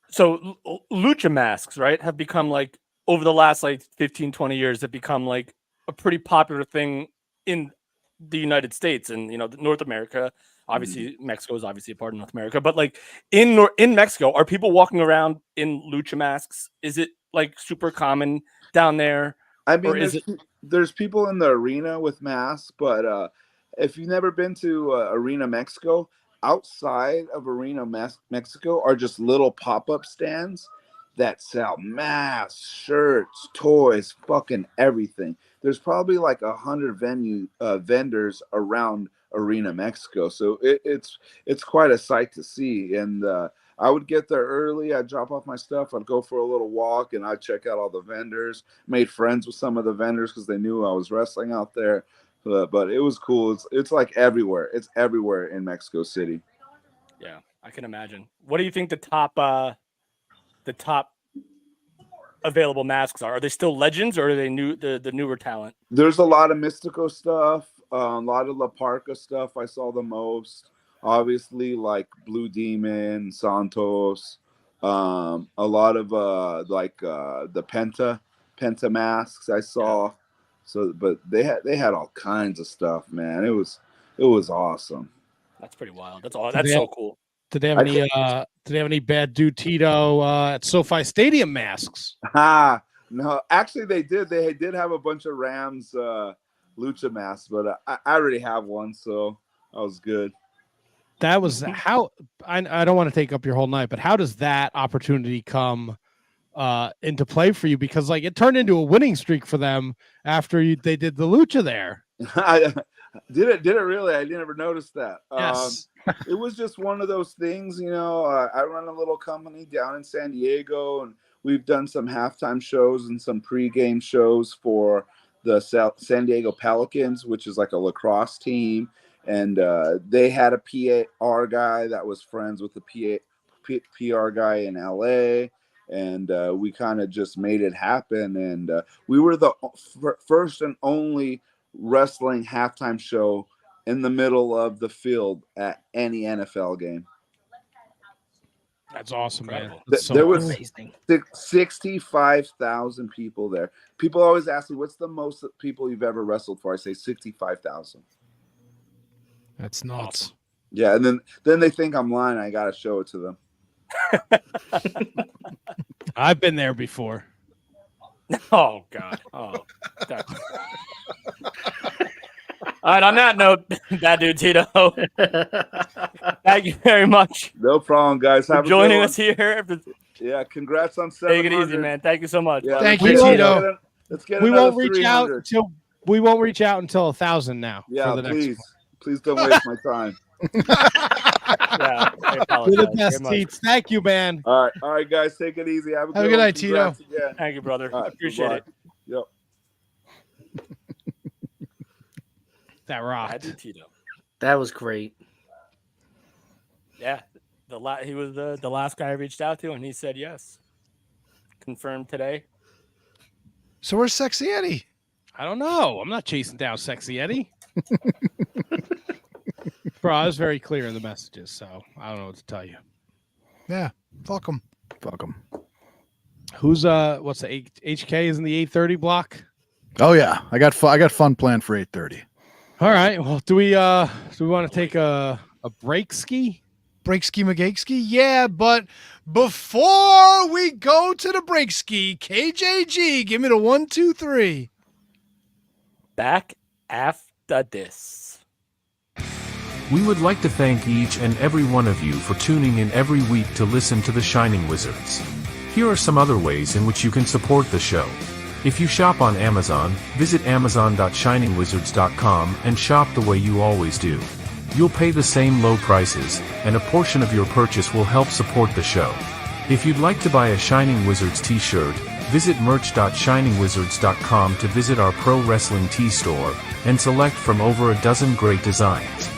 So lucha masks, right, have become like over the last like 15, 20 years, have become like a pretty popular thing in the United States and North America. Obviously, Mexico is obviously a part of North America, but like in Mexico, are people walking around in lucha masks? Is it like super common down there? I mean, or is there's people in the arena with masks, but if you've never been to Arena Mexico, outside of Arena Mexico are just little pop-up stands that sell masks, shirts, toys, fucking everything. There's probably like 100 vendors around Arena Mexico, so it's quite a sight to see. And I would get there early. I'd drop off my stuff. I'd go for a little walk, and I'd check out all the vendors. Made friends with some of the vendors because they knew I was wrestling out there. But it was cool. It's like everywhere. It's everywhere in Mexico City. Yeah, I can imagine. What do you think the top available masks are? Are they still legends, or are they the newer talent? There's a lot of Mystico stuff, a lot of La Parca stuff. I saw the most. Obviously, like Blue Demon, Santos, a lot of the Penta masks I saw. So, but they had all kinds of stuff, man. It was awesome. That's pretty wild. That's so cool. Did they have any Bad Dude Tito at SoFi Stadium masks? No, actually they did. They did have a bunch of Rams lucha masks, but I already have one, so I was good. That was how I don't want to take up your whole night, but how does that opportunity come into play for you? Because like it turned into a winning streak for them after they did the lucha there. Did it really? I never noticed that. Yes. It was just one of those things, I run a little company down in San Diego, and we've done some halftime shows and some pregame shows for the San Diego Pelicans, which is like a lacrosse team. And they had a PR guy that was friends with the PR guy in LA. And we kind of just made it happen. And we were the first and only wrestling halftime show in the middle of the field at any NFL game. That's awesome, man. Th- That's so there was amazing. 65,000 people there. People always ask me, what's the most people you've ever wrestled for? I say 65,000. That's nuts. Awesome. Yeah, and then they think I'm lying. I got to show it to them. I've been there before. Oh God. Oh. God. All right. On that note, that dude Tito. Thank you very much. No problem, guys. For Have joining a good us here. Yeah, congrats on 700. Take it easy, man. Thank you so much. Yeah, Thank let's you, get- Tito. Let's get We another won't reach out 300. until 1,000 now. Yeah, for the next please. one. Please don't waste my time. Yeah, I apologize. You're the best, very much. Teats. Thank you, man. All right, guys. Take it easy. Have a good one. night, Tito. Congrats again. Thank you, brother. All right, Appreciate bye-bye. it. Yep. That rocked. That dude Tito. That was great. Yeah, he was the last guy I reached out to, and he said yes. Confirmed today. So where's Sexy Eddie? I don't know. I'm not chasing down Sexy Eddie. Bro, I was very clear in the messages, so I don't know what to tell you. Yeah, fuck him. Fuck them. Who's what's the HK is in the 8:30 block? Oh yeah, I got fun planned for 8:30. All right. Well, do we want to take a break ski? Break ski McGake Yeah, but before we go to the break ski, KJG, give me the 1, 2, 3. Back after this. We would like to thank each and every one of you for tuning in every week to listen to The Shining Wizards. Here are some other ways in which you can support the show. If you shop on Amazon, visit amazon.shiningwizards.com and shop the way you always do. You'll pay the same low prices, and a portion of your purchase will help support the show. If you'd like to buy a Shining Wizards t-shirt, visit merch.shiningwizards.com to visit our pro wrestling tee store, and select from over a dozen great designs.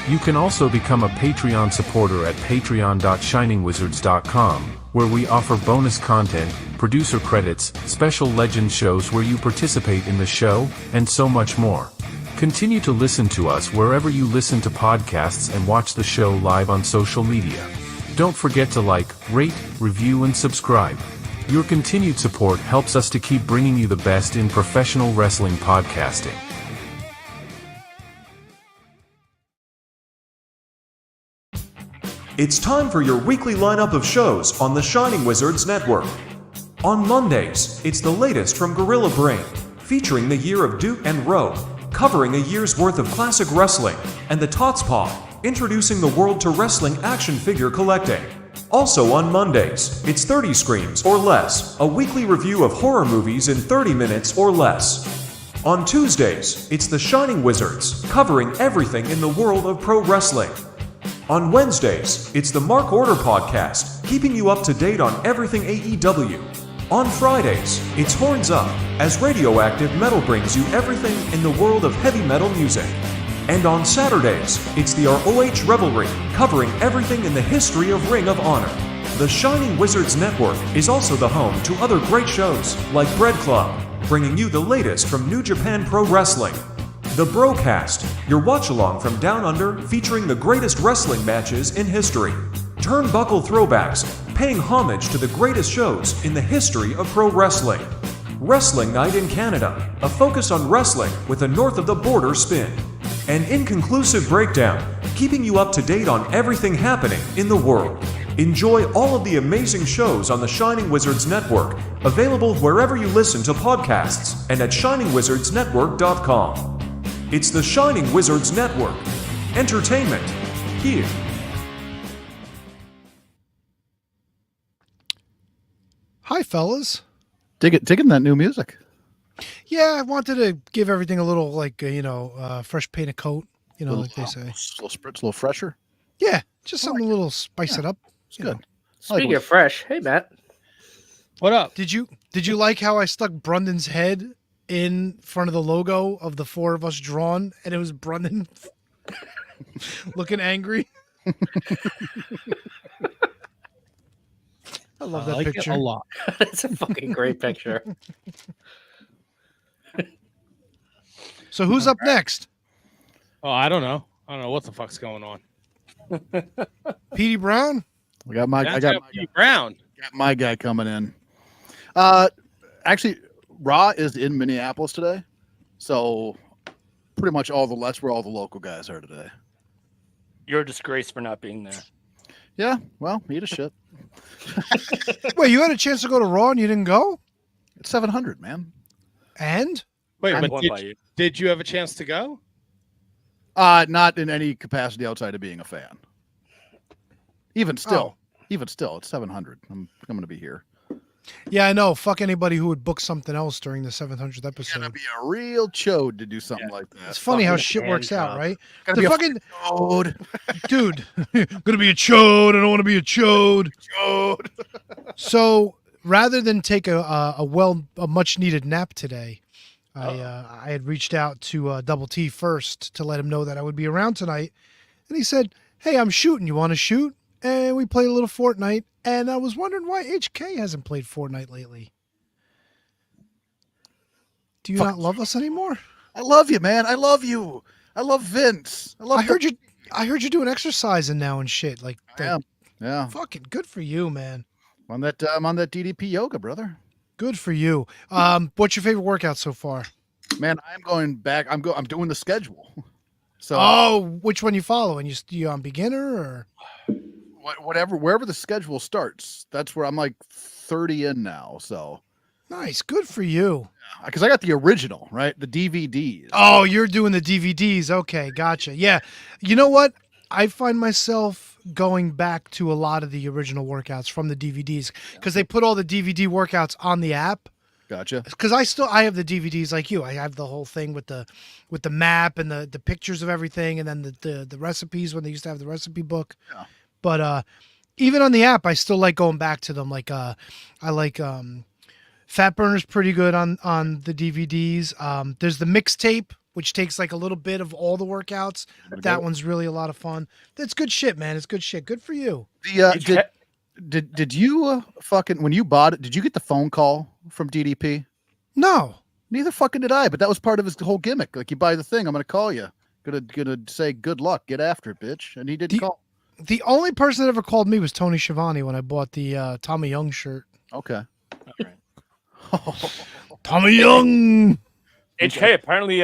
You can also become a Patreon supporter at patreon.shiningwizards.com, where we offer bonus content, producer credits, special legend shows where you participate in the show, and so much more. Continue to listen to us wherever you listen to podcasts and watch the show live on social media. Don't forget to like, rate, review, and subscribe. Your continued support helps us to keep bringing you the best in professional wrestling podcasting. It's time for your weekly lineup of shows on the Shining Wizards Network. On Mondays, it's the latest from Gorilla Brain, featuring the year of Duke and Rowe, covering a year's worth of classic wrestling, and the Tots Pod, introducing the world to wrestling action figure collecting. Also on Mondays, it's 30 Screams or Less, a weekly review of horror movies in 30 minutes or less. On Tuesdays, it's the Shining Wizards, covering everything in the world of pro wrestling. On Wednesdays, it's the Mark Order Podcast, keeping you up to date on everything AEW. On Fridays, it's Horns Up, as Radioactive Metal brings you everything in the world of heavy metal music. And on Saturdays, it's the ROH Revelry, covering everything in the history of Ring of Honor. The Shining Wizards Network is also the home to other great shows, like Bread Club, bringing you the latest from New Japan Pro Wrestling. The Brocast, your watch-along from Down Under, featuring the greatest wrestling matches in history. Turnbuckle Throwbacks, paying homage to the greatest shows in the history of pro wrestling. Wrestling Night in Canada, a focus on wrestling with a north-of-the-border spin. An inconclusive breakdown, keeping you up to date on everything happening in the world. Enjoy all of the amazing shows on the Shining Wizards Network, available wherever you listen to podcasts and at shiningwizardsnetwork.com. It's the Shining Wizards Network. Entertainment here. Hi, fellas. Digging that new music. Yeah, I wanted to give everything a little, fresh paint of coat, like they say. A little fresher. Yeah, just something a little spice it up. It's good. Speaking of fresh, hey Matt, what up? Did you like how I stuck Brundon's head in front of the logo of the four of us drawn, and it was Brundon looking angry? I love that like picture it a lot. It's a fucking great picture. So who's up next? Oh, I don't know. I don't know what the fuck's going on. Petey Brown. I got my Petey Brown. Got my guy coming in. Actually, Raw is in Minneapolis today, so pretty much that's where all the local guys are today. You're a disgrace for not being there. Yeah, well, eat a shit. Wait, you had a chance to go to Raw and you didn't go? It's 700, man. And? Wait, I'm but won by you. did you have a chance to go? Not in any capacity outside of being a fan. Even still, it's 700. I'm going to be here. Yeah, I know. Fuck anybody who would book something else during the 700th episode. Gotta be a real chode to do something like that. It's funny how shit works out, right? Gotta The be fucking a chode. dude, gonna be a chode. I don't want to be a chode. Chode. So rather than take a much needed nap today, I had reached out to Double T first to let him know that I would be around tonight, and he said, "Hey, I'm shooting. You want to shoot?" And we played a little Fortnite, and I was wondering why HK hasn't played Fortnite lately. Do you not love us anymore? I love you, man. I love you. I love Vince. I heard you doing exercising now and shit. Like, yeah. Fucking good for you, man. I'm on that DDP yoga, brother. Good for you. What's your favorite workout so far? Man, I'm going back. I'm doing the schedule. So which one you following? You on beginner or wherever the schedule starts, that's where I'm like 30 in now. So nice, good for you. Because I got the original, right? The DVDs. Oh, you're doing the DVDs. Okay, gotcha. Yeah, you know what? I find myself going back to a lot of the original workouts from the DVDs because they put all the DVD workouts on the app. Gotcha. Because I have the DVDs like you. I have the whole thing with the map and the pictures of everything, and then the recipes when they used to have the recipe book. Yeah. But even on the app, I still like going back to them. Like I like Fat Burner's pretty good on the DVDs. There's the mixtape, which takes like a little bit of all the workouts. That one's really a lot of fun. That's good shit, man. It's good shit. Good for you. Did you fucking when you bought it? Did you get the phone call from DDP? No, neither fucking did I. But that was part of his whole gimmick. Like, you buy the thing, I'm gonna call you. Gonna say good luck, get after it, bitch. And he didn't call. The only person that ever called me was Tony Schiavone when I bought the Tommy Young shirt. Okay. Tommy Young. HK apparently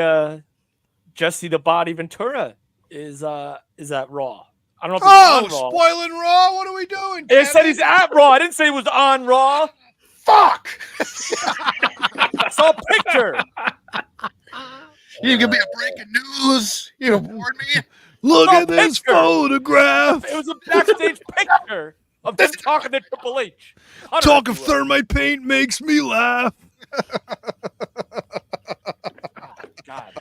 Jesse the Body Ventura is at Raw. I don't know if it's on Raw. Spoiling Raw. What are we doing? It said he's at Raw. I didn't say he was on Raw. Fuck. I saw a picture. You give me a breaking news. You warn me. Look No at this picture. photograph. It was a backstage picture of them talking to Triple H. Talk of thermite paint makes me laugh. God.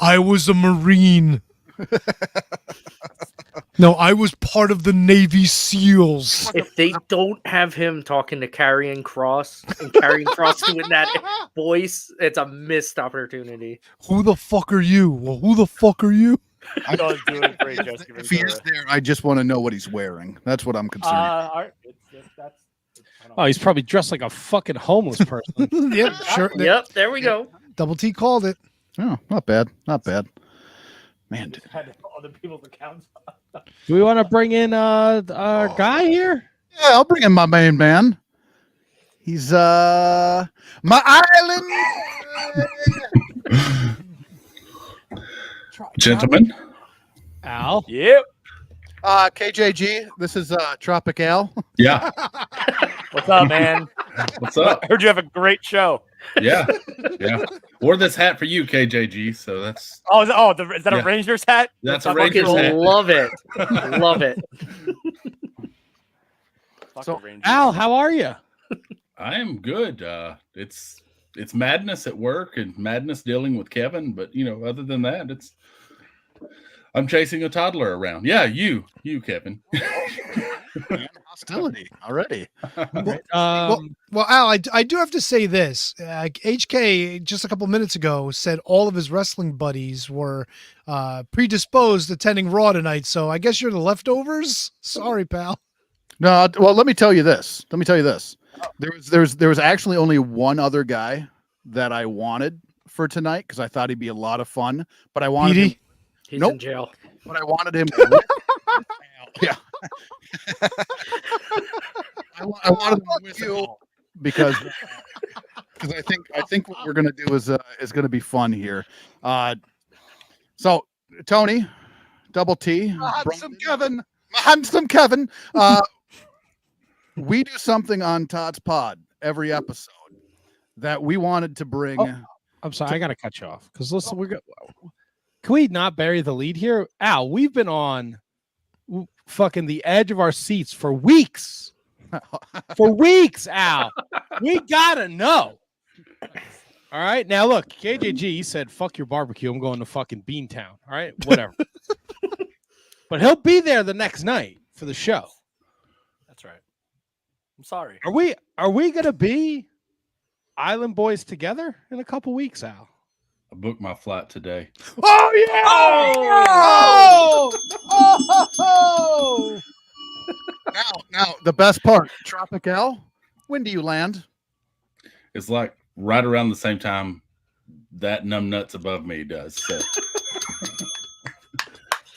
I was a Marine. No, I was part of the Navy SEALs. If they don't have him talking to Karrion Kross and Karrion Kross doing that voice, it's a missed opportunity. Who the fuck are you? Well, who the fuck are you? I thought he was doing great, Jesse If he is there, I just want to know what he's wearing. That's what I'm concerned. Oh, he's probably dressed like a fucking homeless person. Yep, sure. Yep, there we go. Double T called it. Oh, not bad. Not bad. Man, dude. Had other people's accounts. Do we want to bring in our guy here? Yeah, I'll bring in my main man. He's my island. Gentlemen. Al. Yep. KJG, this is Tropic Al. Yeah. What's up, man? What's up? I heard you have a great show. Yeah. Yeah. Wore this hat for you, KJG. So that's. Oh, is that a Rangers hat? That's a Rangers hat. Love it. Love it. So, Al, how are you? I am good. It's madness at work and madness dealing with Kevin, but other than that, I'm chasing a toddler around. Yeah, you, Kevin. Hostility already. Well, Al, I do have to say this. HK just a couple minutes ago said all of his wrestling buddies were predisposed attending Raw tonight. So I guess you're the leftovers. Sorry, pal. No, well, let me tell you this. There was actually only one other guy that I wanted for tonight because I thought he'd be a lot of fun. But I wanted him, He's Nope. in jail. But I wanted him. With yeah. I wanted him with you because I think what we're gonna do is gonna be fun here. So Tony, Double T, handsome Kevin. We do something on Todd's Pod every episode that we wanted to bring. I'm sorry, I gotta cut you off because listen, can we not bury the lead here? Al, we've been on fucking the edge of our seats for weeks. For weeks, Al. We gotta know. All right. Now look, KJG said, fuck your barbecue. I'm going to fucking Beantown. All right, whatever. But he'll be there the next night for the show. That's right. I'm sorry. Are we gonna be Island Boys together in a couple weeks, Al? I booked my flight today. Oh yeah! Oh! Now the best part, Tropical. When do you land? It's like right around the same time that numbnuts above me does. So.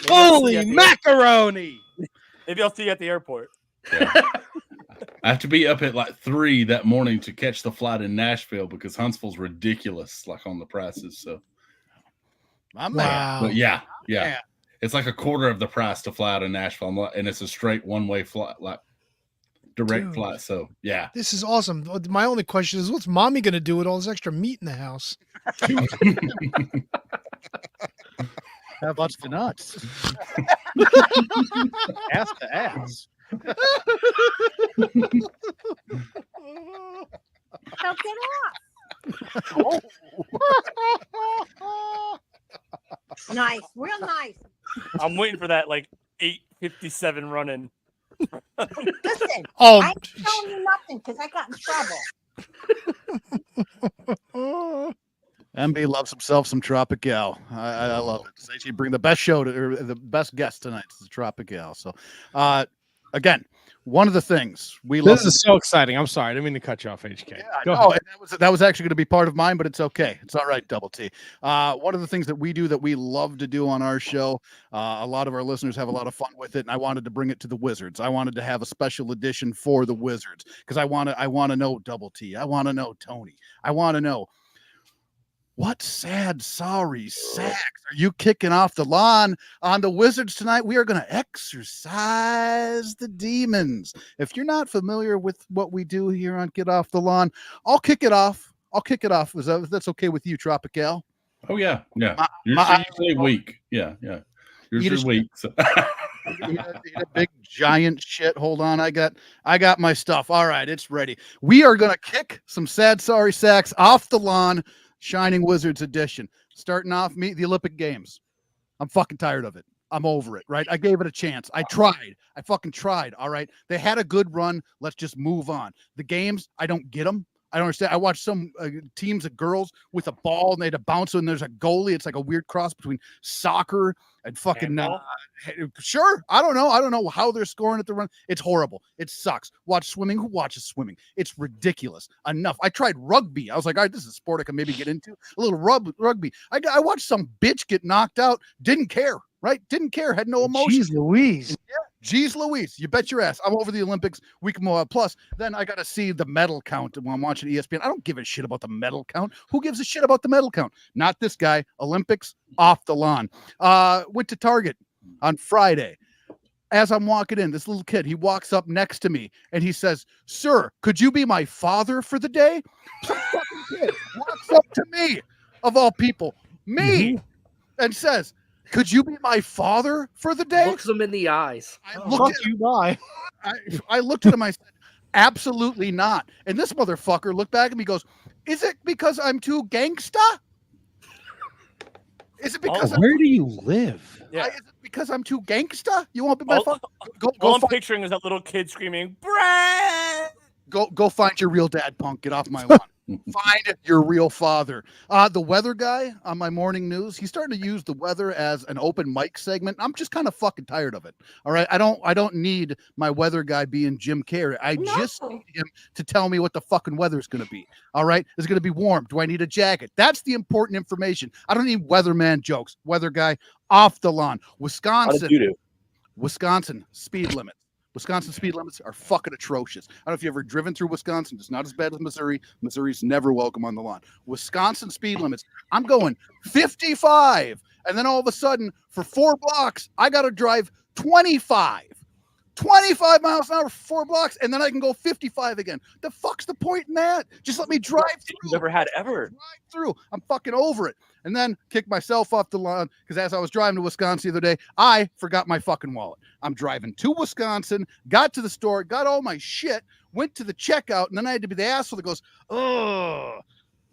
Holy macaroni! Maybe I'll see you at the airport. Yeah. I have to be up at like 3 that morning to catch the flight in Nashville because Huntsville's ridiculous, like on the prices. So, Wow. But yeah. It's like a quarter of the price to fly out of Nashville, and it's a straight one-way flight, like direct flight. So yeah, This is awesome. My only question is, what's mommy going to do with all this extra meat in the house? Have lots of nuts. Ass to ass. Now get off. Nice, real nice. I'm waiting for that like 8:57 running. Listen, Oh. I ain't telling you nothing because I got in trouble. MB loves himself some Tropical. I love it. She bring the best show to or the best guest tonight is Tropical. So, again, one of the things we love. This is so exciting. I'm sorry, I didn't mean to cut you off, HK. Go Oh, ahead. and that was actually going to be part of mine, but it's okay. It's all right, Double T. One of the things that we do that we love to do on our show, a lot of our listeners have a lot of fun with it, and I wanted to bring it to the Wizards. I wanted to have a special edition for the Wizards because I want to know Double T. I want to know Tony. I want to know what sad, sorry sacks are you kicking off the lawn on the Wizards tonight? We are going to exercise the demons. If you're not familiar with what we do here on Get Off the Lawn, I'll kick it off. Is that's okay with you, Tropical? Oh yeah. You're usually weak. Yeah. You're weak. So. Eat a big giant shit. Hold on, I got my stuff. All right, it's ready. We are going to kick some sad, sorry sacks off the lawn. Shining Wizards edition. Starting off, the Olympic Games. I'm fucking tired of it. I'm over it, right? I gave it a chance. I tried. I fucking tried, all right? They had a good run. Let's just move on. The games, I don't get them. I don't understand. I watched some teams of girls with a ball and they had to bounce and there's a goalie. It's like a weird cross between soccer and fucking sure. I don't know how they're scoring at the run. It's horrible. It sucks. Watch swimming. Who watches swimming? It's ridiculous. Enough. I tried rugby. I was like, all right, this is a sport I can maybe get into. A little rugby. I watched some bitch get knocked out. Didn't care. Right? Didn't care. Had no emotion. Jeez Louise. Yeah. Jeez Louise. You bet your ass. I'm over the Olympics. We can move on. Plus, then I got to see the medal count when I'm watching ESPN. I don't give a shit about the medal count. Who gives a shit about the medal count? Not this guy. Olympics off the lawn. Went to Target on Friday. As I'm walking in, this little kid, he walks up next to me and he says, "Sir, could you be my father for the day?" Some fucking kid walks up to me, of all people, me, and says, "Could you be my father for the day?" Looks him in the eyes. I looked at him. I said, "Absolutely not." And this motherfucker looked back at me and goes, "Is it because I'm too gangsta? Is it because where do you live? Yeah. Is it because I'm too gangsta? You won't be my father?" All I'm picturing is that little kid screaming, "Brad!" Go find your real dad, punk. Get off my lawn. Find your real father. The weather guy on my morning news, he's starting to use the weather as an open mic segment. I'm just kind of fucking tired of it. All right. I don't need my weather guy being Jim Carrey. I just need him to tell me what the fucking weather's going to be. All right. Is it going to be warm? Do I need a jacket? That's the important information. I don't need weatherman jokes. Weather guy off the lawn. Wisconsin. Wisconsin speed limits. Wisconsin speed limits are fucking atrocious. I don't know if you've ever driven through Wisconsin. It's not as bad as Missouri. Missouri's never welcome on the lawn. Wisconsin speed limits. I'm going 55. And then all of a sudden, for 4 blocks, I got to drive 25. 25 miles an hour for 4 blocks, and then I can go 55 again. The fuck's the point in that? Just let me drive through. Never had ever. Drive through. I'm fucking over it. And then kick myself off the lawn because as I was driving to Wisconsin the other day, I forgot my fucking wallet. I'm driving to Wisconsin, got to the store, got all my shit, went to the checkout, and then I had to be the asshole that goes, oh,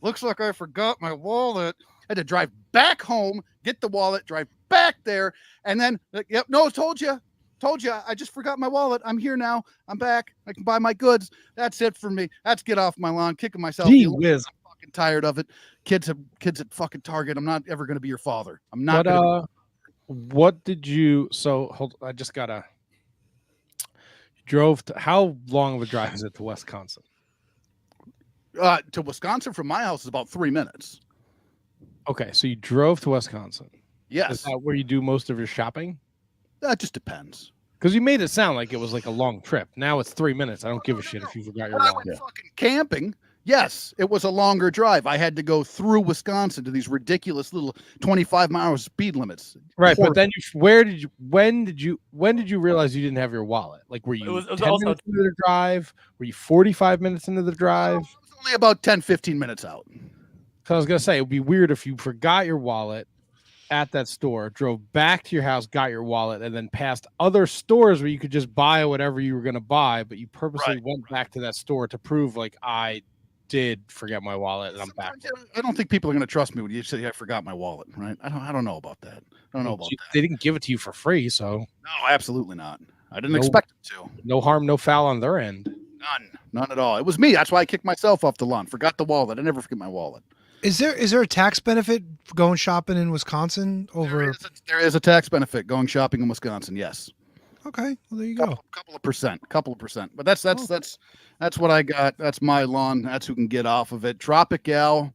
looks like I forgot my wallet. I had to drive back home, get the wallet, drive back there, and then, yep, no, told you, I just forgot my wallet. I'm here now. I'm back. I can buy my goods. That's it for me. That's get off my lawn, kicking myself. Gee whiz. I'm fucking tired of it. Kids at fucking Target. I'm not ever going to be your father. I'm not. But, what did you? So hold. I just gotta. Drove to. How long of a drive is it to Wisconsin? To Wisconsin from my house is about 3 minutes. Okay, so you drove to Wisconsin. Yes. Is that where you do most of your shopping? That just depends. Because you made it sound like it was like a long trip. Now it's 3 minutes. I don't give a shit if you forgot your wallet. Fucking camping. Yes, it was a longer drive. I had to go through Wisconsin to these ridiculous little 25-mile speed limits. Right, but then when did you realize you didn't have your wallet? Like, were you 10 minutes into the drive? Were you 45 minutes into the drive? It was only about 10, 15 minutes out. So I was gonna say it would be weird if you forgot your wallet at that store, drove back to your house, got your wallet, and then passed other stores where you could just buy whatever you were going to buy, but you purposely went back to that store to prove like I did forget my wallet and I'm back. I don't think people are going to trust me when you say I forgot my wallet, right? I don't know about that. I don't know about that. They didn't give it to you for free, so no, absolutely not. I didn't expect them to. No harm, no foul on their end. None at all. It was me. That's why I kicked myself off the lawn. Forgot the wallet. I never forget my wallet. Is there a tax benefit for going shopping in Wisconsin over? There is a tax benefit going shopping in Wisconsin. Yes. Okay. Well, there you go. Couple of percent. But that's what I got. That's my lawn. That's who can get off of it. Tropical,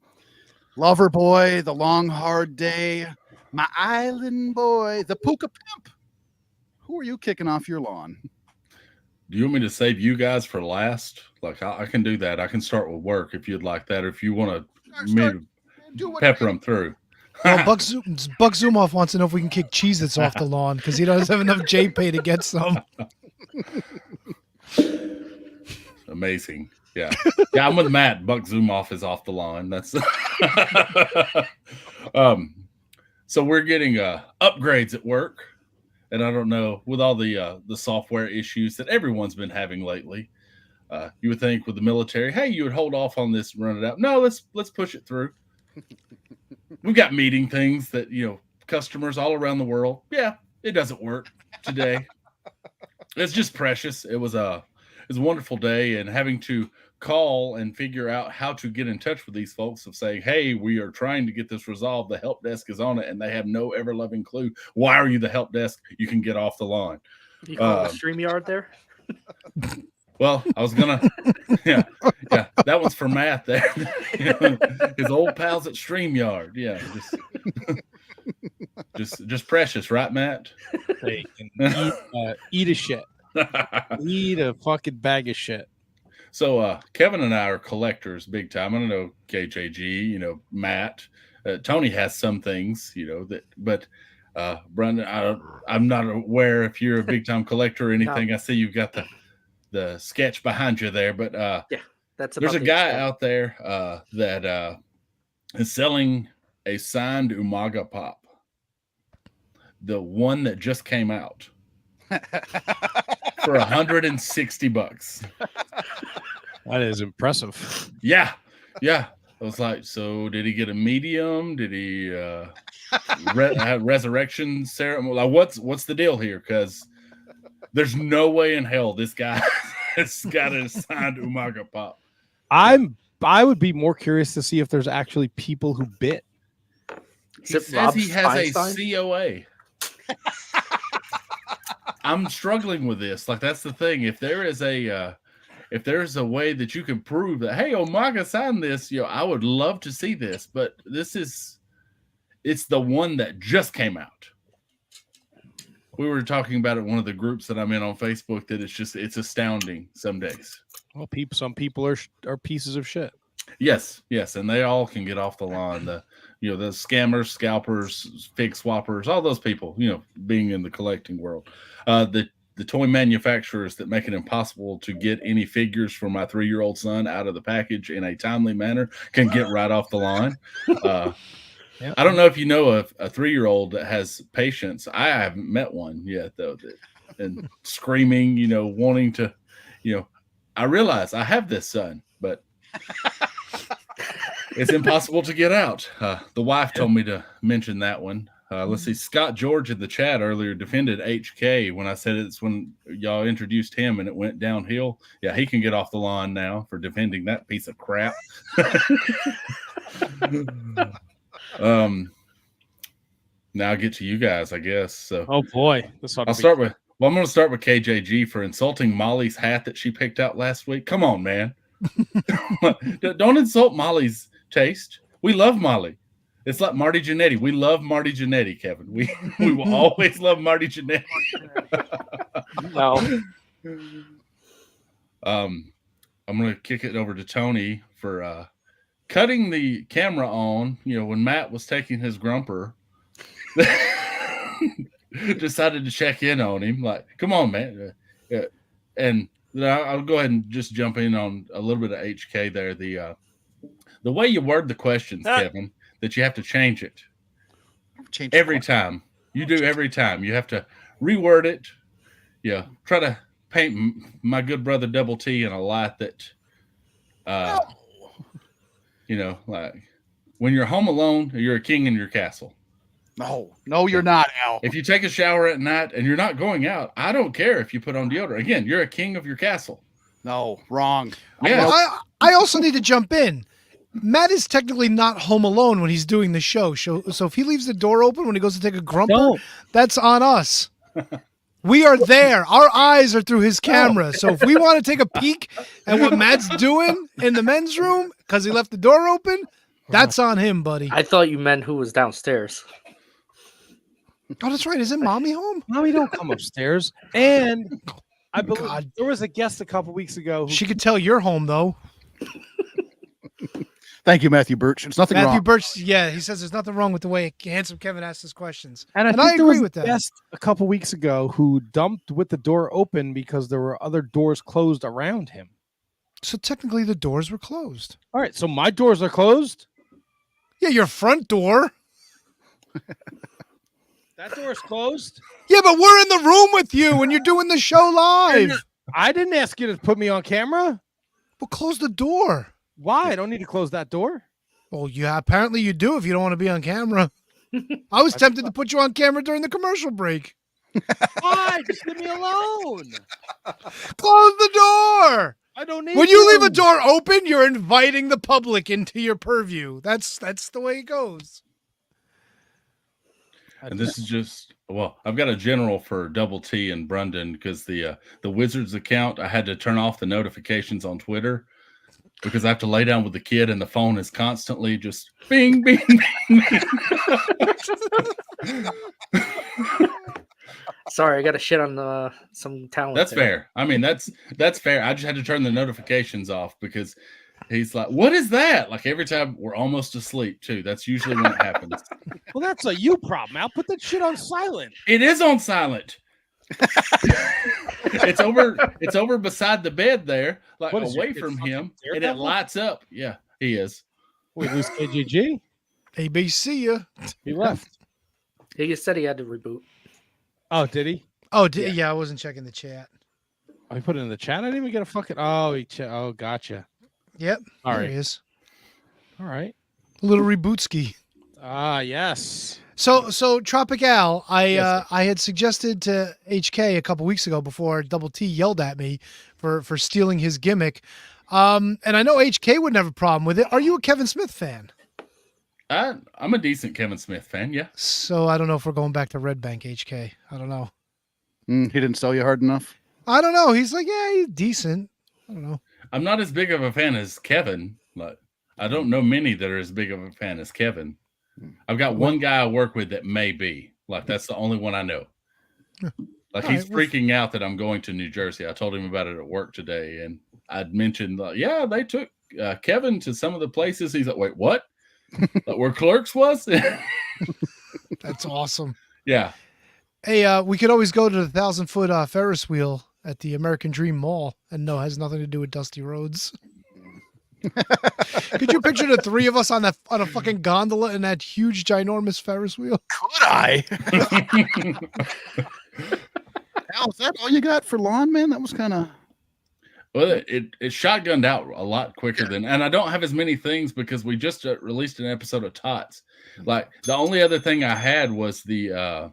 Lover Boy, The Long Hard Day, My Island Boy, The Puka Pimp. Who are you kicking off your lawn? Do you want me to save you guys for last? Like I can do that. I can start with work if you'd like that, or if you want to pepper them through. Well, Buck Zumoff wants to know if we can kick Cheez-Its off the lawn because he doesn't have enough JPay to get some. Amazing. Yeah. Yeah, I'm with Matt. Buck Zumoff is off the lawn. That's so we're getting upgrades at work. And I don't know, with all the software issues that everyone's been having lately, you would think with the military, hey, you would hold off on this and run it out. No, let's push it through. We've got meeting things that, customers all around the world. Yeah, it doesn't work today. It's just precious. It was a wonderful day, and having to call and figure out how to get in touch with these folks of saying, hey, we are trying to get this resolved. The help desk is on it, and they have no ever-loving clue. Why are you the help desk? You can get off the line. You call it Streamyard there? Well, I was gonna, yeah, that one's for Matt there. His old pals at Streamyard, yeah, just precious, right, Matt? Hey, eat a shit, eat a fucking bag of shit. So Kevin and I are collectors big time. I don't know KJG, Matt, Tony has some things, but Brendan, I'm not aware if you're a big time collector or anything. No. I see you've got the sketch behind you there, but yeah, that's there's a guy out there that is selling a signed Umaga Pop, the one that just came out, for $160. That is impressive. Yeah. I was like, so did he get a medium? Did he have resurrection ceremony? Like, what's the deal here? Because there's no way in hell this guy has got a signed Umaga Pop. I'm I would be more curious to see if there's actually people who bit. He says he has a COA. I'm struggling with this. Like, that's the thing. If there is a way that you can prove that, hey, Umaga signed this, I would love to see this. But it's the one that just came out. We were talking about it in one of the groups that I'm in on Facebook that it's astounding some days. Well, some people are pieces of shit. Yes, and they all can get off the line. The scammers, scalpers, fig swappers, all those people, being in the collecting world. The toy manufacturers that make it impossible to get any figures for my 3-year-old son out of the package in a timely manner can get right off the line. Yep. I don't know if you know a 3-year-old that has patience. I haven't met one yet, though, and screaming, wanting to, I realize I have this son, but it's impossible to get out. The wife told me to mention that one. Let's see. Scott George in the chat earlier defended HK when I said it's when y'all introduced him and it went downhill. Yeah, he can get off the lawn now for defending that piece of crap. Now I'll get to you guys, I guess. So, oh boy, I'm going to start with KJG for insulting Molly's hat that she picked out last week. Come on, man. Don't insult Molly's taste. We love Molly. It's like Marty Jannetty. We love Marty Jannetty, Kevin. We will always love Marty Jannetty. No. I'm going to kick it over to Tony for cutting the camera on, when Matt was taking his grumper. Decided to check in on him. Like, come on, man. And I'll go ahead and just jump in on a little bit of HK there. The way you word the questions, Kevin, that you have to change it every time. You do every time. You have to reword it. Yeah. Try to paint my good brother Double T in a light that, like when you're home alone, you're a king in your castle. No, you're not, Al. If you take a shower at night and you're not going out, I don't care if you put on deodorant. Again, you're a king of your castle. No, wrong. Yeah. I also need to jump in. Matt is technically not home alone when he's doing the show. So if he leaves the door open when he goes to take a grumper, that's on us. We are there. Our eyes are through his camera. So if we want to take a peek at what Matt's doing in the men's room because he left the door open, that's on him, buddy. I thought you meant who was downstairs. Oh, that's right. Isn't Mommy home? Mommy don't come upstairs. And I believe there was a guest a couple weeks ago. She could tell you're home, though. Thank you, Matthew Birch. It's nothing wrong. Matthew Birch, yeah, he says there's nothing wrong with the way Handsome Kevin asks his questions. And I agree there was with a that. guest a couple weeks ago who dumped with the door open because there were other doors closed around him. So technically the doors were closed. All right, so my doors are closed? Yeah, your front door. That door is closed? Yeah, but we're in the room with you when you're doing the show live. I didn't ask you to put me on camera. Well, close the door. Why? I don't need to close that door. Well, yeah, apparently you do if you don't want to be on camera. I was tempted to put you on camera during the commercial break. Why? Just leave me alone. Close the door. I don't need When you to. leave a door open, you're inviting the public into your purview. That's the way it goes. And this is just, I've got a general for Double T and Brundon because the Wizards account, I had to turn off the notifications on Twitter because I have to lay down with the kid and the phone is constantly just bing, bing, bing. Sorry, I got to shit on some talent. That's there. fair. I mean, that's fair. I just had to turn the notifications off because he's like, what is that? Like every time we're almost asleep too. That's usually when it happens. Well, that's a you problem. I'll put that shit on silent. It is on silent. It's over beside the bed there, like What is away it? from It's him, fucking and it Daredevil? lights up. Yeah, he is. Wait, who's KGG? ABC ya. He left. He just said he had to reboot. Oh, did he? Oh, yeah, I wasn't checking the chat. Oh, he put it in the chat. I didn't even get a fucking. Oh, gotcha. Yep. All there right. he is. All right. A little rebootski. Ah, yes. So Tropical, I had suggested to HK a couple weeks ago before Double T yelled at me for stealing his gimmick. And I know HK wouldn't have a problem with it. Are you a Kevin Smith fan? I'm a decent Kevin Smith fan, yeah. So I don't know if we're going back to Red Bank, HK. I don't know. He didn't sell you hard enough? I don't know. He's like, yeah, he's decent. I don't know. I'm not as big of a fan as Kevin. Like, I don't know many that are as big of a fan as Kevin. I've got one guy I work with that may be. Like, that's the only one I know. Like, he's freaking out that I'm going to New Jersey. I told him about it at work today, and I'd mentioned, yeah, they took Kevin to some of the places. He's like, wait, what? Like, where Clerks was? That's awesome. Yeah. Hey, we could always go to the 1,000-foot Ferris wheel at the American Dream Mall, and no, it has nothing to do with Dusty Rhodes. Could you picture the three of us on a fucking gondola in that huge, ginormous Ferris wheel? Could I? Al, is that all you got for lawn, man? That was kind of... Well, it shotgunned out a lot quicker than, and I don't have as many things because we just released an episode of Tots. Like, the only other thing I had was the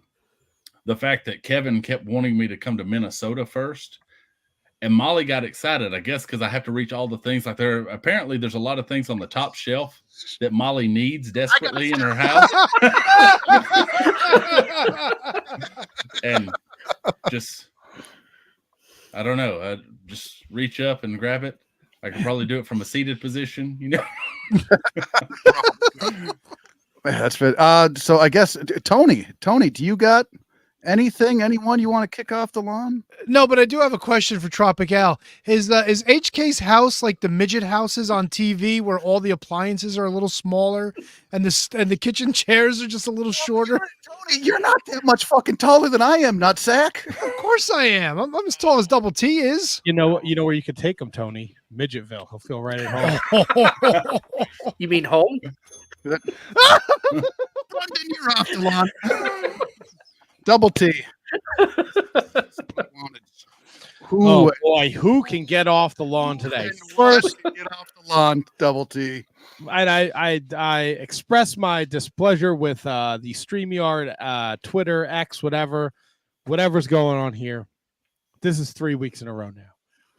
fact that Kevin kept wanting me to come to Minnesota first, and Molly got excited, I guess, because I have to reach all the things. Like, there's a lot of things on the top shelf that Molly needs desperately in her house, and just. I don't know. I just reach up and grab it. I could probably do it from a seated position, you know. That's fit. So I guess Tony, do you got anyone you want to kick off the lawn? No, but I do have a question for Tropical. Is HK's house like the midget houses on TV where all the appliances are a little smaller and the kitchen chairs are just a little shorter? Tony, you're not that much fucking taller than I am, nutsack. Of course I am. I'm as tall as Double T is. You know where you could take him, Tony? Midgetville. He'll feel right at home. You mean home? Brendan, you're off the lawn. Double T. Oh boy, who can get off the lawn today? First, get off the lawn, Double T. And I express my displeasure with the Streamyard, Twitter, X, whatever's going on here. This is 3 weeks in a row now.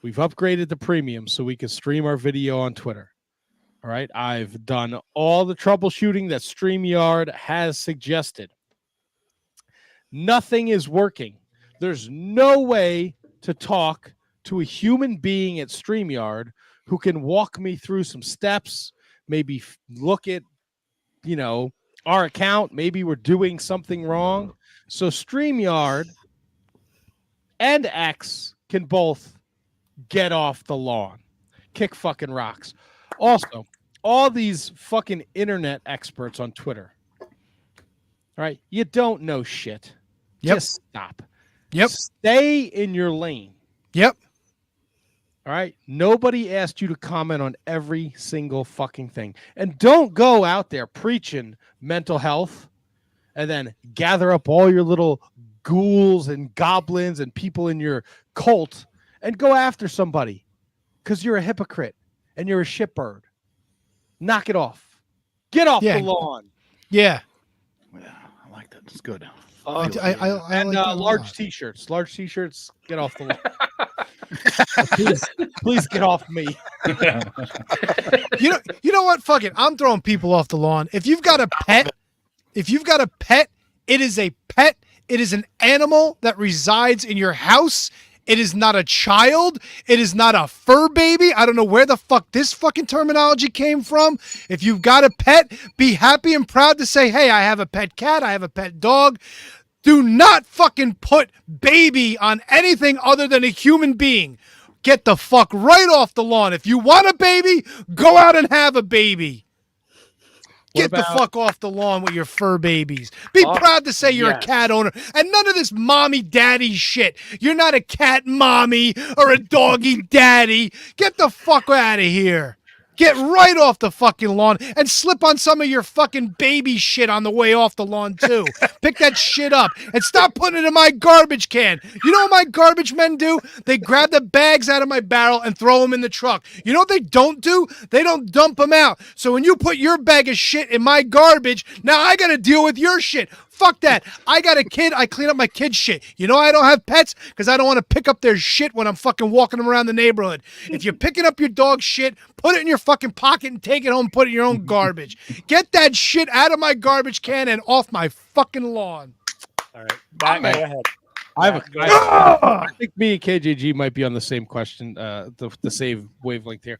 We've upgraded the premium so we can stream our video on Twitter. All right, I've done all the troubleshooting that Streamyard has suggested. Nothing is working. There's no way to talk to a human being at Streamyard who can walk me through some steps, maybe look at, our account. Maybe we're doing something wrong. So Streamyard and X can both get off the lawn. Kick fucking rocks. Also, all these fucking internet experts on Twitter. All right, you don't know shit. Yep. Just stop. Yep. Stay in your lane. Yep. All right. Nobody asked you to comment on every single fucking thing. And don't go out there preaching mental health and then gather up all your little ghouls and goblins and people in your cult and go after somebody because you're a hypocrite and you're a shitbird. Knock it off. Get off the lawn. Yeah. Yeah, I like that. It's good. I and like large t-shirts. Large t-shirts, get off the lawn. please get off me. You know what? Fuck it. I'm throwing people off the lawn. If you've got a pet, it is a pet. It is an animal that resides in your house. It is not a child. It is not a fur baby. I don't know where the fuck this fucking terminology came from. If you've got a pet, be happy and proud to say, hey, I have a pet cat. I have a pet dog. Do not fucking put baby on anything other than a human being. Get the fuck right off the lawn. If you want a baby, go out and have a baby. Get the fuck off the lawn with your fur babies. Be proud to say you're a cat owner. And none of this mommy daddy shit. You're not a cat mommy or a doggy daddy. Get the fuck out of here. Get right off the fucking lawn and slip on some of your fucking baby shit on the way off the lawn, too. Pick that shit up and stop putting it in my garbage can. You know what my garbage men do? They grab the bags out of my barrel and throw them in the truck. You know what they don't do? They don't dump them out. So when you put your bag of shit in my garbage, now I got to deal with your shit. Fuck that. I got a kid. I clean up my kid's shit. You know I don't have pets? Because I don't want to pick up their shit when I'm fucking walking them around the neighborhood. If you're picking up your dog's shit, put it in your fucking pocket and take it home and put it in your own garbage. Get that shit out of my garbage can and off my fucking lawn. All right. Back, go ahead. I think me and KJG might be on the same question, the same wavelength here.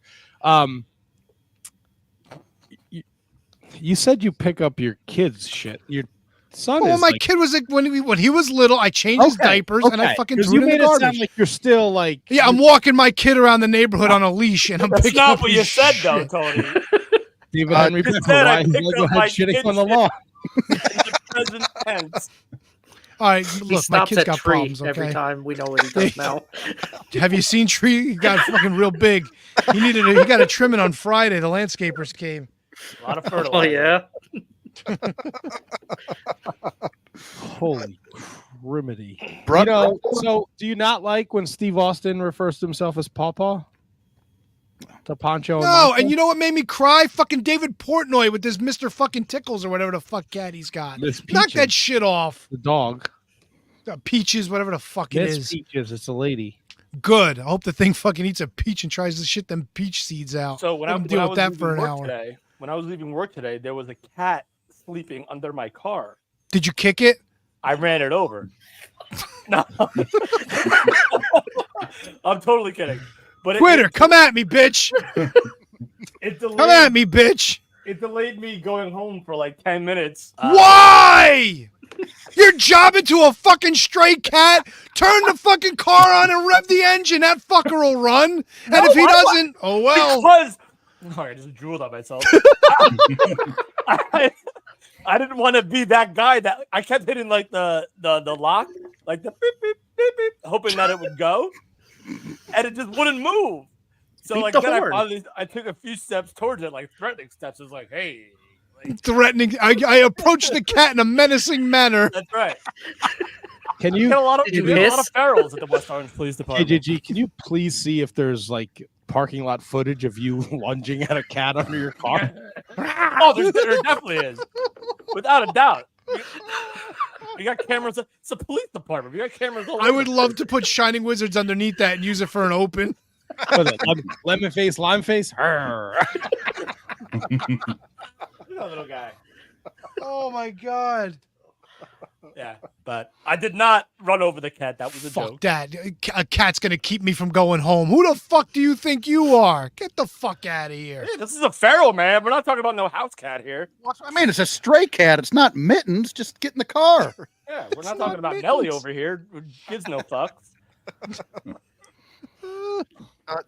You said you pick up your kids' shit. Your son well, is my like, kid was like when he was little, I changed his diapers and I fucking threw it in the garbage. Sound like you're still like yeah, I'm walking my kid around the neighborhood on a leash and I'm That's picking not up what his you said, shit. though, Tony. David Henry You Beckman, said I why he's picked like, up go my ahead shitting kid's on the shit lawn. in the present tense. All right, He look, my stops kid's at got tree problems. Okay, every time. We know what he does now. Have you seen Tree? He got fucking real big. He got a trimming on Friday. The landscapers came. A lot of Oh fertilizer. yeah. Holy criminy. You know, so do you not like when Steve Austin refers to himself as Pawpaw? To Poncho? No, and you know what made me cry? Fucking David Portnoy with this Mr. fucking Tickles or whatever the fuck cat he's got. Miss Knock Peaches. that shit off. The dog. Peaches, whatever the fuck it Miss is. Peaches, it's a lady. Good. I hope the thing fucking eats a peach and tries to shit them peach seeds out. So when Let I him was deal with that leaving for an work hour. today, when I was leaving work today, there was a cat sleeping under my car. Did you kick it? I ran it over. No, I'm totally kidding. But Quitter, come at me, bitch. It delayed, Come at me, bitch. It delayed me going home for like 10 minutes. Why? You're jobbing to a fucking stray cat. Turn the fucking car on and rev the engine. That fucker will run. And No, if he I- doesn't, oh well. Because I just drooled on myself. I didn't want to be that guy that I kept hitting like the lock, like the beep, beep, beep, beep, hoping that it would go, and it just wouldn't move. So Beat like the then horn. I took a few steps towards it, like threatening steps. It was like, hey, Threatening. I approached the cat in a menacing manner. that's right. Can We you, get a lot of Did you we have a lot miss? of ferals at the West Orange Police Department. KJG, can you please see if there's like parking lot footage of you lunging at a cat under your car? Oh, there definitely is, without a doubt. We got cameras. It's a police department. We got cameras. All I would over. love to put Shining Wizards underneath that and use it for an open. What is it, lemon face, lime face? Arr. That little guy. Oh my god. Yeah, but I did not run over the cat. That was a Fuck joke. that. A cat's gonna keep me from going home. Who the fuck do you think you are? Get the fuck out of here. Hey, this is a feral, man. We're not talking about no house cat here. I mean, it's a stray cat. It's not Mittens. Just get in the car. Yeah, we're not talking about Nelly over here, who gives no fucks.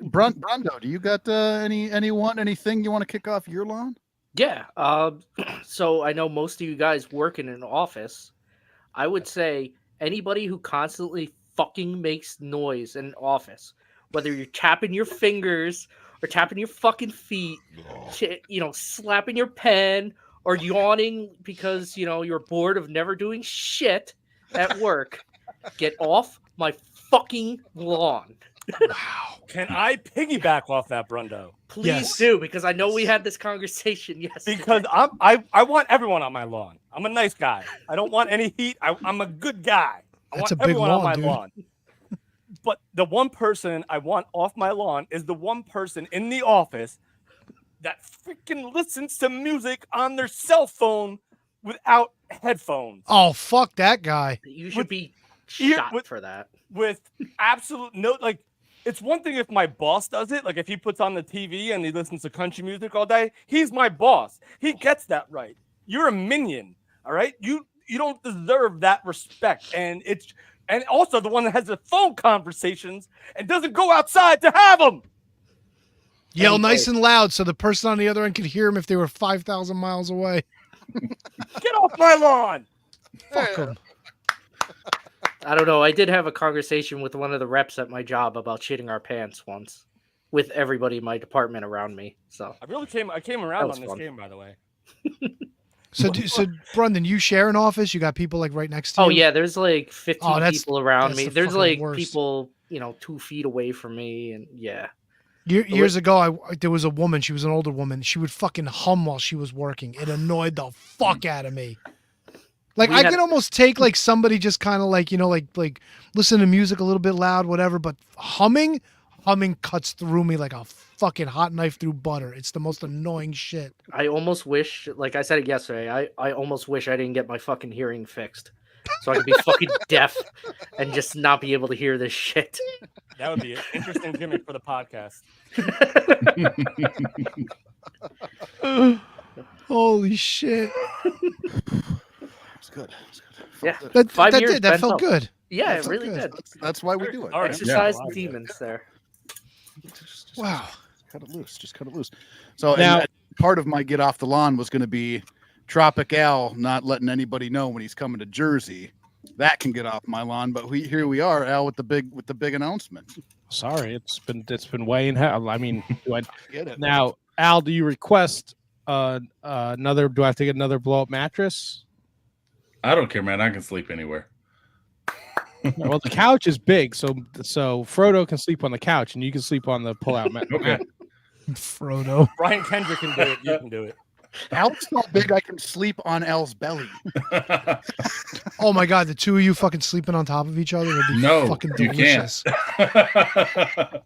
Brundo, do you got anything you want to kick off your lawn? Yeah. So I know most of you guys work in an office. I would say anybody who constantly fucking makes noise in an office, whether you're tapping your fingers or tapping your fucking feet, slapping your pen or yawning because, you're bored of never doing shit at work, get off my fucking lawn. Wow. Can I piggyback off that, Brundo? Please Yes. do, because I know we had this conversation yesterday. Because I want everyone on my lawn. I'm a nice guy. I don't want any heat. I'm a good guy. I That's want a big everyone lawn, on my dude. lawn. But the one person I want off my lawn is the one person in the office that freaking listens to music on their cell phone without headphones. Oh, fuck that guy. You should be ear- shot with- for that. With absolute no, like, it's one thing if my boss does it, like if he puts on the TV and he listens to country music all day, he's my boss. He gets that right. You're a minion, all right? You don't deserve that respect. And also the one that has the phone conversations and doesn't go outside to have them. Yell nice and loud so the person on the other end could hear him if they were 5,000 miles away. Get off my lawn. Fuck him. I don't know. I did have a conversation with one of the reps at my job about shitting our pants once. with everybody in my department around me. So I came around was on this fun. game, by the way. So Brendan, you share an office? You got people like right next to you? Oh yeah, there's like 15 Oh, that's- people around that's me. the There's fucking like worst. people, 2 feet away from me, and yeah. Years ago, there was a woman. She was an older woman. She would fucking hum while she was working. It annoyed the fuck out of me. Like I could almost take like somebody just kind of like like listen to music a little bit loud, whatever. But humming cuts through me like a fucking hot knife through butter. It's the most annoying shit. I almost wish, like I said it yesterday, I almost wish I didn't get my fucking hearing fixed. So I could be fucking deaf and just not be able to hear this shit. That would be an interesting gimmick for the podcast. Holy shit. It's good. Yeah. That 5 that years did. That bent felt up. good. Yeah, That it felt really good. did. That's why we do it. All right, exercise the demons there. Wow. Cut it loose. Just cut it loose. So Now- and part of my get off the lawn was going to be Tropic Al not letting anybody know when he's coming to Jersey. That can get off my lawn, but here we are, Al, with the big announcement. Sorry, it's been way in hell. I mean, Get it. now, Al, do you request another? Do I have to get another blow up mattress? I don't care, man. I can sleep anywhere. Well, the couch is big, so Frodo can sleep on the couch, and you can sleep on the pull out mat. Okay. Frodo. Brian Kendrick can do it. You can do it. Al's so big I can sleep on Al's belly. Oh my god, the two of you fucking sleeping on top of each other would be No, fucking you delicious. Head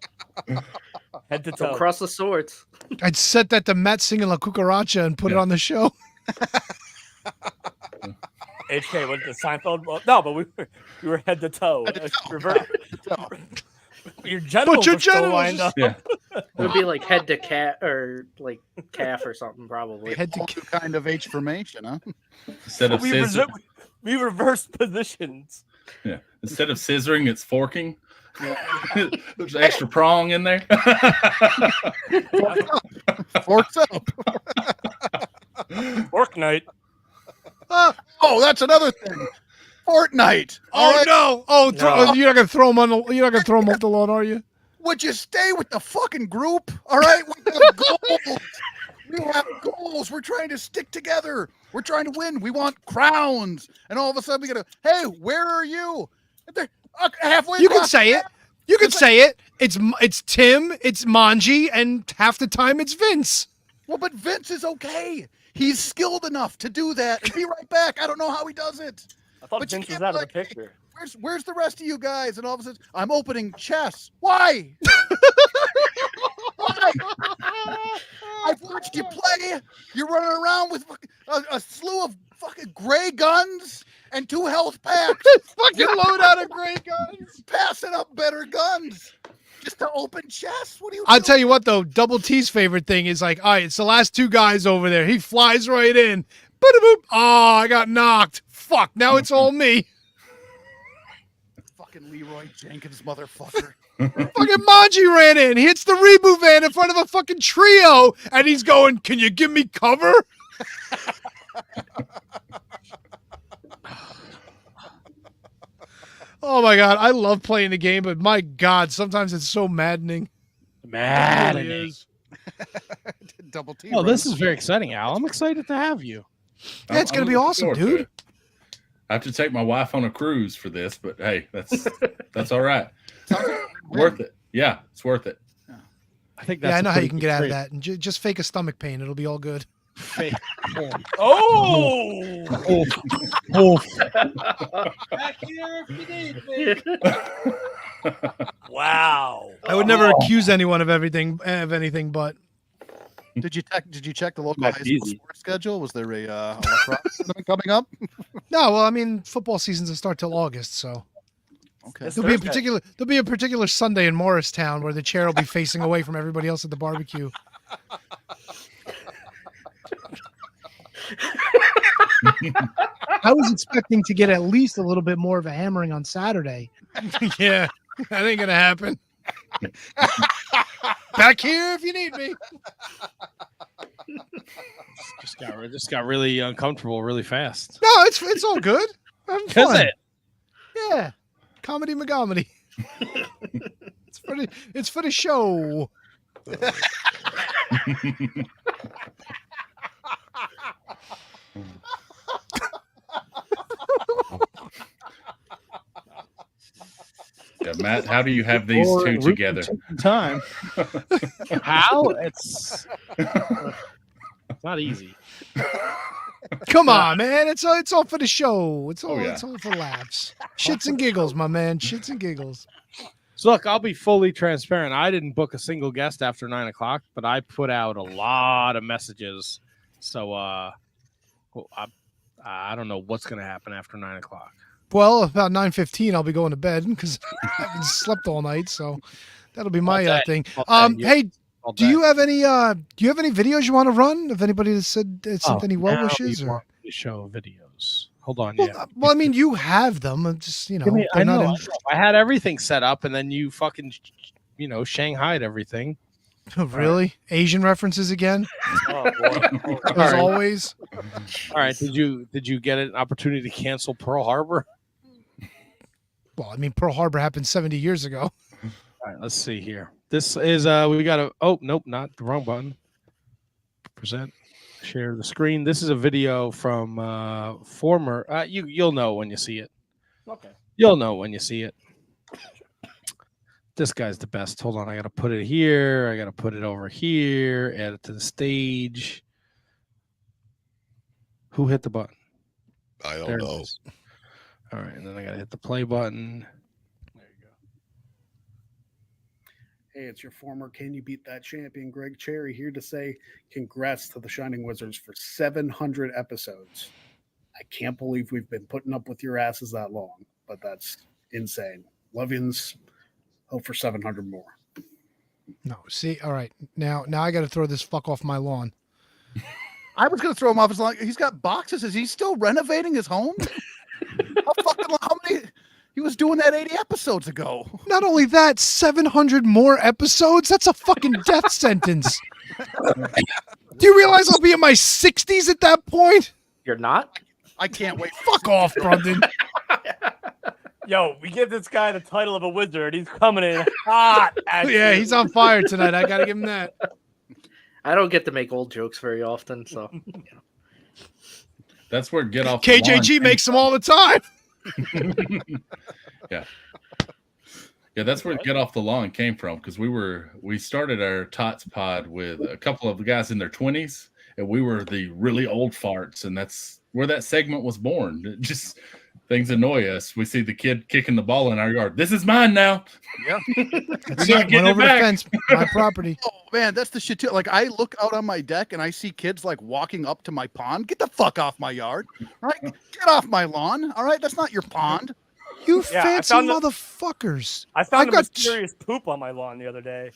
to Don't toe. cross the swords. I'd set that to Matt singing La Cucaracha and put it on the show. HK, what the Seinfeld? Well, no, but we were head to toe. Reverse. Your genitals your were still genitals lined are up. Yeah. It would be like head to cat or like calf or something, probably. Head to Whole new kind of H formation, huh? Instead of we reversed positions. Yeah. Instead of scissoring, it's forking. There's an extra prong in there. Forks up. Fork night. Oh, that's another thing. Fortnite. Oh right? no! Oh, you're not gonna throw him on the. You're not gonna throw him off the lawn, are you? Would you stay with the fucking group? All right, we have goals. We have goals. We're trying to stick together. We're trying to win. We want crowns. And all of a sudden we gotta, hey, where are you? They're halfway. You can across say the it. You can say it. It's Tim. It's Manji, and half the time it's Vince. Well, but Vince is okay. He's skilled enough to do that and be right back. I don't know how he does it. I thought But you Vince was can't out of the like, picture. Where's the rest of you guys? And all of a sudden, I'm opening chess. Why? Why? I've watched you play. You're running around with a slew of fucking gray guns and 2 health packs. Fucking load out of gray guns. Passing up better guns just to open chess. What do you? I'll tell you what though, Double T's favorite thing is like, all right, it's the last 2 guys over there. He flies right in. Boop. Oh, I got knocked. Fuck. Now it's all me. Fucking Leroy Jenkins, motherfucker. Fucking Manji ran in, hits the reboot van in front of a fucking trio, and he's going, "Can you give me cover?" Oh my god, I love playing the game, but my god, sometimes it's so maddening. Maddening. It really is. Double T. Oh, this is very exciting, Al. I'm excited to have you. Yeah, it's gonna be looking awesome, forward to dude. it. I have to take my wife on a cruise for this, but hey, that's all right. Worth it. Yeah, it's worth it. I think Yeah, I know how you can get out of that, and just fake a stomach pain. It'll be all good. Fake. Oh! Back here if you need me. Wow. I would never accuse anyone of anything, but Did you check the local That's high school easy. sports schedule? Was there a lacrosse tournament coming up? no. Well, I mean, football season doesn't start till August, so Okay. there'll be a particular Sunday in Morristown where the chair will be facing away from everybody else at the barbecue. I was expecting to get at least a little bit more of a hammering on Saturday. Yeah, that ain't gonna happen. Back here if you need me. Just got really uncomfortable really fast. No, it's all good. I'm Is fun. it? Yeah, comedy magomedy. It's for the show. Yeah, Matt, how do you have these two together? Time. How? It's not easy. Come on, man. It's all for the show. It's all yeah. it's all for laughs. Shits and giggles, my man. Shits and giggles. So look, I'll be fully transparent. I didn't book a single guest after 9 o'clock, but I put out a lot of messages. So I don't know what's gonna happen after 9 o'clock. Well, about 9:15, I'll be going to bed because I haven't slept all night. So that'll be my thing. Hey, do you have any videos you want to run? If anybody that sent any well wishes or show videos. Hold on. Well, I mean, you have them. I'm just I they're not know. in- I had everything set up, and then you fucking, Shanghai'd everything. Really? Asian references again? Oh, boy. As always. All right. Did you get an opportunity to cancel Pearl Harbor? Well, I mean, Pearl Harbor happened 70 years ago. All right. Let's see here. This is we got a. Oh nope, not the wrong button. Present. Share the screen. This is a video from former. You'll know when you see it. Okay. You'll know when you see it. This guy's the best. Hold on, I gotta put it here. I gotta put it over here. Add it to the stage. Who hit the button? I don't There it know. is. All right, and then I gotta hit the play button. Hey, it's your former Can You Beat That champion, Greg Cherry, here to say congrats to the Shining Wizards for 700 episodes. I can't believe we've been putting up with your asses that long, but that's insane. Love-yins, hope for 700 more. No, see, all right. Now I got to throw this fuck off my lawn. I was going to throw him off his lawn. He's got boxes. Is he still renovating his home? How many? He was doing that 80 episodes ago. Not only that, 700 more episodes? That's a fucking death sentence. Do you realize I'll be in my 60s at that point? You're not? I can't wait. Fuck off, Brendan. Yo, we give this guy the title of a wizard. He's coming in hot. Yeah, he's on fire tonight. I got to give him that. I don't get to make old jokes very often, so. That's where Get Off the Lawn KJG came makes them all the time. Yeah, that's where Get Off the Lawn came from, because we started our Tots pod with a couple of the guys in their 20s, and we were the really old farts, and that's where that segment was born. It just things annoy us. We see the kid kicking the ball in our yard. This is mine now. Yeah, That's it. Went over the fence. My property. Oh man, that's the shit too. Like I look out on my deck and I see kids like walking up to my pond. Get the fuck off my yard. All right, get off my lawn. All right, that's not your pond. You Yeah, fancy motherfuckers. I found a got mysterious poop on my lawn the other day,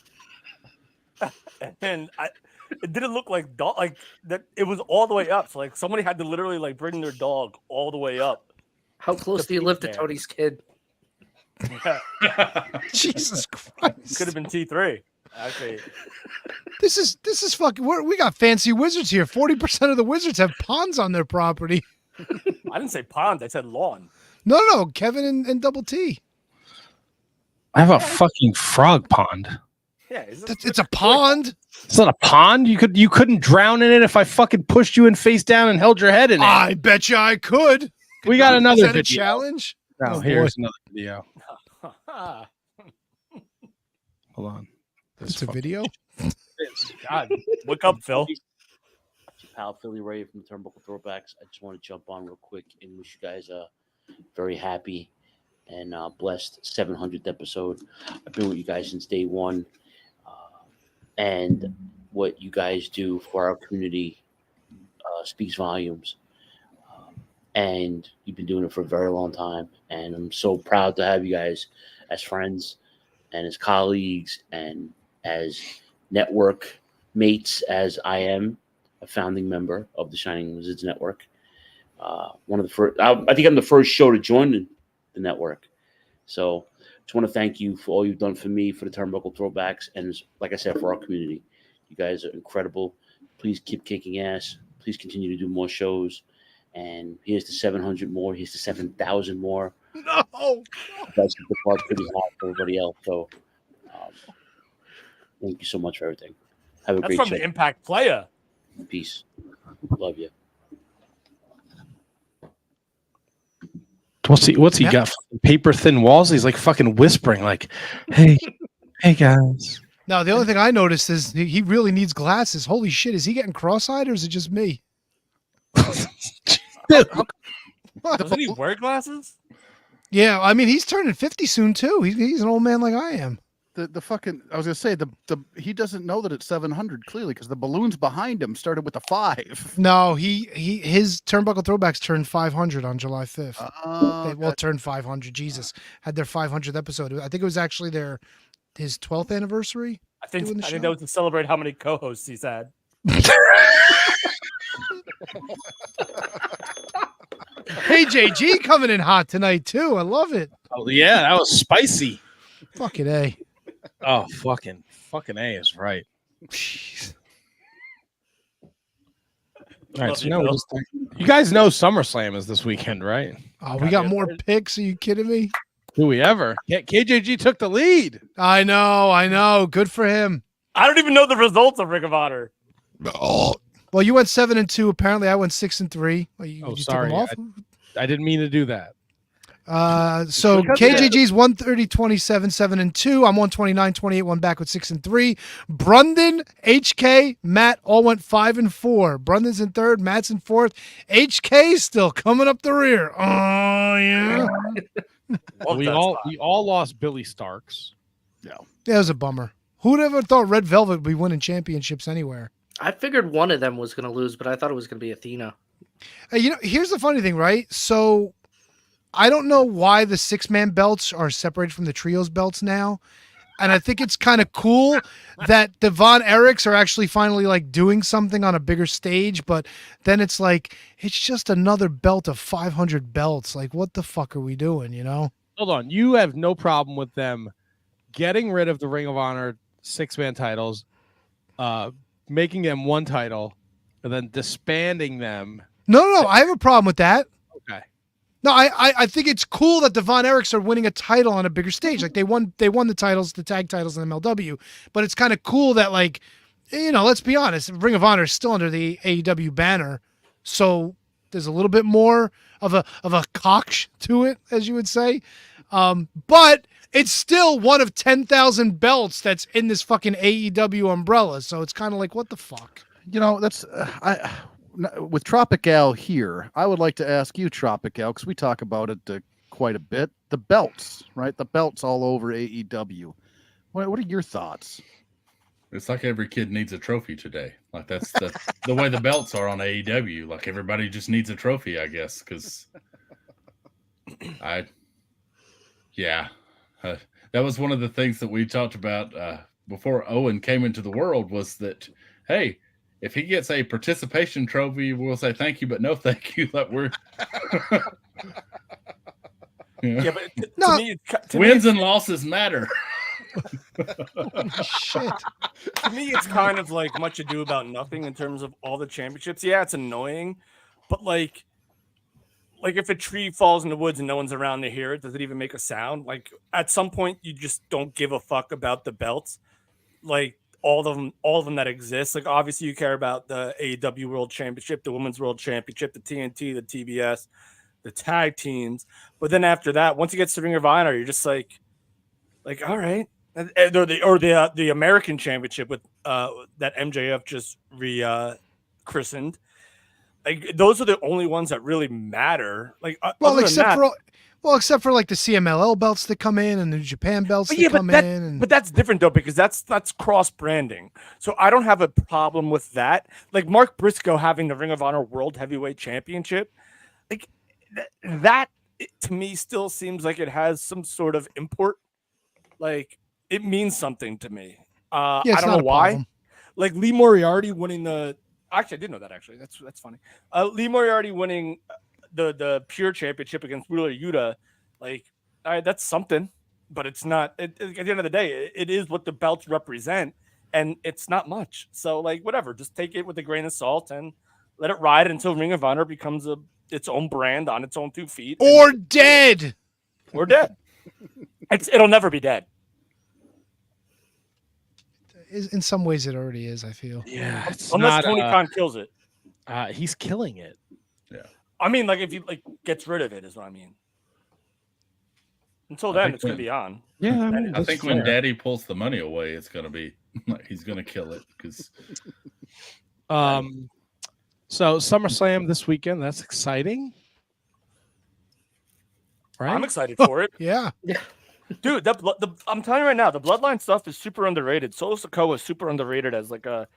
and it didn't look like dog. Like that, it was all the way up. So like somebody had to literally like bring their dog all the way up. How close do you live to Tony's kid? Jesus Christ. Could have been T3. Actually, This is fucking. We got fancy wizards here. 40% of the wizards have ponds on their property. I didn't say pond. I said lawn. No, Kevin and Double T. I have a fucking frog pond. Yeah, it's a pond. It's not a pond. You couldn't drown in it if I fucking pushed you in face down and held your head in it. I bet you I could. We got another Is that video. a challenge? No, Oh, here's boy. another video. Hold on. It's a video. God, wake up, Phil. Pal Philly Ray from the Turnbuckle Throwbacks. I just want to jump on real quick and wish you guys a very happy and blessed 700th episode. I've been with you guys since day one, and what you guys do for our community speaks volumes. And you've been doing it for a very long time, and I'm so proud to have you guys as friends and as colleagues and as network mates, as I am a founding member of the Shining Wizards Network. One of the first, I think I'm the first show to join the network. So just want to thank you for all you've done for me, for the Turnbuckle Throwbacks, and like I said, for our community. You guys are incredible. Please keep kicking ass. Please continue to do more shows. And here's the 700 more. Here's the 7,000 more. No. That's the part pretty hard for everybody else. So Thank you so much for everything. Have a That's great from show. the Impact player. Peace. Love you. What's he got? Paper thin walls? He's like fucking whispering, like, "Hey, hey guys." No, the only thing I noticed is he really needs glasses. Holy shit, is he getting cross-eyed or is it just me? Doesn't he wear glasses? Yeah, I mean he's turning 50 soon too. He's an old man like I am. The fucking I was gonna say the he doesn't know that it's 700 clearly because the balloons behind him started with a 5. No, his turnbuckle throwbacks turned 500 on July 5th. They turned 500. Jesus, had their 500th episode. I think it was actually his 12th anniversary. I think that was to celebrate how many co-hosts he's had. Hey JG coming in hot tonight too. I love it. Oh yeah, that was spicy. Fucking A. Oh, fucking A is right. All right, so now you guys know SummerSlam is this weekend, right? Oh, we got more picks. Are you kidding me? Do we ever? KJG took the lead. I know. Good for him. I don't even know the results of Ring of Honor. Well, you went 7-2. Apparently, I went 6-3. Well, you took sorry. them off? I didn't mean to do that. So KJG's 130, 27, 7-2. I'm 129, 28, one back with 6-3. Brundon, HK, Matt all went 5-4. Brundon's in third, Matt's in fourth. HK still coming up the rear. Oh yeah. we all lost Billy Starks. Yeah, it was a bummer. Who'd ever thought Red Velvet would be winning championships anywhere? I figured one of them was going to lose, but I thought it was going to be Athena. Here's the funny thing, right? So I don't know why the 6-man belts are separated from the trios belts now. And I think it's kind of cool that the Von Erichs are actually finally like doing something on a bigger stage, but then it's like, it's just another belt of 500 belts. Like, what the fuck are we doing, Hold on. You have no problem with them getting rid of the Ring of Honor 6-man titles, making them one title, and then disbanding them. No, I have a problem with that. Okay. No, I think it's cool that the Von Erichs are winning a title on a bigger stage. Like they won the titles, the tag titles in MLW, but it's kind of cool that like, let's be honest, Ring of Honor is still under the AEW banner, so there's a little bit more of a cock to it, as you would say. But it's still one of 10,000 belts that's in this fucking AEW umbrella. So it's kind of like, what the fuck? That's with Tropical here. I would like to ask you, Tropical, because we talk about it quite a bit. The belts, right? The belts all over AEW. What are your thoughts? It's like every kid needs a trophy today. Like that's the way the belts are on AEW. Like everybody just needs a trophy, I guess. Because that was one of the things that we talked about before Owen came into the world. Was that hey, if he gets a participation trophy, we'll say thank you, but no thank you. That we're Yeah, but wins and losses matter. Shit. To me, it's kind of like much ado about nothing in terms of all the championships. Yeah, it's annoying, but like if a tree falls in the woods and no one's around to hear it, does it even make a sound? Like at some point, you just don't give a fuck about the belts, like all of them that exist. Like obviously, you care about the AEW World Championship, the Women's World Championship, the TNT, the TBS, the tag teams. But then after that, once you get to Ring of Honor, you're just like all right. Or the American Championship with that MJF just christened. Like those are the only ones that really matter. Like except for like the CMLL belts that come in and the Japan belts that come in. But that's different though because that's cross branding. So I don't have a problem with that. Like Mark Briscoe having the Ring of Honor World Heavyweight Championship, like that to me still seems like it has some sort of import. Like it means something to me. I don't know why. Problem. Like Lee Moriarty winning the. Actually, I didn't know that. Actually, that's funny. Lee Moriarty winning the Pure Championship against Wheeler Yuta, like that's something, but it's not. At the end of the day, it is what the belts represent, and it's not much. So, like, whatever. Just take it with a grain of salt and let it ride until Ring of Honor becomes its own brand on its own 2 feet, or dead. It'll never be dead. in some ways it already is. I feel. Yeah, it's Unless not, Tony Khan kills it. He's killing it. I mean, like if he like gets rid of it, is what I mean. Until then, it's going to be on. Yeah, I mean, I think when Daddy pulls the money away, it's going to be like he's going to kill it because. So SummerSlam this weekend. That's exciting. Right? I'm excited for it. Yeah. Dude, I'm telling you right now, the Bloodline stuff is super underrated. Solo Sikoa is super underrated as like a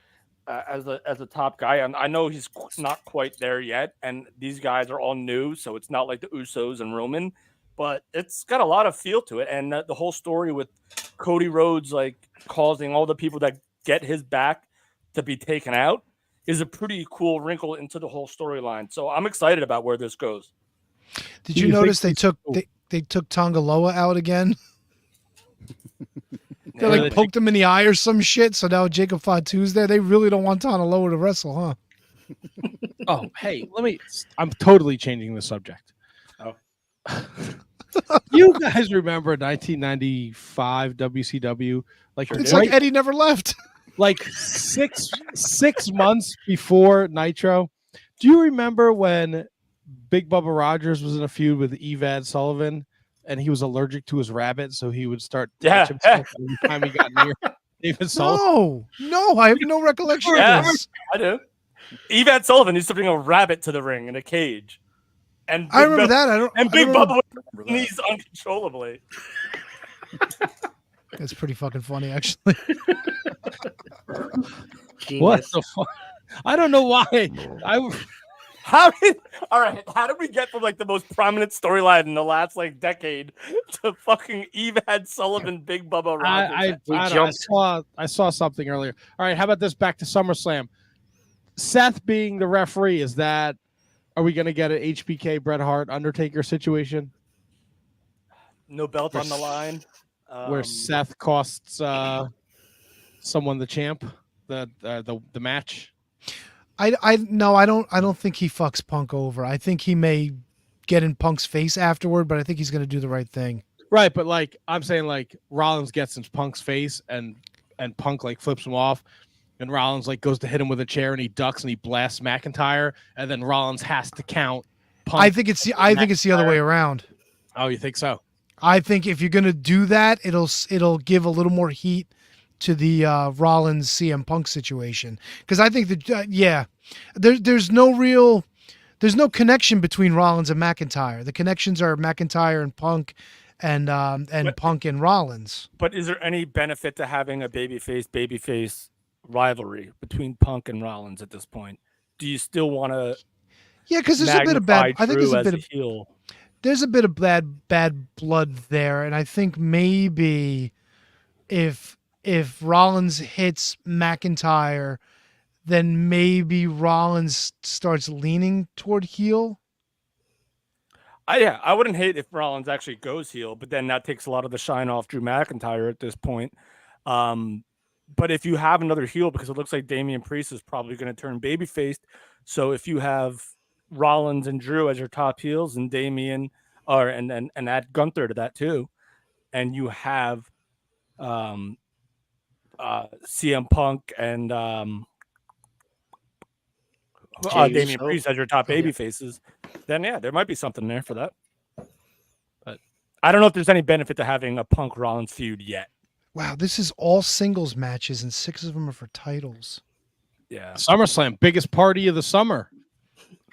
top guy, and I know he's not quite there yet. And these guys are all new, so it's not like the Usos and Roman, but it's got a lot of feel to it. And the whole story with Cody Rhodes like causing all the people that get his back to be taken out is a pretty cool wrinkle into the whole storyline. So I'm excited about where this goes. Did you notice they took Tongaloa out again? They like poked him in the eye or some shit. So now Jacob Fatu's there. They really don't want Tongaloa to wrestle, huh? Oh, hey, I'm totally changing the subject. Oh. You guys remember 1995 WCW? Like It's like Eddie never left. Like six months before Nitro. Do you remember when Big Bubba Rogers was in a feud with Evad Sullivan and he was allergic to his rabbit, so he would start touching himself every time he got near Evad Sullivan? No, I have no recollection of this. I do. Evad Sullivan used to bring a rabbit to the ring in a cage. And I remember that. Big Bubba would sneeze uncontrollably. That's pretty fucking funny, actually. What the fuck? I don't know why. How did we get from like the most prominent storyline in the last like decade to fucking Evad Sullivan, Big Bubba Rogers? I saw something earlier. All right, how about this? Back to SummerSlam. Seth being the referee, are we going to get an HBK Bret Hart Undertaker situation? No belt on the line. Where Seth costs someone the champ, the match. I don't think he fucks Punk over. I think he may get in Punk's face afterward, but I think he's going to do the right thing. Right, but like I'm saying, like Rollins gets in Punk's face and Punk like flips him off, and Rollins like goes to hit him with a chair and he ducks and he blasts McIntyre, and then Rollins has to count Punk. I think it's the other way around. Oh, you think so? I think if you're going to do that, it'll give a little more heat to the Rollins CM Punk situation, because I think that there's no connection between Rollins and McIntyre. The connections are McIntyre and Punk, and Punk and Rollins. But is there any benefit to having a babyface rivalry between Punk and Rollins at this point? Do you still want to? Yeah, because there's a bit of bad. I think there's a bit of bad blood there, and I think maybe if Rollins hits McIntyre, then maybe Rollins starts leaning toward heel. I wouldn't hate if Rollins actually goes heel, but then that takes a lot of the shine off Drew McIntyre at this point. But if you have another heel, because it looks like Damian Priest is probably going to turn babyface, so if you have Rollins and Drew as your top heels, and Damian, and add Gunther to that too, and you have CM Punk and Damian Priest as your top baby faces, then there might be something there for that. But I don't know if there's any benefit to having a Punk Rollins feud yet. Wow, this is all singles matches, and 6 of them are for titles. Yeah, SummerSlam, biggest party of the summer.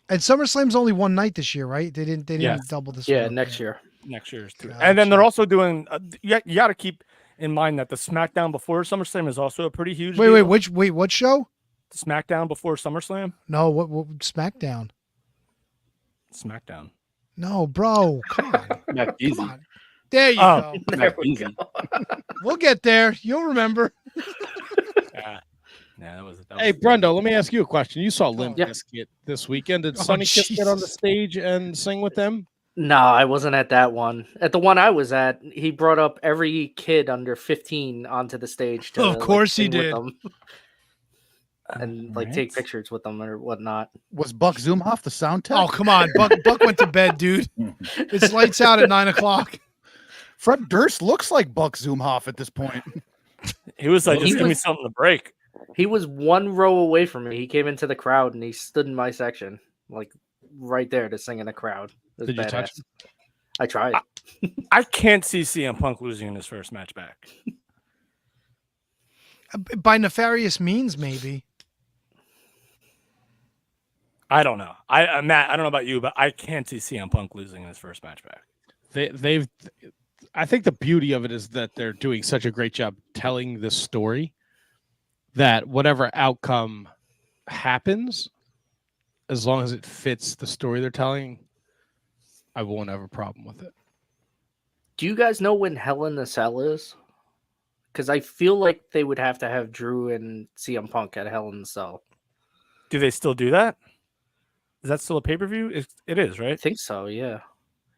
And SummerSlam's only one night this year, right? They didn't double this. Yeah, next year. Next year's too. And then they're also doing. You got to keep in mind that the SmackDown before SummerSlam is also a pretty huge. Wait, what show? The SmackDown before SummerSlam. No, what SmackDown? SmackDown. No, bro, come on. Easy. Come on. There you go. There we go. We'll get there. You'll remember. Yeah, that was. Hey, Brendo, let me ask you a question. You saw Limp Bizkit this weekend. Did Sonny Kiss get on the stage and sing with them? No, I wasn't at that one. At the one I was at, he brought up every kid under 15 onto the stage. To, of course he did. Them. And take pictures with them or whatnot. Was Buck Zumhoff the sound tech? Oh, come on. Buck went to bed, dude. It's lights out at 9:00. Fred Durst looks like Buck Zumhoff at this point. He was like, He just give me was- something to break. He was one row away from me. He came into the crowd and he stood in my section, like right there to sing in the crowd. It was Did you badass. touch him? I tried. I can't see CM Punk losing in his first match back. By nefarious means, maybe. I don't know. Matt, I don't know about you, but I can't see CM Punk losing in his first match back. They've I think the beauty of it is that they're doing such a great job telling this story that whatever outcome happens, as long as it fits the story they're telling, I won't have a problem with it. Do you guys know when Hell in the Cell is? Because I feel like they would have to have Drew and CM Punk at Hell in the Cell. Do they still do that? Is that still a pay-per-view? It is, right? I think so, yeah.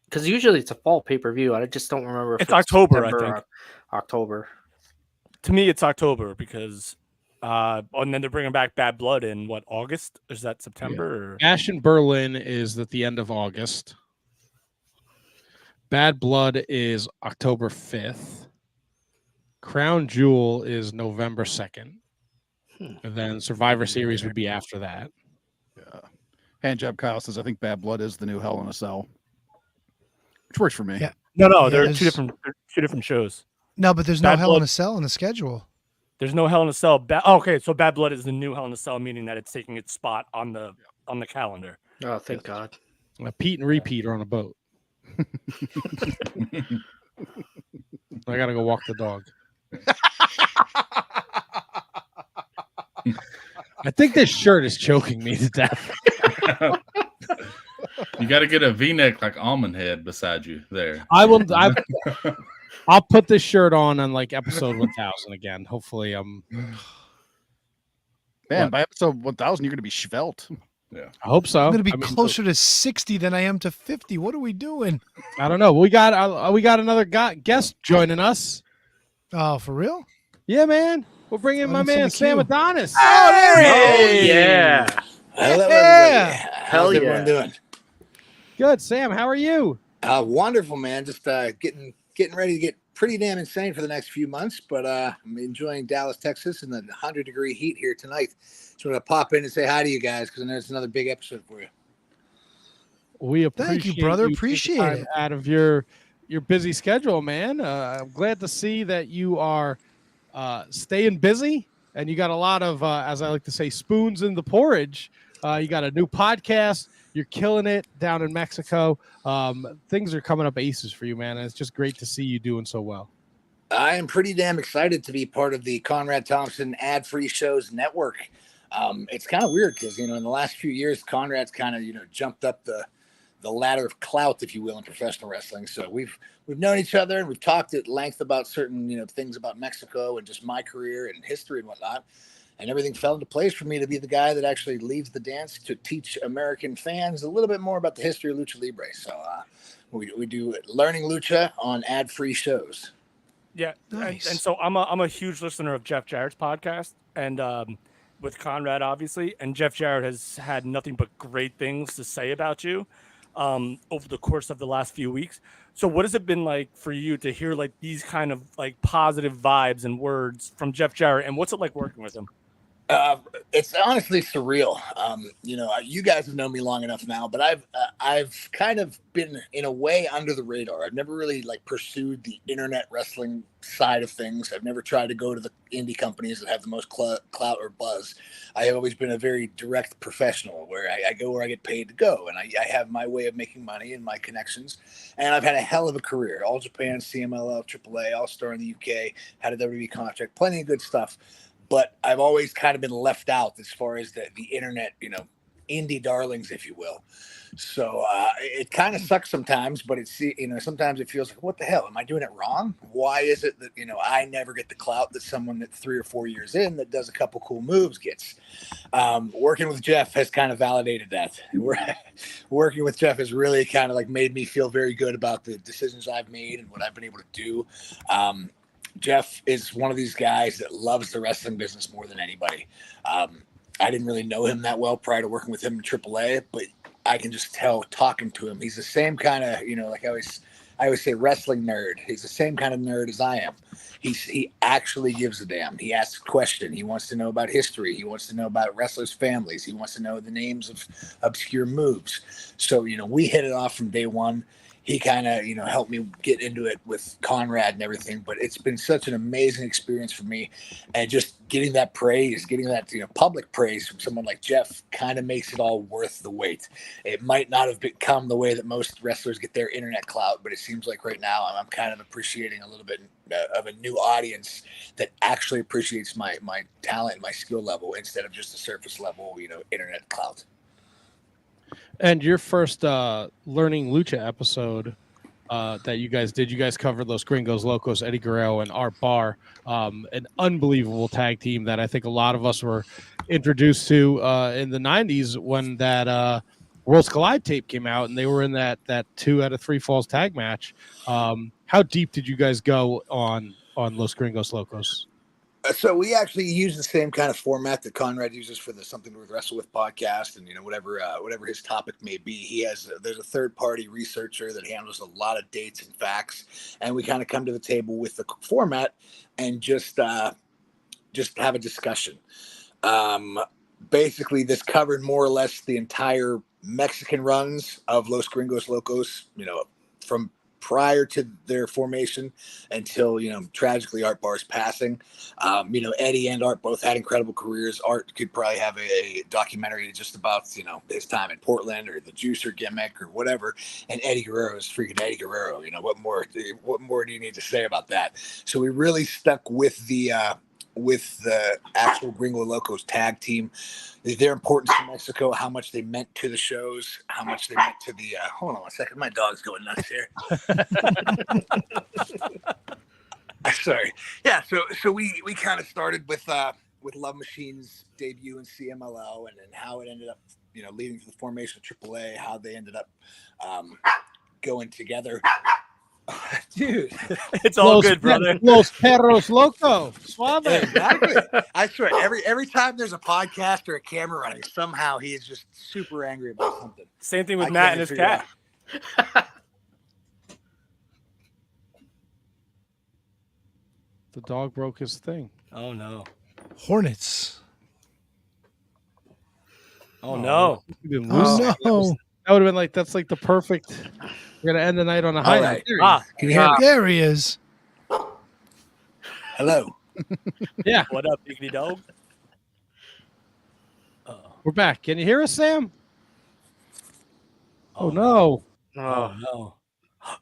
Because usually it's a fall pay-per-view. I just don't remember if It's October, I September think. or October. To me, it's October because, and then they're bringing back Bad Blood in what, August? Is that September? Or? Ash in Berlin is at the end of August. Bad Blood is October 5th. Crown Jewel is November 2nd. And then Survivor Series would be after that. Yeah. Handjob Kyle says, I think Bad Blood is the new Hell in a Cell. Which works for me. Yeah. No, Yeah, they're there's- two different shows. No, but there's no Bad Hell in Blood- a Cell in the schedule. There's no Hell in a Cell. Okay, so Bad Blood is the new Hell in a Cell, meaning that it's taking its spot on the calendar. Oh, thank God. Pete and Repeat are on a boat. I gotta go walk the dog. I think this shirt is choking me to death. You got to get a V-neck like Almond Head beside you there. I'll put this shirt on like episode 1000 again. Hopefully, Man, What? by episode 1000, you're going to be svelte. Yeah. I hope so. I'm going to be I mean, closer to 60 than I am to 50. What are we doing? I don't know. We got another guest joining us. Oh, for real? Yeah, man. We'll bring in my Let me see man the Sam queue. Adonis. Oh, there he Oh, is. yeah. Hello, Yeah. everybody. Hell How's yeah. everyone doing? Good, Sam. How are you? Wonderful, man. Just getting ready to get pretty damn insane for the next few months. But I'm enjoying Dallas, Texas, and the 100-degree heat here tonight. So I'm gonna pop in and say hi to you guys because I know it's another big episode for you. We appreciate Thank you, brother. taking Appreciate time it. out of your busy schedule, man. I'm glad to see that you are staying busy and you got a lot of, as I like to say, spoons in the porridge. You got a new podcast. You're killing it down in Mexico. Things are coming up aces for you, man. And it's just great to see you doing so well. I am pretty damn excited to be part of the Conrad Thompson Ad-Free Shows Network. It's kind of weird because, in the last few years, Conrad's kind of, jumped up the ladder of clout, if you will, in professional wrestling. So we've known each other and we've talked at length about certain, things about Mexico and just my career and history and whatnot. And everything fell into place for me to be the guy that actually leads the dance to teach American fans a little bit more about the history of Lucha Libre. So we do Learning Lucha on ad-free shows. Yeah, Nice. and so I'm a huge listener of Jeff Jarrett's podcast, and with Conrad, obviously, and Jeff Jarrett has had nothing but great things to say about you over the course of the last few weeks. So what has it been like for you to hear like these kind of like positive vibes and words from Jeff Jarrett, and what's it like working with him? It's honestly surreal. You guys have known me long enough now, but I've kind of been in a way under the radar. I've never really pursued the internet wrestling side of things. I've never tried to go to the indie companies that have the most clout or buzz. I have always been a very direct professional where I go where I get paid to go, and I have my way of making money and my connections. And I've had a hell of a career: All Japan, CMLL, AAA, All Star in the UK, had a WWE contract, plenty of good stuff. But I've always kind of been left out as far as the internet, indie darlings, if you will. So it kind of sucks sometimes, but it's, sometimes it feels like, what the hell? Am I doing it wrong? Why is it that, I never get the clout that someone that 3 or 4 years in that does a couple cool moves gets? Working with Jeff has kind of validated that. Working with Jeff has really kind of made me feel very good about the decisions I've made and what I've been able to do. Jeff is one of these guys that loves the wrestling business more than anybody. I didn't really know him that well prior to working with him in AAA, but I can just tell talking to him, he's the same kind of, like I always I always say wrestling nerd. He's the same kind of nerd as I am. He actually gives a damn. He asks a question. He wants to know about history. He wants to know about wrestlers' families. He wants to know the names of obscure moves. So, we hit it off from day one. He kind of, helped me get into it with Conrad and everything. But it's been such an amazing experience for me. And just getting that praise, getting that, public praise from someone like Jeff kind of makes it all worth the wait. It might not have become the way that most wrestlers get their internet clout, but it seems like right now I'm kind of appreciating a little bit of a new audience that actually appreciates my talent and my skill level instead of just the surface level, internet clout. And your first Learning Lucha episode that you guys covered Los Gringos Locos, Eddie Guerrero, and Art Barr, an unbelievable tag team that I think a lot of us were introduced to in the 90s when that Worlds Collide tape came out, and they were in that 2 out of 3 falls tag match. How deep did you guys go on Los Gringos Locos? So we actually use the same kind of format that Conrad uses for the Something to Wrestle With podcast, and whatever his topic may be. There's a third party researcher that handles a lot of dates and facts, and we kind of come to the table with the format and just have a discussion. Basically, this covered more or less the entire Mexican runs of Los Gringos Locos, from prior to their formation until, tragically Art Barr's passing. Eddie and Art both had incredible careers. Art could probably have a documentary just about, his time in Portland or the juicer gimmick or whatever. And Eddie Guerrero is freaking Eddie Guerrero. What more do you need to say about that? So we really stuck with the actual Gringo Locos tag team, their importance to Mexico, how much they meant to the shows, how much they meant to the hold on a second, my dog's going nuts here. Sorry. Yeah, so we kind of started with Love Machine's debut in CMLL and how it ended up, leading to the formation of AAA, how they ended up going together. Dude, it's all good, brother. Los Perros Loco, suave. Exactly. I swear, every time there's a podcast or a camera running, somehow he is just super angry about something. Same thing with Matt and his cat. The dog broke his thing. Oh no. Hornets. Oh no. You didn't lose that. That would have been that's like the perfect. We're gonna end the night on a high note. Can you hear me? There he is. Hello. Yeah. What up, Biggity Dog? We're back. Can you hear us, Sam? Oh no. Oh no.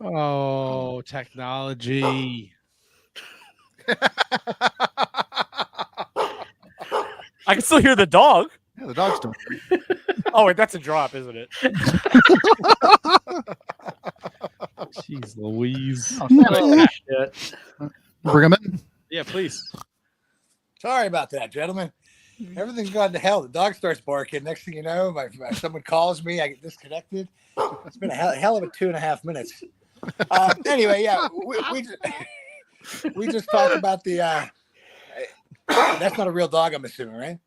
Oh, technology. I can still hear the dog. Yeah, the dog's still. Oh wait, that's a drop, isn't it? Jeez Louise. Bring him in. Yeah, please. Sorry about that, gentlemen. Everything's gone to hell. The dog starts barking. Next thing you know, someone calls me. I get disconnected. It's been a hell of a 2.5 minutes. Anyway, yeah, we just talked about the. That's not a real dog, I'm assuming, right?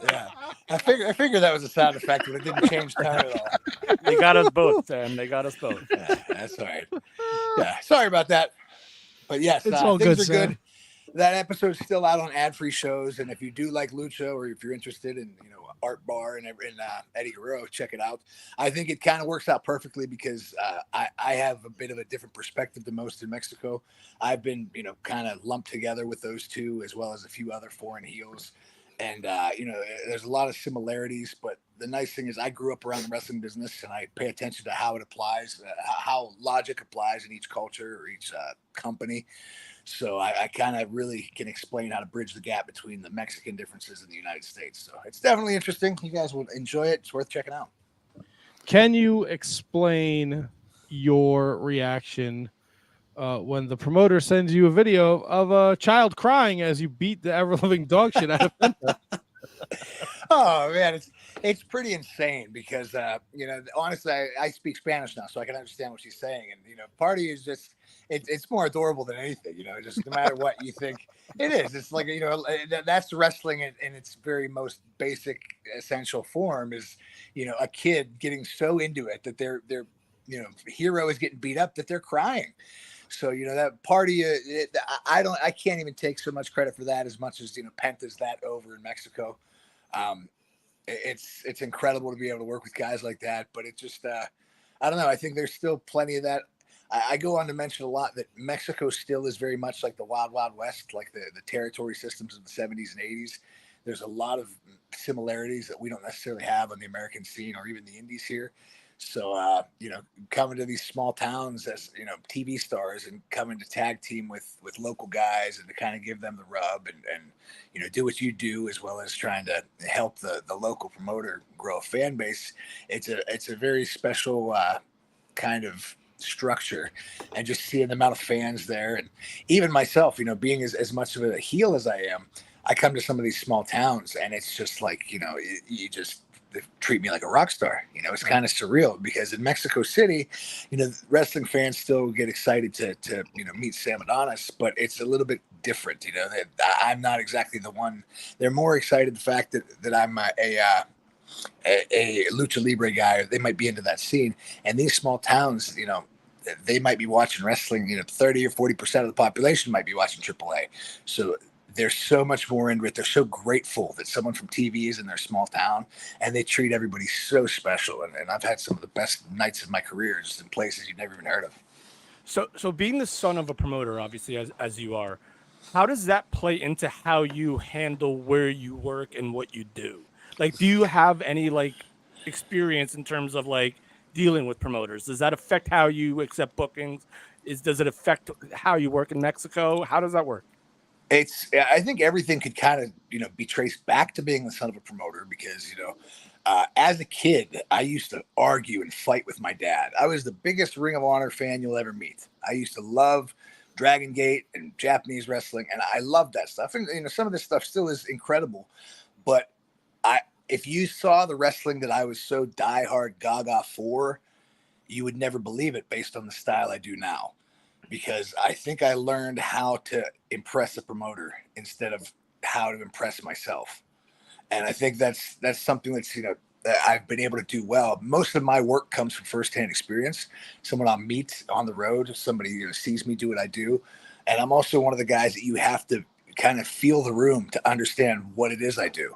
Yeah, I figured that was a sound effect, but it didn't change tone at all. They got us both, Sam. They got us both. Yeah, that's all right. Yeah, sorry about that. But yes, It's all things good, are Sam. good. That episode's still out on ad-free shows, and if you do like Lucha, or if you're interested in Art Barr and Eddie Guerrero, check it out. I think it kind of works out perfectly because I have a bit of a different perspective than most in Mexico. I've been kind of lumped together with those two, as well as a few other foreign heels. And, there's a lot of similarities, but the nice thing is I grew up around the wrestling business and I pay attention to how it applies, how logic applies in each culture or each company. So I kind of really can explain how to bridge the gap between the Mexican differences in the United States. So it's definitely interesting. You guys will enjoy it. It's worth checking out. Can you explain your reaction when the promoter sends you a video of a child crying as you beat the ever-living dog shit out of Penta? Oh man, it's pretty insane because honestly, I speak Spanish now, so I can understand what she's saying. And part of you is just it's more adorable than anything, just no matter what you think it is. It's like, that's wrestling in its very most basic, essential form is, a kid getting so into it that their hero is getting beat up that they're crying. So, that party, I can't even take so much credit for that as much as, Penta's that over in Mexico. It's incredible to be able to work with guys like that, but it just, I don't know. I think there's still plenty of that. I go on to mention a lot that Mexico still is very much like the Wild Wild West, like the territory systems of the 70s and 80s. There's a lot of similarities that we don't necessarily have on the American scene or even the indies here. So, coming to these small towns as, TV stars and coming to tag team with local guys and to kind of give them the rub and do what you do, as well as trying to help the local promoter grow a fan base. It's a very special kind of structure, and just seeing the amount of fans there. And even myself, being as much of a heel as I am, I come to some of these small towns and it's just like, you just treat me like a rock star. It's kind of surreal because in Mexico City, wrestling fans still get excited to meet Sam Adonis, but it's a little bit different. I'm not exactly the one. They're more excited the fact that I'm a lucha libre guy. They might be into that scene, and these small towns, they might be watching wrestling. 30 or 40% of the population might be watching AAA. So they're so much more into it. They're so grateful that someone from TV is in their small town, and they treat everybody so special. And I've had some of the best nights of my career just in places you've never even heard of. So being the son of a promoter, obviously, as you are, how does that play into how you handle where you work and what you do? Like, do you have any experience in terms of dealing with promoters? Does that affect how you accept bookings? Does it affect how you work in Mexico? How does that work? I think everything could kind of, be traced back to being the son of a promoter because, as a kid, I used to argue and fight with my dad. I was the biggest Ring of Honor fan you'll ever meet. I used to love Dragon Gate and Japanese wrestling, and I loved that stuff. And, some of this stuff still is incredible, but if you saw the wrestling that I was so diehard gaga for, you would never believe it based on the style I do now. Because I think I learned how to impress a promoter instead of how to impress myself. And I think that's something that's, that I've been able to do well. Most of my work comes from firsthand experience. Someone I'll meet on the road, somebody sees me do what I do. And I'm also one of the guys that you have to kind of feel the room to understand what it is I do.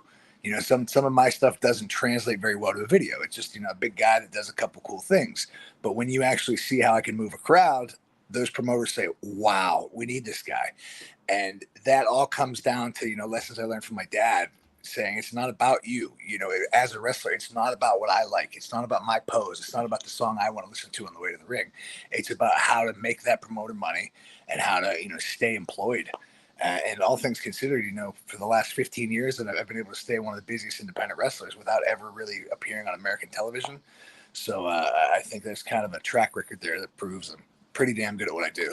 Some of my stuff doesn't translate very well to a video. It's just, a big guy that does a couple cool things. But when you actually see how I can move a crowd, those promoters say, wow, we need this guy. And that all comes down to, lessons I learned from my dad saying it's not about you, as a wrestler, it's not about what I like. It's not about my pose. It's not about the song I want to listen to on the way to the ring. It's about how to make that promoter money and how to, stay employed. And all things considered, for the last 15 years that I've been able to stay one of the busiest independent wrestlers without ever really appearing on American television. So I think there's kind of a track record there that proves I'm pretty damn good at what I do.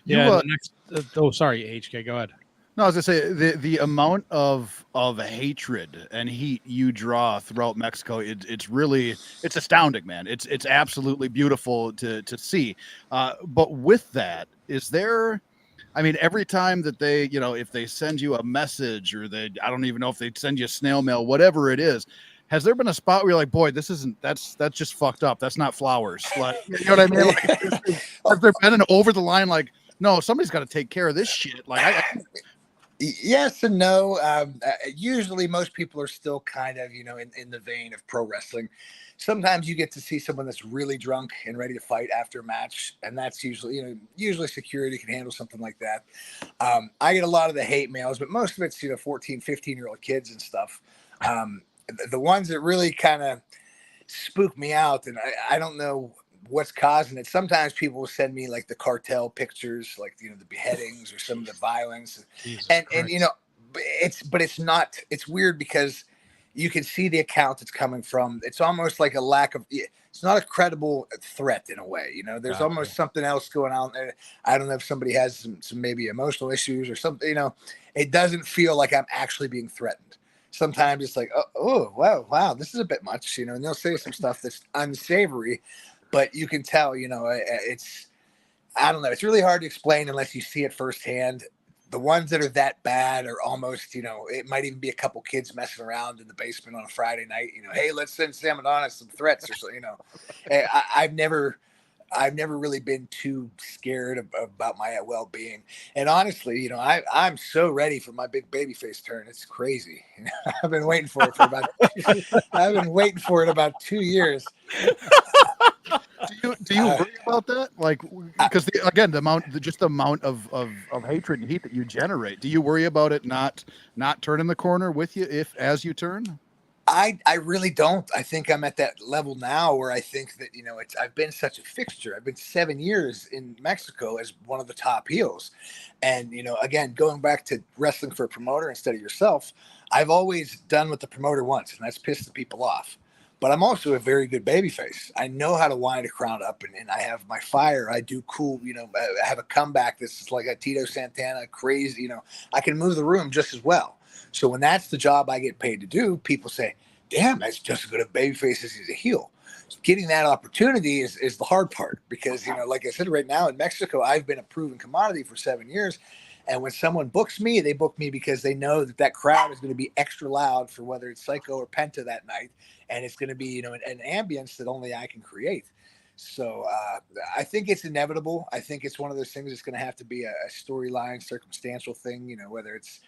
Yeah. Sorry, HK, go ahead. No, I was gonna say the amount of hatred and heat you draw throughout Mexico, it's astounding, man. It's absolutely beautiful to see. But with that, is there? I mean, every time that they, if they send you a message or I don't even know if they send you a snail mail, whatever it is. Has there been a spot where you're like, boy, that's just fucked up. That's not flowers. Like, you know what I mean? Like, has there been an over the line, like, no, somebody's got to take care of this shit? Like, yes and no. Usually most people are still kind of, in the vein of pro wrestling. Sometimes you get to see someone that's really drunk and ready to fight after a match. And that's usually, usually security can handle something like that. I get a lot of the hate mails, but most of it's, 14, 15-year-old kids and stuff. The ones that really kind of spook me out, and I don't know what's causing it. Sometimes people will send me the cartel pictures, the beheadings or some of the violence, and it's weird because you can see the account it's coming from. It's almost like a lack of. It's not a credible threat in a way. There's almost something else going on there. I don't know if somebody has some maybe emotional issues or something. It doesn't feel like I'm actually being threatened. Sometimes it's like, oh, wow, this is a bit much, and they'll say some stuff that's unsavory, but you can tell, I don't know. It's really hard to explain unless you see it firsthand. The ones that are that bad are almost, it might even be a couple kids messing around in the basement on a Friday night. Hey, let's send Sam Adonis some threats or so. I've never really been too scared about my well-being. And honestly, I'm so ready for my big baby face turn. It's crazy. I've been waiting for it about 2 years. Do you worry about that? Like, because again, the amount of hatred and heat that you generate. Do you worry about it not turning the corner with you as you turn? I really don't. I think I'm at that level now where I think that, I've been such a fixture. I've been 7 years in Mexico as one of the top heels. And, again, going back to wrestling for a promoter instead of yourself, I've always done what the promoter wants, and that's piss the people off. But I'm also a very good babyface. I know how to wind a crowd up, and I have my fire. I do cool, I have a comeback that's like a Tito Santana, crazy, I can move the room just as well. So when that's the job I get paid to do, people say, damn, that's just as good a babyface as he's a heel. So getting that opportunity is the hard part because, like I said, right now in Mexico, I've been a proven commodity for 7 years. And when someone books me, they book me because they know that crowd is going to be extra loud for whether it's Psycho or Penta that night. And it's going to be, an ambience that only I can create. So I think it's inevitable. I think it's one of those things that's going to have to be a storyline, circumstantial thing, whether it's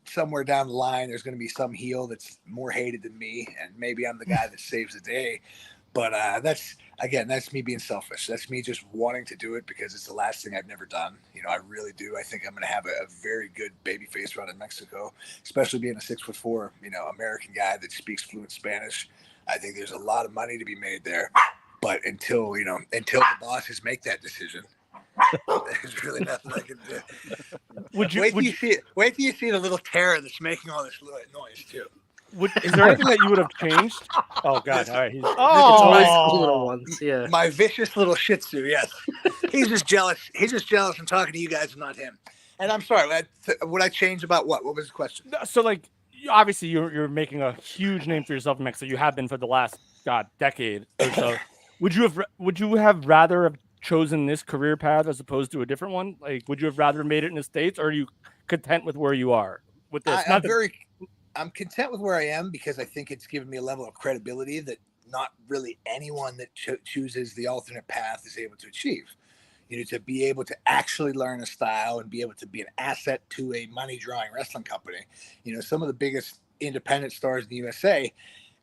somewhere down the line, there's going to be some heel that's more hated than me. And maybe I'm the guy that saves the day. But that's me being selfish. That's me just wanting to do it because it's the last thing I've never done. I really do. I think I'm going to have a very good babyface run in Mexico, especially being a 6'4", American guy that speaks fluent Spanish. I think there's a lot of money to be made there. But until the bosses make that decision, there's really nothing I can do. Wait till you see the little terror that's making all this noise too. Is there anything that you would have changed? Oh God! All right, it's always the little ones. Yeah, my vicious little Shih Tzu. Yes, he's just jealous. He's just jealous. I'm talking to you guys, and not him. And I'm sorry. Would I change about what? What was the question? So, like, obviously, you're making a huge name for yourself in Mexico. You have been for the last decade or so. Would you have rather have chosen this career path as opposed to a different one? Like, would you have rather made it in the States, or are you content with where you are with this? I'm content with where I am because I think it's given me a level of credibility that not really anyone that chooses the alternate path is able to achieve. To be able to actually learn a style and be able to be an asset to a money drawing wrestling company. Some of the biggest independent stars in the USA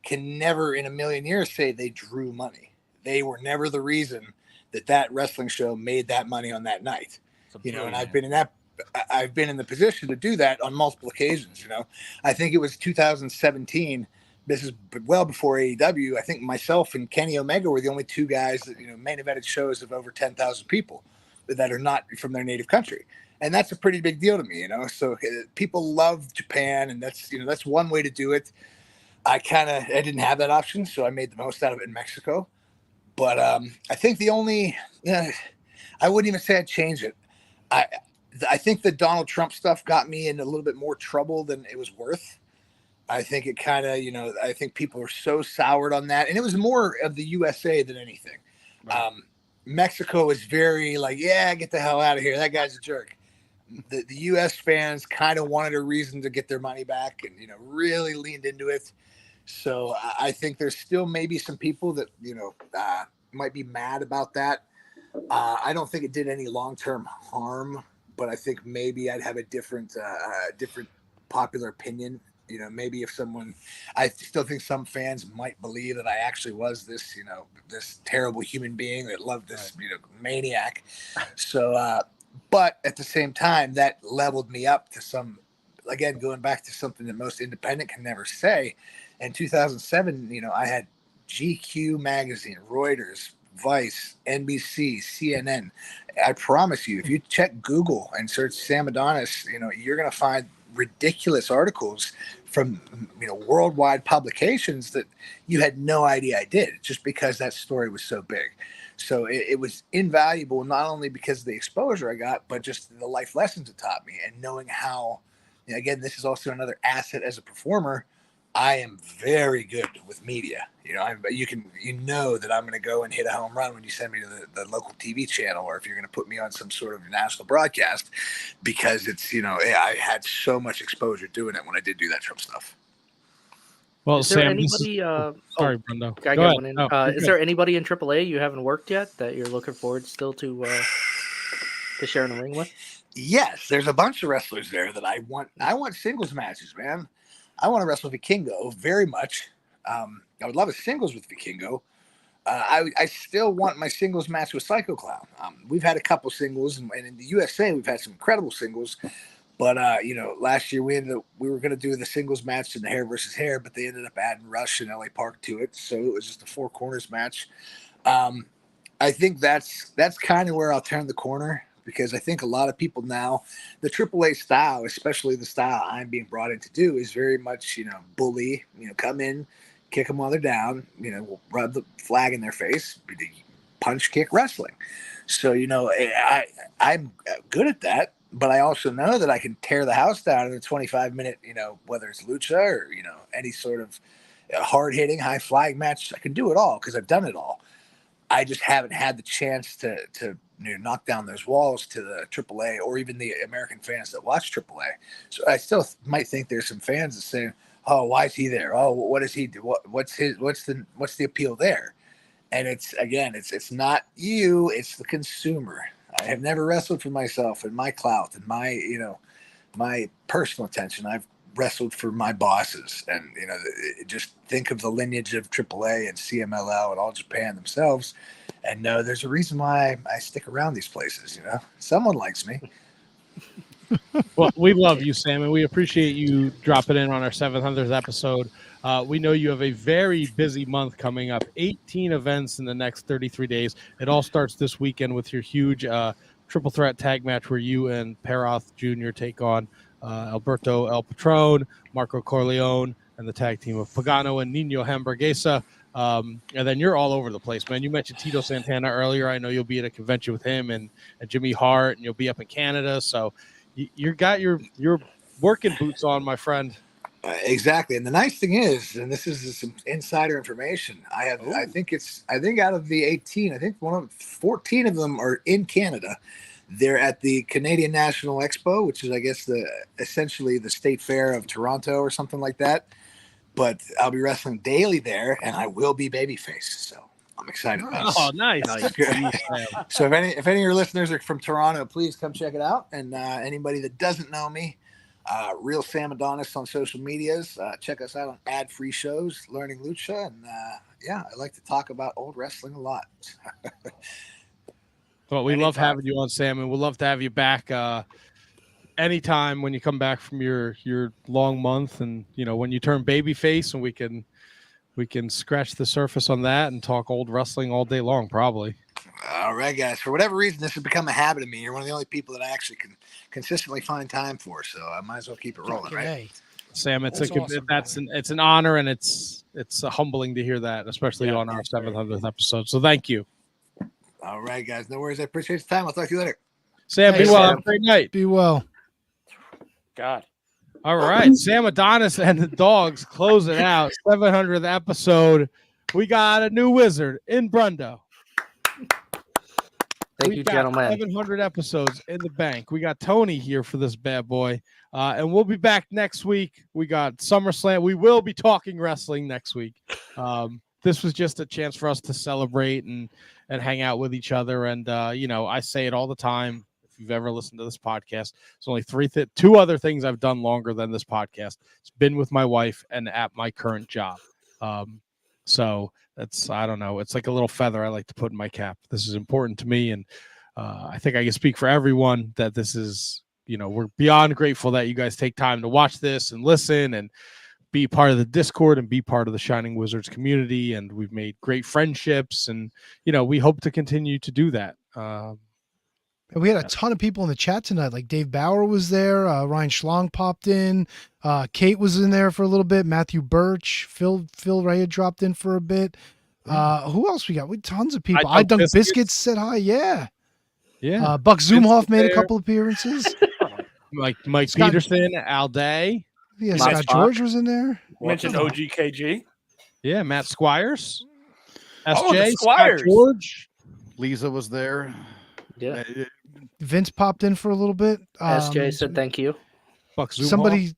can never in a million years say they drew money. They were never the reason that wrestling show made that money on that night. And I've been in the position to do that on multiple occasions. I think it was 2017. This is well before AEW. I think myself and Kenny Omega were the only two guys that, main evented shows of over 10,000 people that are not from their native country. And that's a pretty big deal to me, so people love Japan, and that's one way to do it. I didn't have that option. So I made the most out of it in Mexico. But I think I wouldn't even say I'd change it. I think the Donald Trump stuff got me in a little bit more trouble than it was worth. I think it kind of, I think people are so soured on that. And it was more of the USA than anything. Right. Mexico was very like, yeah, get the hell out of here. That guy's a jerk. The US fans kind of wanted a reason to get their money back and, really leaned into it. So I think there's still maybe some people that, might be mad about that. I don't think it did any long-term harm, but I think maybe I'd have a different popular opinion. Maybe if I still think some fans might believe that I actually was this, this terrible human being that loved this, maniac. So, but at the same time, that leveled me up to some, again, going back to something that most independent can never say. In 2007, I had GQ magazine, Reuters, Vice, NBC, CNN. I promise you, if you check Google and search Sam Adonis, you're going to find ridiculous articles from worldwide publications that you had no idea I did, just because that story was so big. So it was invaluable, not only because of the exposure I got, but just the life lessons it taught me, and knowing how, again, this is also another asset as a performer. I am very good with media. You know that I'm going to go and hit a home run when you send me to the local TV channel, or if you're going to put me on some sort of national broadcast, because it's, I had so much exposure doing it when I did do that Trump stuff. Well, Is there Sam, anybody? sorry, Brendo. I Go got ahead. one in. No, you're Is good. there anybody in AAA you haven't worked yet that you're looking forward still to sharing a ring with? Yes, there's a bunch of wrestlers there that I want. I want singles matches, man. I want to wrestle Vikingo very much. I would love a singles with Vikingo. I still want my singles match with Psycho Clown. We've had a couple singles, and in the USA, we've had some incredible singles. But last year we were going to do the singles match in the hair versus hair, but they ended up adding Rush and LA Park to it, so it was just a four corners match. I think that's kind of where I'll turn the corner, because I think a lot of people now, the AAA style, especially the style I'm being brought in to do, is very much bully. Come in, kick them while they're down. Rub the flag in their face, punch, kick, wrestling. So I'm good at that. But I also know that I can tear the house down in a 25-minute, whether it's lucha or, any sort of hard-hitting, high-flying match. I can do it all because I've done it all. I just haven't had the chance to knock down those walls to the AAA or even the American fans that watch AAA. So I still might think there's some fans that say, "Oh, why is he there? Oh, what does he do? What's the appeal there?" And it's not you, it's the consumer. I have never wrestled for myself and my clout and my personal attention. I've wrestled for my bosses, and just think of the lineage of AAA and CMLL and All Japan themselves, and know there's a reason why I stick around these places. Someone likes me. Well, we love you, Sam, and we appreciate you dropping in on our 700th episode. We know you have a very busy month coming up, 18 events in the next 33 days. It all starts this weekend with your huge triple threat tag match where you and Peroth Jr. take on Alberto El Patron, Marco Corleone, and the tag team of Pagano and Nino Hamburguesa. And then you're all over the place, man. You mentioned Tito Santana earlier. I know you'll be at a convention with him and Jimmy Hart, and you'll be up in Canada. So you got your working boots on, my friend. Exactly. And the nice thing is, and this is some insider information, I think out of the 18, I think 14 of them are in Canada. They're at the Canadian National Expo, which is, I guess, essentially the state fair of Toronto or something like that. But I'll be wrestling daily there, and I will be babyface. So I'm excited about it. Oh, nice. So if any of your listeners are from Toronto, please come check it out. And anybody that doesn't know me, Real Sam Adonis on social medias. Check us out on ad-free shows, Learning Lucha. And I like to talk about old wrestling a lot. Well, we love having you on, Sam, and we'll love to have you back anytime when you come back from your long month, and when you turn babyface, and we can scratch the surface on that and talk old wrestling all day long, probably. All right, guys. For whatever reason, this has become a habit of me. You're one of the only people that I actually can consistently find time for, so I might as well keep it rolling, right? Sam, it's Awesome, it's an honor, and it's humbling to hear that, especially on our 700th episode. So thank you. All right, guys. No worries. I appreciate the time. I'll talk to you later. Sam, be well. Have a great night. Be well. God. All right, Sam Adonis and the Dogs close it out. 700th episode. We got a new wizard in Brundo. Thank you, gentlemen. 700 episodes in the bank. We got Tony here for this bad boy. And we'll be back next week. We got SummerSlam. We will be talking wrestling next week. This was just a chance for us to celebrate and hang out with each other. And, I say it all the time. If you've ever listened to this podcast, it's only two other things I've done longer than this podcast. It's been with my wife and at my current job. So that's, I don't know. It's like a little feather I like to put in my cap. This is important to me. And I think I can speak for everyone that this is, we're beyond grateful that you guys take time to watch this and listen and be part of the Discord and be part of the Shining Wizards community. And we've made great friendships, and, we hope to continue to do that. And we had a ton of people in the chat tonight. Like Dave Bauer was there. Ryan Schlong popped in. Kate was in there for a little bit. Matthew Birch. Phil Ray had dropped in for a bit. Who else we got? We tons of people. I Dunk Biscuits said hi. Yeah. Buck Zumhoff made a couple appearances. Like Mike Peterson, Al Day. Yeah, Matt Scott George was in there. You mentioned OGKG. Yeah, Matt Squires. Oh, the SJ, Squires. Scott George. Lisa was there. Yeah. Vince popped in for a little bit. SJ said thank you. Buck Somebody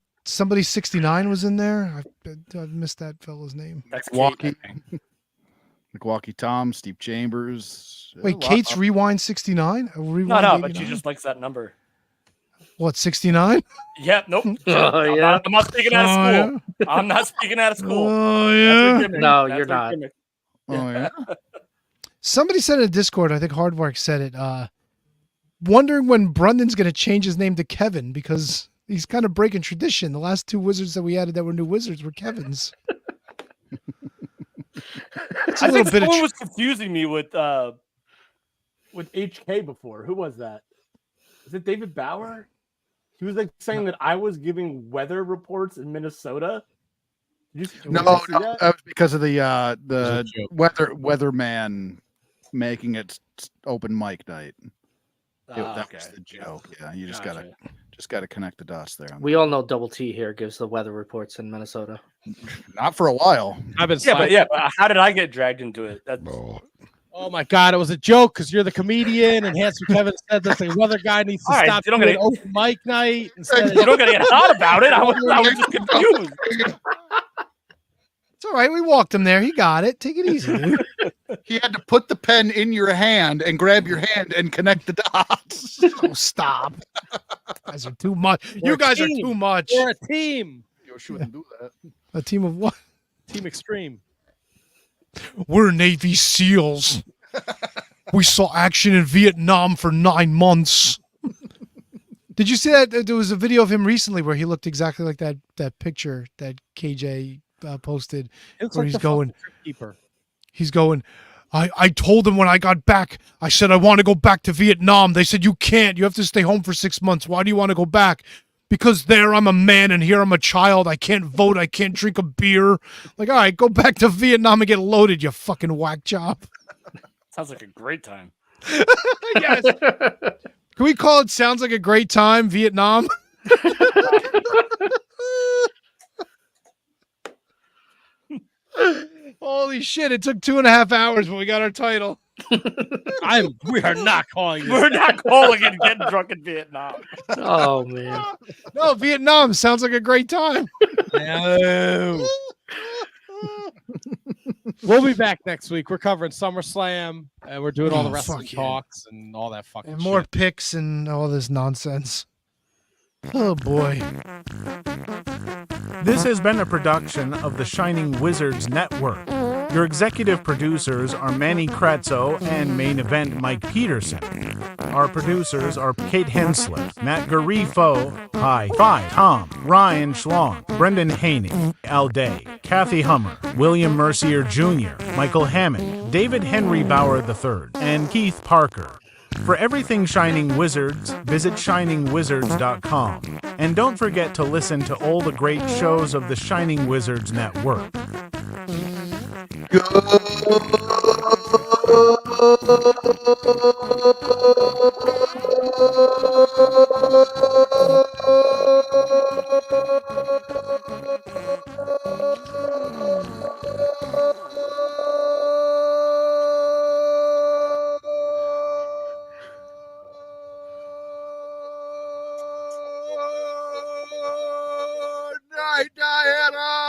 69 was in there. I missed that fellow's name. That's Milwaukee. Milwaukee Tom, Steve Chambers. Wait, Kate's Rewind 69? No, but she just likes that number. What, 69? Yep, nope. Oh, yeah. I'm not speaking out of school. yeah. I'm not speaking out of school. Oh, That's yeah. her gimmick. No, That's you're her not. gimmick. Oh, yeah. Somebody said in Discord, I think Hardwork said it, wondering when Brundon's going to change his name to Kevin because he's kind of breaking tradition. The last two wizards that we added that were new wizards were Kevin's. I think someone was confusing me with HK before. Who was that? Is it David Bauer? He was like saying that I was giving weather reports in Minnesota. No, that was because of the weatherman making it open mic night. That was the joke. Yeah, you just gotta connect the dots there. We all know Double T here gives the weather reports in Minnesota. Not for a while. I've been but how did I get dragged into it? Oh my God, it was a joke because you're the comedian and Handsome Kevin said that the weather guy needs to All right, stop you don't doing gotta- open mic night. You don't gotta get hot about it. I was just confused. It's all right. We walked him there. He got it. Take it easy, dude. He had to put the pen in your hand and grab your hand and connect the dots. Oh, stop. You guys are too much. You guys are too much. We're a team. You shouldn't do that. A team of what? Team Extreme. We're Navy SEALs. We saw action in Vietnam for 9 months. Did you see that? There was a video of him recently where he looked exactly like that picture that KJ posted, where he's going. He's going. I told him when I got back, I said, I want to go back to Vietnam. They said, you can't. You have to stay home for 6 months. Why do you want to go back? Because there I'm a man and here I'm a child. I can't vote. I can't drink a beer. Like, all right, go back to Vietnam and get loaded, you fucking whack job. Sounds like a great time. Yes. Can we call it Sounds Like a Great Time, Vietnam? Holy shit, it took 2.5 hours, but we got our title. We are not calling it. We're not calling it Getting Drunk in Vietnam. Oh, man. No, Vietnam sounds like a great time. No. We'll be back next week. We're covering SummerSlam, and we're doing all the wrestling fuck yeah. talks and all that fucking And more shit. picks and all this nonsense. Oh, boy. This has been a production of the Shining Wizards Network. Your executive producers are Manny Kratzo and Main Event Mike Peterson. Our producers are Kate Hensler, Matt Garifo, Hi Fi, Tom, Ryan Schlong, Brendan Haney, Al Day, Kathy Hummer, William Mercier Jr., Michael Hammond, David Henry Bauer III, and Keith Parker. For everything Shining Wizards, visit shiningwizards.com. And don't forget to listen to all the great shows of the Shining Wizards Network. Night, Diana!